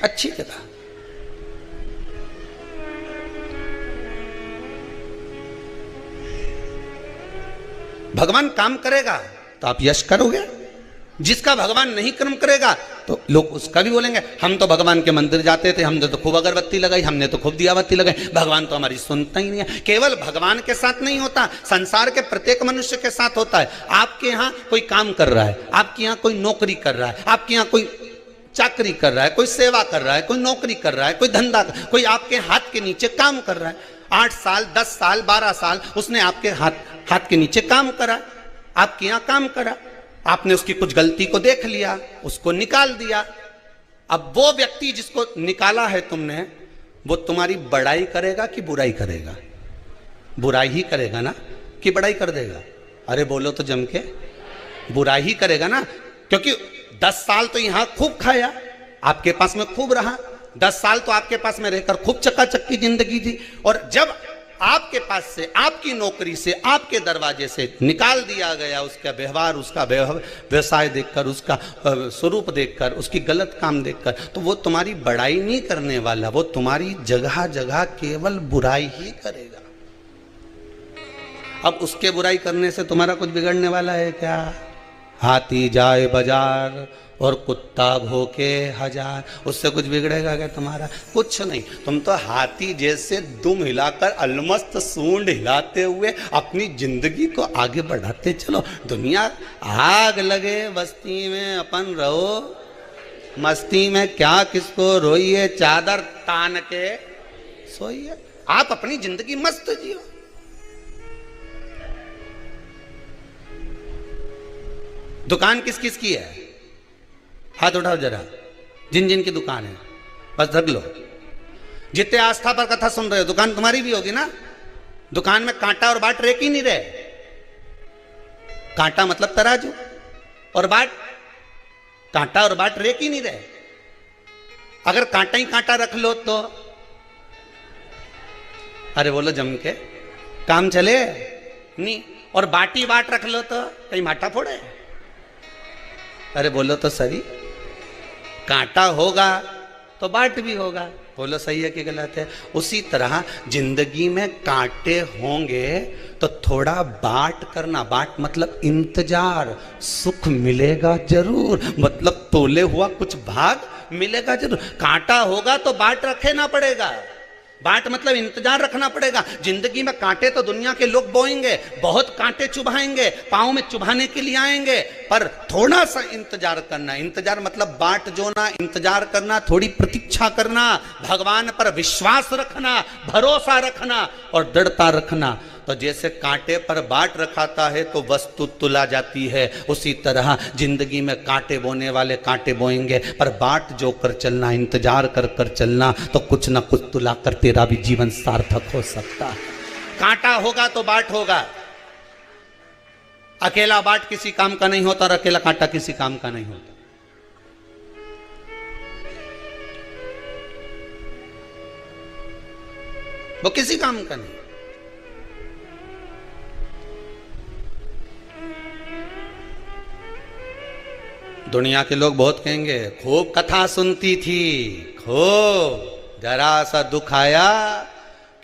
अच्छी जगह। भगवान काम करेगा तो आप यश करोगे, जिसका भगवान नहीं कर्म करेगा तो लोग उसका भी बोलेंगे हम तो भगवान के मंदिर जाते थे, हमने तो खूब अगरबत्ती लगाई, हमने तो खूब दियाबत्ती लगाई, भगवान तो हमारी सुनता ही नहीं है। केवल भगवान के साथ नहीं होता, संसार के प्रत्येक मनुष्य के साथ होता है। आपके यहाँ कोई काम कर रहा है, आपके यहाँ कोई नौकरी कर रहा है, आपके यहाँ कोई चाकरी कर रहा है, कोई सेवा कर रहा है, कोई नौकरी कर रहा है, कोई धंधा, कोई आपके हाथ के नीचे काम कर रहा है। 8 साल 10 साल 12 साल उसने आपके हाथ के नीचे काम करा, आपके यहाँ काम करा, आपने उसकी कुछ गलती को देख लिया, उसको निकाल दिया। अब वो व्यक्ति जिसको निकाला है तुमने, वो तुम्हारी बड़ाई करेगा कि बुराई करेगा? बुराई ही करेगा ना, कि बड़ाई कर देगा? अरे बोलो तो जम के, बुराई ही करेगा ना। क्योंकि 10 साल तो यहां खूब खाया, आपके पास में खूब रहा, 10 साल तो आपके पास में रहकर खूब चकाचक की जिंदगी थी, और जब आपके पास से, आपकी नौकरी से, आपके दरवाजे से निकाल दिया गया, उसका व्यवहार, उसका व्यवसाय देखकर, उसका स्वरूप देखकर, उसकी गलत काम देखकर, तो वो तुम्हारी बड़ाई नहीं करने वाला, वो तुम्हारी जगह जगह केवल बुराई ही करेगा। अब उसके बुराई करने से तुम्हारा कुछ बिगड़ने वाला है क्या? हाथी जाए बाजार और कुत्ता भोके हजार, उससे कुछ बिगड़ेगा क्या तुम्हारा? कुछ नहीं। तुम तो हाथी जैसे दुम हिलाकर, अलमस्त सूंड हिलाते हुए अपनी जिंदगी को आगे बढ़ाते चलो। दुनिया आग लगे बस्ती में, अपन रहो मस्ती में, क्या किसको रोइए, चादर तान के सोइए। आप अपनी जिंदगी मस्त जियो। दुकान किस किस की है? हाथ उठाओ जरा, जिन जिन की दुकान है, बस रख लो। जितने आस्था पर कथा सुन रहे हो, दुकान तुम्हारी भी होगी ना। दुकान में कांटा और बाट रेक ही नहीं रहे। कांटा मतलब तराजू, और बाट, कांटा और बाट रेक ही नहीं रहे। अगर कांटा ही कांटा रख लो तो, अरे बोलो जम के, काम चले नहीं। और बाटी बाट रख लो तो कहीं माटा फोड़े? अरे बोलो तो सही। कांटा होगा तो बाट भी होगा। बोलो सही है कि गलत है? उसी तरह जिंदगी में कांटे होंगे तो थोड़ा बाट करना। बाट मतलब इंतजार। सुख मिलेगा जरूर, मतलब तोले हुआ कुछ भाग मिलेगा जरूर। कांटा होगा तो बाट रखना पड़ेगा। बाट मतलब इंतजार रखना पड़ेगा। जिंदगी में कांटे तो दुनिया के लोग बोएंगे, बहुत कांटे चुभाएंगे, पाँव में चुभाने के लिए आएंगे, पर थोड़ा सा इंतजार करना। इंतजार मतलब बाट जोना, इंतजार करना, थोड़ी प्रतीक्षा करना, भगवान पर विश्वास रखना, भरोसा रखना और दृढ़ता रखना। तो जैसे कांटे पर बाट रखाता है तो वस्तु तुला जाती है, उसी तरह जिंदगी में कांटे बोने वाले कांटे बोएंगे, पर बाट जो कर चलना, इंतजार कर कर चलना, तो कुछ ना कुछ तुला कर तेरा भी जीवन सार्थक हो सकता है। कांटा होगा तो बाट होगा। अकेला बाट किसी काम का नहीं होता और अकेला कांटा किसी काम का नहीं होता। वो किसी काम का नहीं। दुनिया के लोग बहुत कहेंगे, खूब कथा सुनती थी, खूब, जरा सा दुख आया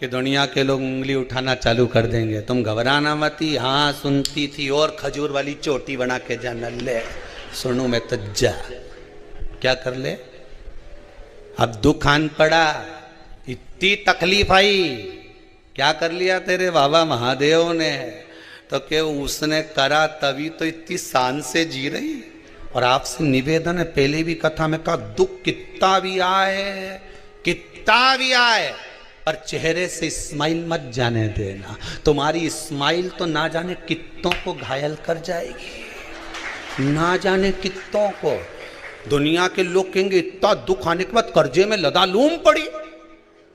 कि दुनिया के लोग उंगली उठाना चालू कर देंगे। तुम घबराना मती। हाँ सुनती थी, और खजूर वाली चोटी बना के जाना, ले सुनू मैं तो जा, क्या कर ले। अब दुख आन पड़ा, इतनी तकलीफ आई, क्या कर लिया तेरे बाबा महादेव ने? तो क्या उसने करा तभी तो इतनी शान से जी रही। और आपसे निवेदन है, पहले भी कथा में कहा, दुख कितना भी आए, कितना भी आए, पर चेहरे से स्माइल मत जाने देना। तुम्हारी स्माइल तो ना जाने कितनों को घायल कर जाएगी, ना जाने कितनों को। दुनिया के लोग कहेंगे, इतना दुख आने के बाद कर्जे में लदा लूम पड़ी,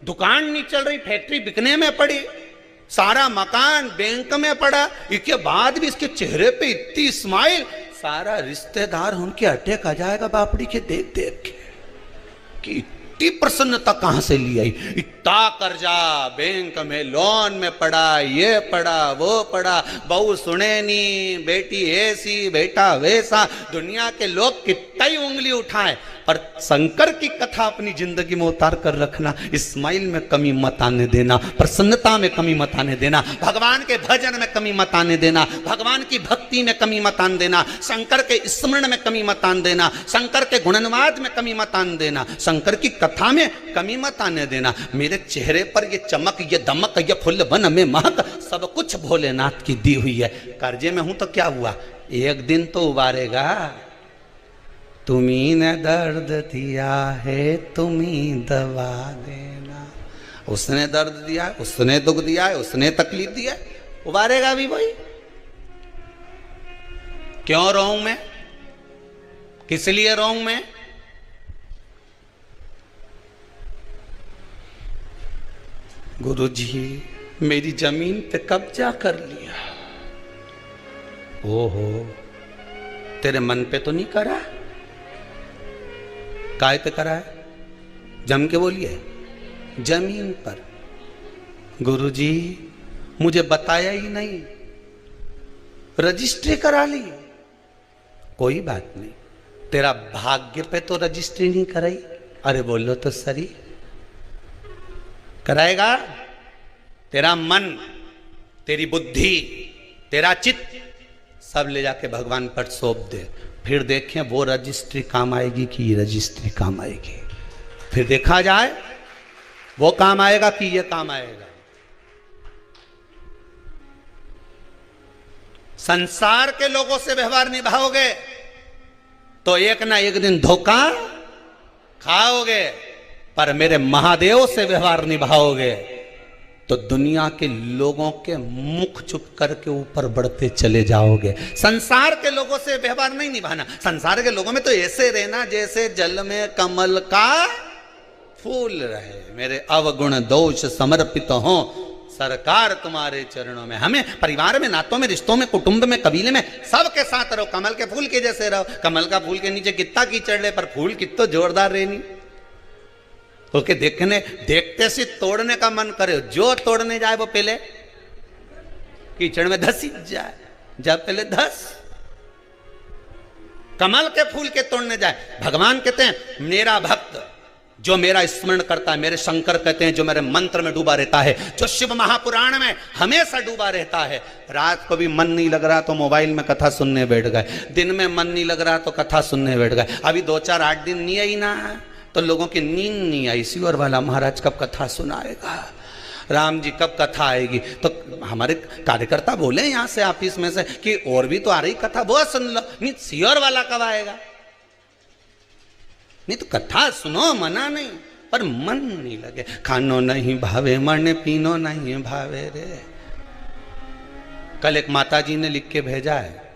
दुकान नहीं चल रही, फैक्ट्री बिकने में पड़ी, सारा मकान बैंक में पड़ा, इसके बाद भी इसके चेहरे पे इतनी स्माइल। सारा रिश्तेदार उनके अटैक आ जाएगा बापड़ी के देख देख के कि इतनी प्रसन्नता कहां से ली आई। इतना कर्जा बैंक में, लोन में पड़ा, ये पड़ा, वो पड़ा, बहू सुने नहीं, बेटी ऐसी, बेटा वैसा। दुनिया के लोग कितना ही उंगली उठाए, पर शंकर की कथा अपनी जिंदगी में उतार कर रखना। स्माइल में कमी मत आने देना, प्रसन्नता में कमी मत आने देना, भगवान के भजन में कमी मत आने देना, भगवान की भक्ति में कमी मत आने देना, शंकर के स्मरण में कमी मत आने देना, शंकर के गुणनवाद में कमी मत आने देना, शंकर की कथा में कमी मत आने देना। मेरे चेहरे पर ये चमक, ये दमक, ये फुल वन में महक, सब कुछ भोलेनाथ की दी हुई है। कर्जे में हूं तो क्या हुआ, एक दिन तो उबारेगा। तुम्ही ने दर्द दिया है, तुम्ही दवा देना। उसने दर्द दिया है, उसने दुख दिया है, उसने तकलीफ दिया है, उबारेगा भी वही। क्यों रहूं मैं, किस लिए रहूं मैं? गुरुजी मेरी जमीन पे कब्जा कर लिया। ओहो, तेरे मन पे तो नहीं करा, काय पे करा है? जम के बोलिए, जमीन पर। गुरुजी मुझे बताया ही नहीं, रजिस्ट्री करा ली। कोई बात नहीं, तेरा भाग्य पे तो रजिस्ट्री नहीं कराई। अरे बोलो तो सरी, कराएगा? तेरा मन, तेरी बुद्धि, तेरा चित्त सब ले जाके भगवान पर सौंप दे, फिर देखें वो रजिस्ट्री काम आएगी कि ये रजिस्ट्री काम आएगी। फिर देखा जाए वो काम आएगा कि ये काम आएगा। संसार के लोगों से व्यवहार निभाओगे तो एक ना एक दिन धोखा खाओगे, पर मेरे महादेव से व्यवहार निभाओगे तो दुनिया के लोगों के मुख चुप करके ऊपर बढ़ते चले जाओगे। संसार के लोगों से व्यवहार नहीं निभाना। संसार के लोगों में तो ऐसे रहना जैसे जल में कमल का फूल रहे। मेरे अवगुण दोष समर्पित हो सरकार तुम्हारे चरणों में। हमें परिवार में, नातों में, रिश्तों में, कुटुंब में, कबीले में सबके साथ रहो, कमल के फूल के जैसे रहो। कमल का फूल के नीचे कितना कीचड़ ले, पर फूल कितना जोरदार रहनी। ओके, देखते से तोड़ने का मन करे, जो तोड़ने जाए वो पहले कीचड़ में धस जाए, जब पहले धस। कमल के फूल के तोड़ने जाए। भगवान कहते हैं मेरा भक्त जो मेरा स्मरण करता है, मेरे शंकर कहते हैं जो मेरे मंत्र में डूबा रहता है, जो शिव महापुराण में हमेशा डूबा रहता है। रात को भी मन नहीं लग रहा तो मोबाइल में कथा सुनने बैठ गए, दिन में मन नहीं लग रहा तो कथा सुनने बैठ गए। अभी 2-4-8 दिन नहीं आई ना तो लोगों की नींद नहीं आई। शिवर वाला महाराज कब कथा सुनाएगा, राम जी कब कथा आएगी। तो हमारे कार्यकर्ता बोले यहाँ से ऑफिस में से कि और भी तो आ रही कथा, वो सुन लो। नहीं, शिवर वाला कब आएगा? नहीं तो कथा सुनो, मना नहीं, पर मन नहीं लगे। खानो नहीं भावे मन, पीनो नहीं भावे रे। कल एक माता जी ने लिख के भेजा है,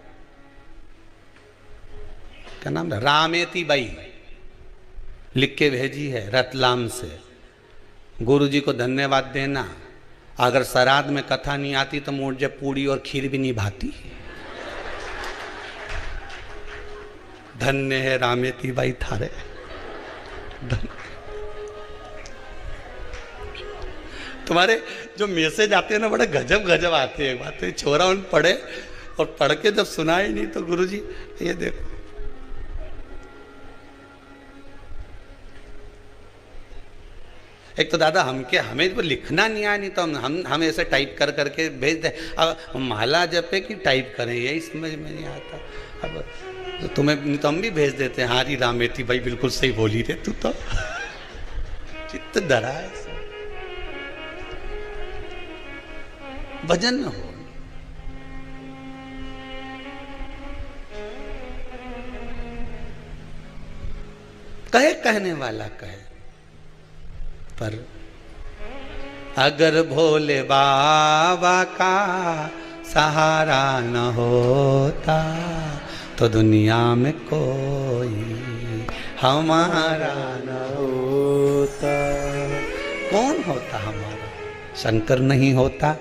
क्या नाम, रामेती बाई लिख के भेजी है रतलाम से। गुरु जी को धन्यवाद देना, अगर श्राद्ध में कथा नहीं आती तो मुझे पूड़ी और खीर भी नहीं भाती। धन्य है रामेती बाई थारे। तुम्हारे जो मैसेज आते हैं ना बड़े गजब गजब आते हैं। बात छोरा उन पढ़े और पढ़ के जब सुना ही नहीं तो गुरुजी ये देखो, एक तो दादा हमें तो लिखना नहीं आया, नहीं तो हम ऐसे टाइप कर करके भेज दे। अब माला जपे कि टाइप करें यही समझ में नहीं आता। अब तो तुम्हें तो हम भी भेज देते हैं। हारी रामेती भाई बिल्कुल सही बोली रे, तू तो चित्त धरा है। भजन में हो, कहे कहने वाला कहे, पर अगर भोले बाबा का सहारा न होता तो दुनिया में कोई हमारा न होता। कौन होता हमारा? शंकर नहीं होता